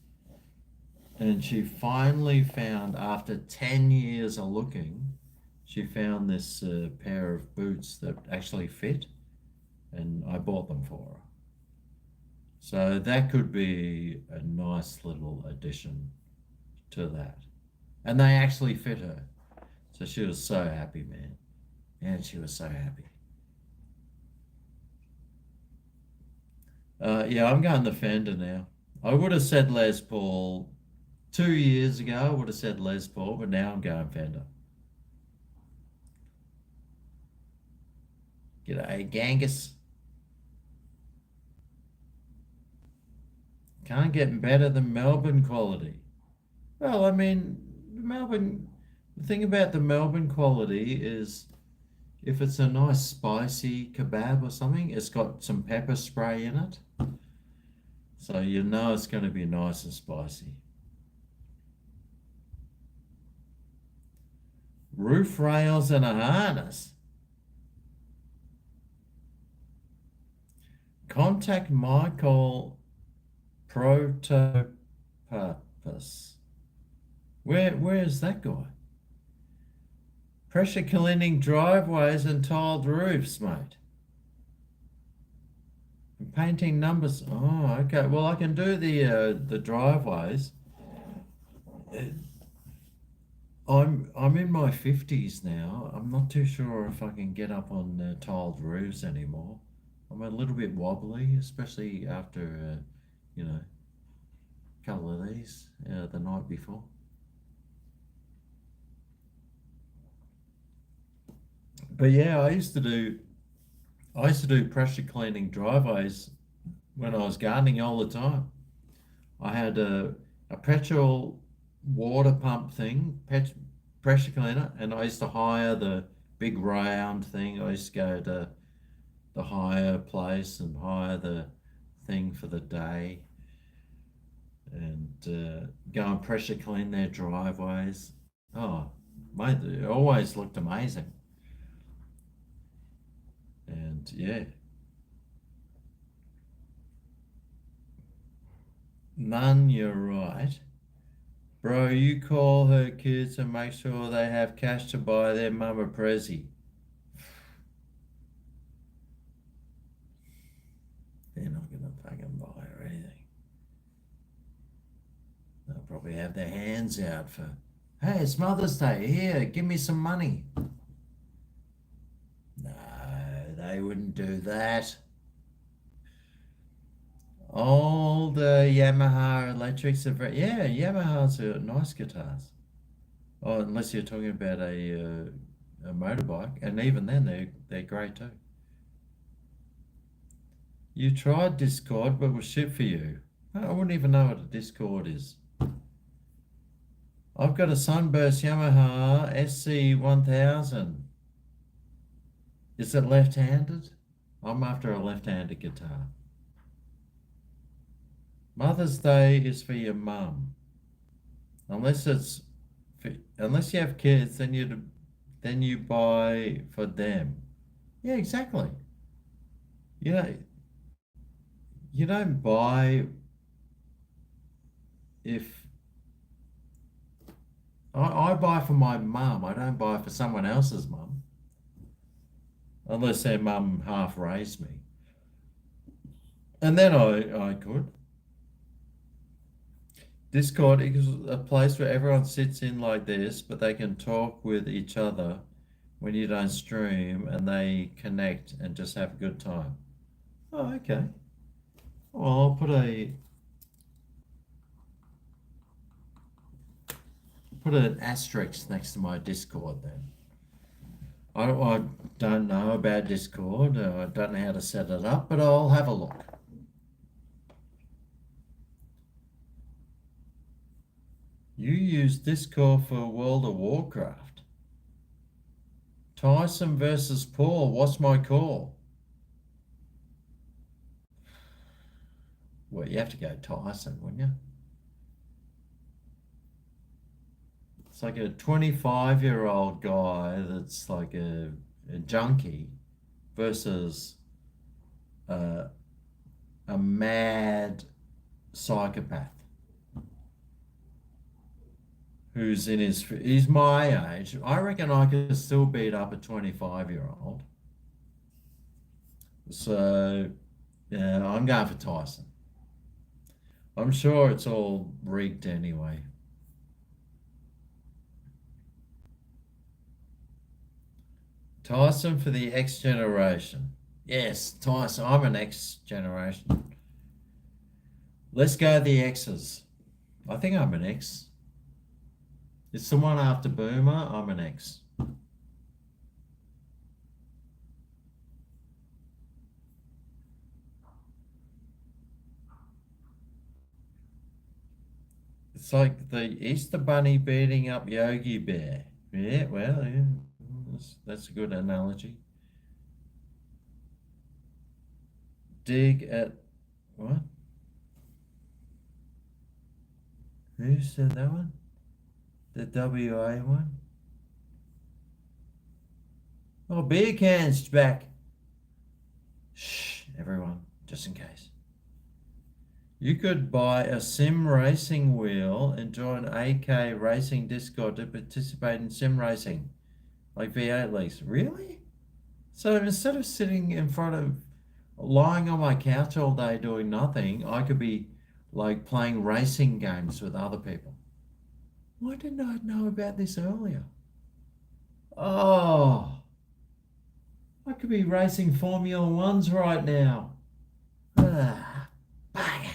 S1: And she finally found, after 10 years of looking, she found this pair of boots that actually fit, and I bought them for her. So that could be a nice little addition to that. And they actually fit her. So she was so happy, man. And she was so happy. Yeah, I'm going the Fender now. I would have said Les Paul 2 years ago. I would have said Les Paul, but now I'm going Fender. G'day, Gangus. Can't get better than Melbourne quality. Well, I mean, the thing about the Melbourne quality is if it's a nice spicy kebab or something, it's got some pepper spray in it. So you know it's going to be nice and spicy. Roof rails and a harness. Contact Michael Protopapus. Where is that guy? Pressure cleaning driveways and tiled roofs, mate. And painting numbers. Oh, okay. Well, I can do the driveways. I'm in my 50s now. I'm not too sure if I can get up on tiled roofs anymore. I'm a little bit wobbly, especially after a couple of these the night before. But yeah, I used to do pressure cleaning driveways when I was gardening all the time. I had a petrol water pump thing, pressure cleaner, and I used to hire the big round thing. I used to go to the hire place and hire the thing for the day and go and pressure clean their driveways. Oh, mate, it always looked amazing. And yeah, none, you're right. Bro, you call her kids and make sure they have cash to buy their mum a prezi. They're not gonna fucking buy her anything. They'll probably have their hands out for, hey, it's Mother's Day. Here, give me some money. No, they wouldn't do that. All the Yamaha electrics are very, yeah, Yamahas are nice guitars. Oh, unless you're talking about a motorbike, and even then they're great too. You tried Discord, but was shit for you. I wouldn't even know what a Discord is. I've got a Sunburst Yamaha SC 1000. Is it left-handed? I'm after a left-handed guitar. Mother's Day is for your mum. Unless unless you have kids, then you buy for them. Yeah, exactly. You know, you don't buy if I buy for my mum. I don't buy for someone else's mum. Unless their mum half raised me. And then I could. Discord is a place where everyone sits in like this, but they can talk with each other when you don't stream and they connect and just have a good time. Oh, okay. Well, I'll put an asterisk next to my Discord then. I don't know about Discord. I don't know how to set it up, but I'll have a look. You use Discord for World of Warcraft. Tyson versus Paul. What's my call? Well, you have to go Tyson, wouldn't you? It's like a 25-year-old guy that's like a junkie versus a mad psychopath who's he's my age. I reckon I could still beat up a 25-year-old. So yeah, I'm going for Tyson. I'm sure it's all rigged anyway. Tyson for the X generation. Yes, Tyson. I'm an X generation. Let's go the X's. I think I'm an X. It's the one after Boomer. I'm an X. It's like the Easter Bunny beating up Yogi Bear. Yeah, well, yeah, that's a good analogy. Dig at what? Who said that one? The WA one? Oh, beer cans back. Shh, everyone, just in case. You could buy a sim racing wheel and join AK Racing Discord to participate in sim racing, like V8 leagues. Really? So instead of sitting in front of, lying on my couch all day doing nothing, I could be like playing racing games with other people. Why didn't I know about this earlier? Oh, I could be racing Formula Ones right now. Ah, bugger.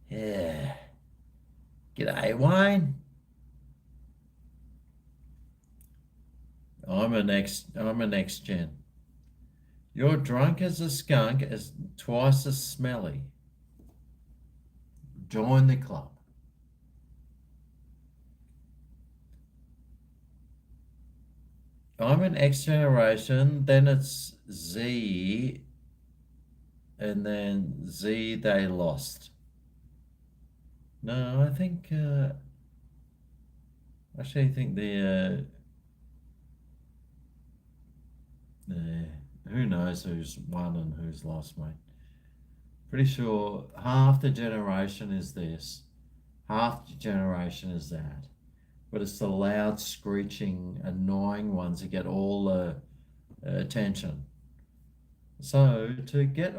S1: Yeah. G'day, Wayne. I'm a next gen. You're drunk as a skunk, as twice as smelly. Join the club. I'm an X generation, then it's Z, and then Z they lost. No, I think, actually, I think who knows who's won and who's lost, mate. Pretty sure half the generation is this, half the generation is that. But it's the loud, screeching, annoying ones that get all the attention. So to get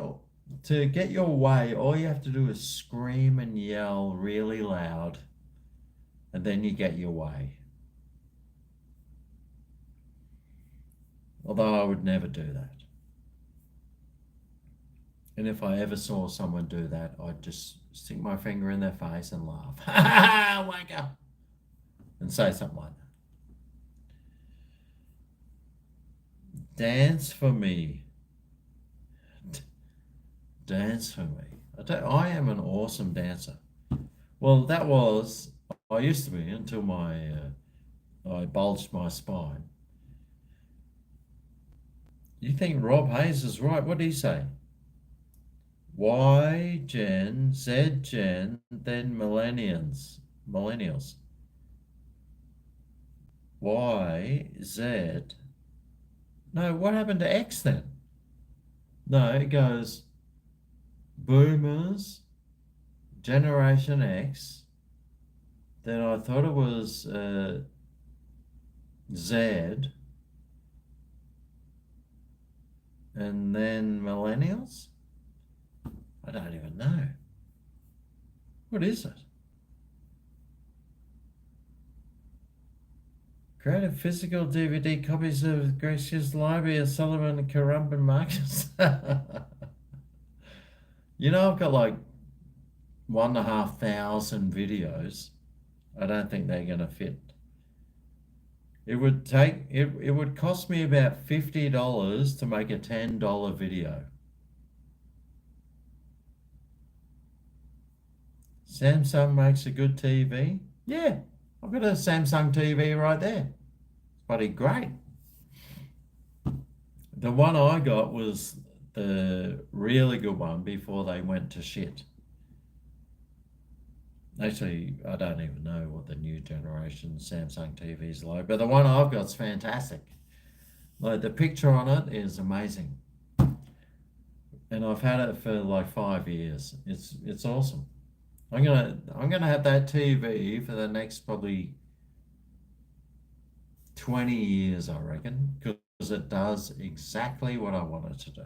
S1: your way, all you have to do is scream and yell really loud, and then you get your way. Although I would never do that. And if I ever saw someone do that, I'd just stick my finger in their face and laugh. Ha ha! Wake up! And say something like that. Dance for me. Dance for me. I am an awesome dancer. Well, I used to be until I bulged my spine. You think Rob Hayes is right? What did he say? Y Gen, Z Gen, then millennials. Y, Z. No, what happened to X then? No, it goes boomers, Generation X. Then I thought it was Z. And then millennials? I don't even know. What is it? Creative physical DVD copies of Gracious Library of Sullivan and Currumbin Marcus. You know, I've got like 1,500 videos. I don't think they're going to fit. It would cost me about $50 to make a $10 video. Samsung makes a good TV. Yeah, I've got a Samsung TV right there. It's bloody great. The one I got was the really good one before they went to shit. Actually, I don't even know what the new generation Samsung TV is like, but the one I've got's fantastic. Like the picture on it is amazing. And I've had it for like 5 years. It's awesome. I'm gonna have that TV for the next probably 20 years, I reckon, because it does exactly what I want it to do.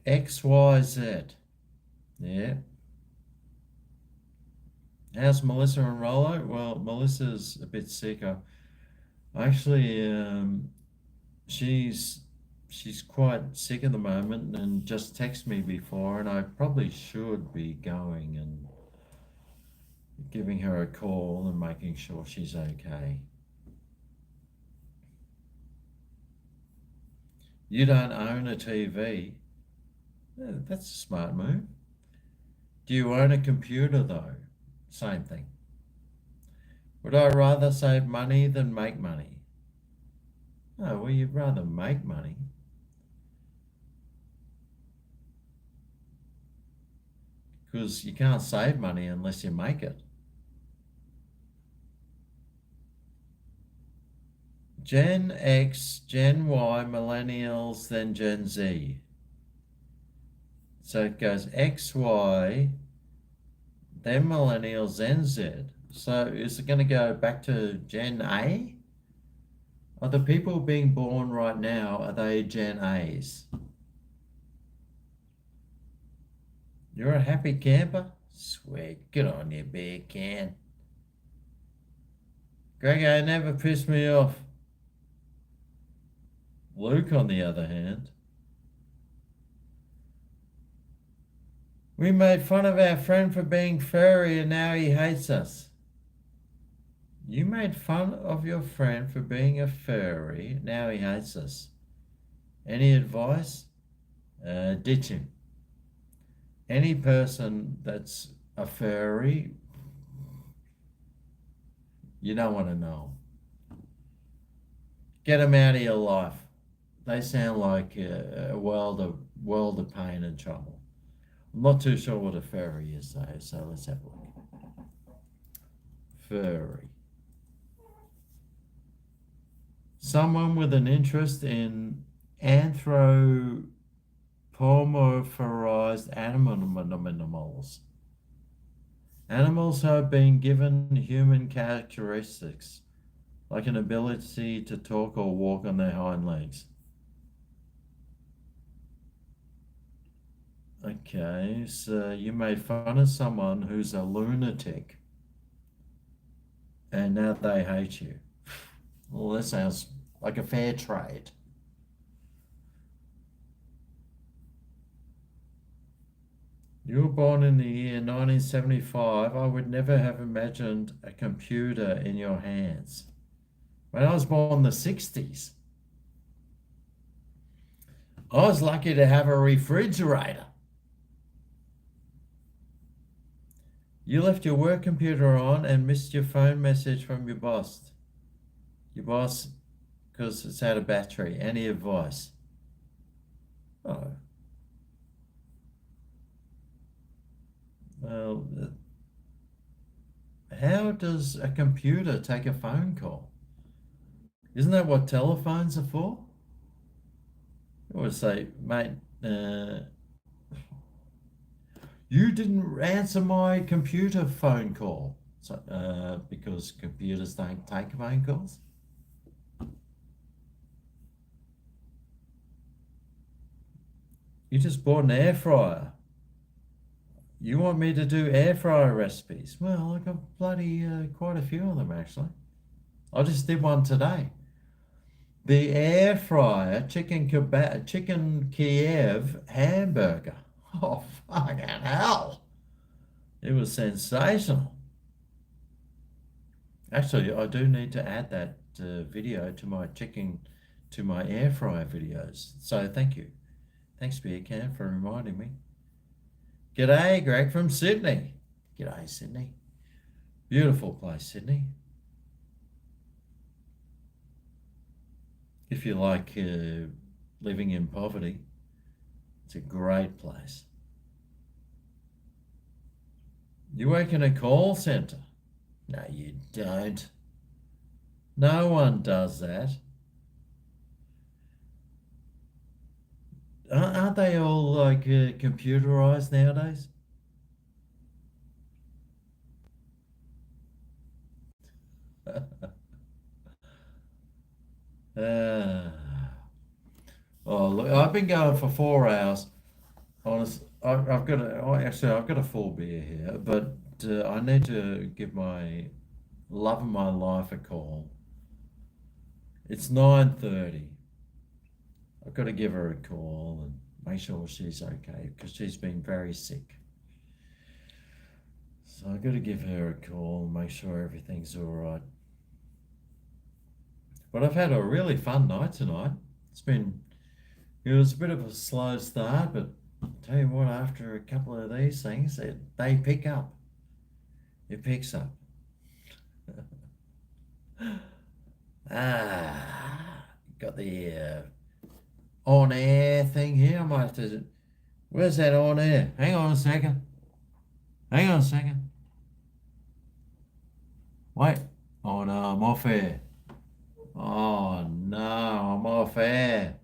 S1: XYZ. Yeah. How's Melissa and Rollo? Well, Melissa's a bit sicker. Actually, she's quite sick at the moment and just texted me before, and I probably should be going and giving her a call and making sure she's okay. You don't own a TV. Yeah, that's a smart move. Do you own a computer though? Same thing. Would I rather save money than make money? Oh, well, you'd rather make money. Because you can't save money unless you make it. Gen X, Gen Y, Millennials, then Gen Z. So it goes X, Y, then Millennials, then Z. So is it going to go back to Gen A? Are the people being born right now, are they Gen A's? You're a happy camper? Sweet, good on you, beer can. GregO never pissed me off. Luke, on the other hand. We made fun of our friend for being furry and now he hates us. You made fun of your friend for being a furry, now he hates us. Any advice? ditch him. Any person that's a furry, you don't want to know. Get them out of your life. They sound like a world of pain and trouble. I'm not too sure what a furry is though, so let's have a look. Furry. Someone with an interest in anthropomorphized animals. Animals have been given human characteristics, like an ability to talk or walk on their hind legs. Okay, so you made fun of someone who's a lunatic and now they hate you. Well, that sounds like a fair trade. You were born in the year 1975. I would never have imagined a computer in your hands. When I was born in the 60s, I was lucky to have a refrigerator. You left your work computer on and missed your phone message from your boss. Your boss, because it's out of battery. Any advice? Oh. Well, how does a computer take a phone call? Isn't that what telephones are for? I would say, mate, you didn't answer my computer phone call. So, because computers don't take phone calls. You just bought an air fryer. You want me to do air fryer recipes? Well, I got bloody quite a few of them actually. I just did one today. The air fryer chicken Kiev hamburger. Oh, fucking hell. It was sensational. Actually, I do need to add that video to my air fryer videos. So thank you. Thanks, Beer Can, for reminding me. G'day, Greg from Sydney. G'day, Sydney. Beautiful place, Sydney. If you like living in poverty, it's a great place. You work in a call centre? No, you don't. No one does that. Aren't they all like computerized nowadays? Oh, look, I've been going for 4 hours. Honest, I've got I've got a full beer here, but I need to give my love of my life a call. It's 9:30. I've got to give her a call and make sure she's okay because she's been very sick. So I've got to give her a call and make sure everything's all right. But I've had a really fun night tonight. It was a bit of a slow start, but I'll tell you what, after a couple of these things, they pick up. It picks up. Got the on air thing here. I might have to. Where's that on air? Hang on a second. Hang on a second. Wait. Oh no, I'm off air. Oh no, I'm off air.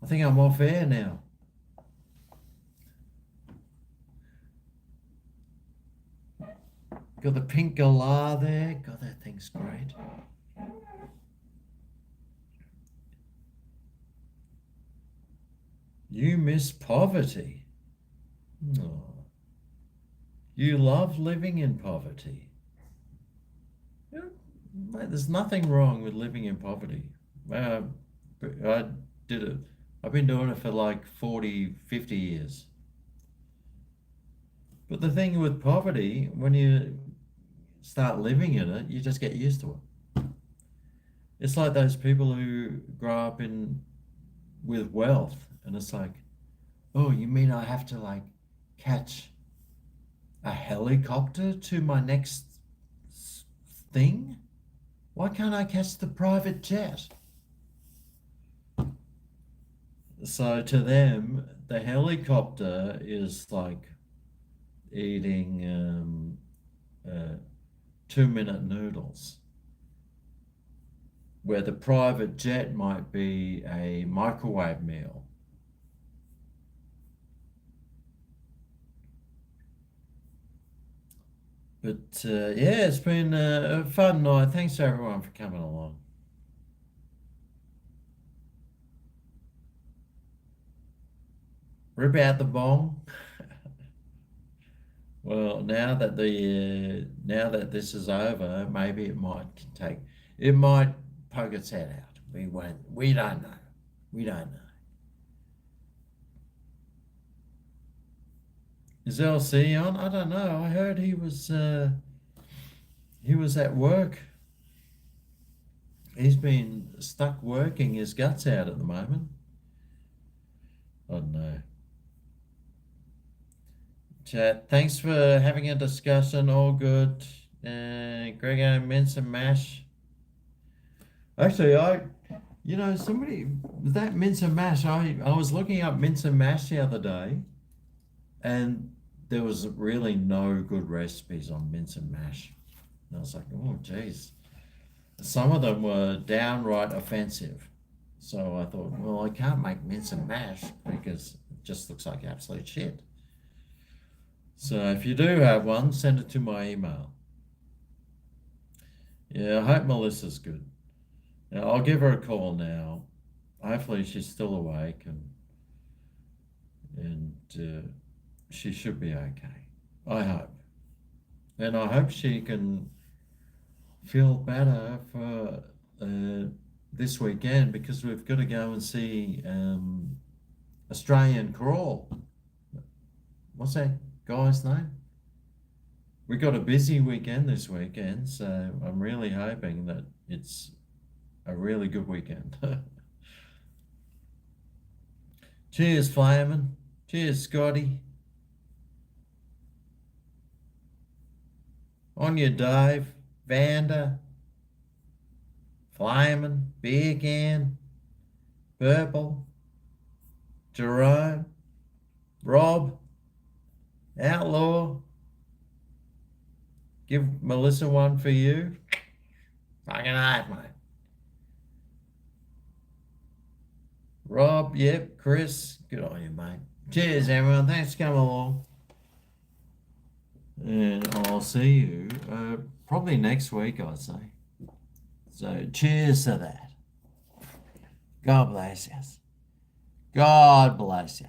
S1: I think I'm off air now. Got the pink galah there. God, that thing's great. You miss poverty. Oh. You love living in poverty. Yeah, mate, there's nothing wrong with living in poverty. I did it. I've been doing it for like 40, 50 years. But the thing with poverty, when you start living in it, you just get used to it. It's like those people who grow up in with wealth, and it's like, oh, you mean I have to like catch a helicopter to my next thing? Why can't I catch the private jet? So to them, the helicopter is like eating 2-minute noodles, where the private jet might be a microwave meal. But yeah, it's been a fun night. Thanks to everyone for coming along. Rip out the bong. Well, now that this is over, maybe it might poke its head out. We don't know. We don't know. Is LC on? I don't know. I heard he was at work. He's been stuck working his guts out at the moment. I don't know. Chat, thanks for having a discussion. All good. GregO, mince and mash. Actually, somebody, that mince and mash, I was looking up mince and mash the other day, and there was really no good recipes on mince and mash. And I was like, oh, geez. Some of them were downright offensive. So I thought, well, I can't make mince and mash because it just looks like absolute shit. So if you do have one, send it to my email. Yeah, I hope Melissa's good. Now, I'll give her a call now. Hopefully she's still awake and she should be okay. I hope. And I hope she can feel better for this weekend, because we've got to go and see Australian Crawl. What's that guy's name? We got a busy weekend this weekend, so I'm really hoping that it's a really good weekend. Cheers, Flamin'. Cheers, Scotty. On you, Dave. Vanda. Flamin'. Beer Can. Purple. Jerome. Rob. Outlaw. Give Melissa one for you. Fucking hard, mate. Rob, yep, Chris, good on you, mate. Cheers, everyone. Thanks for coming along. And I'll see you probably next week, I'd say. So cheers to that. God bless you. God bless you.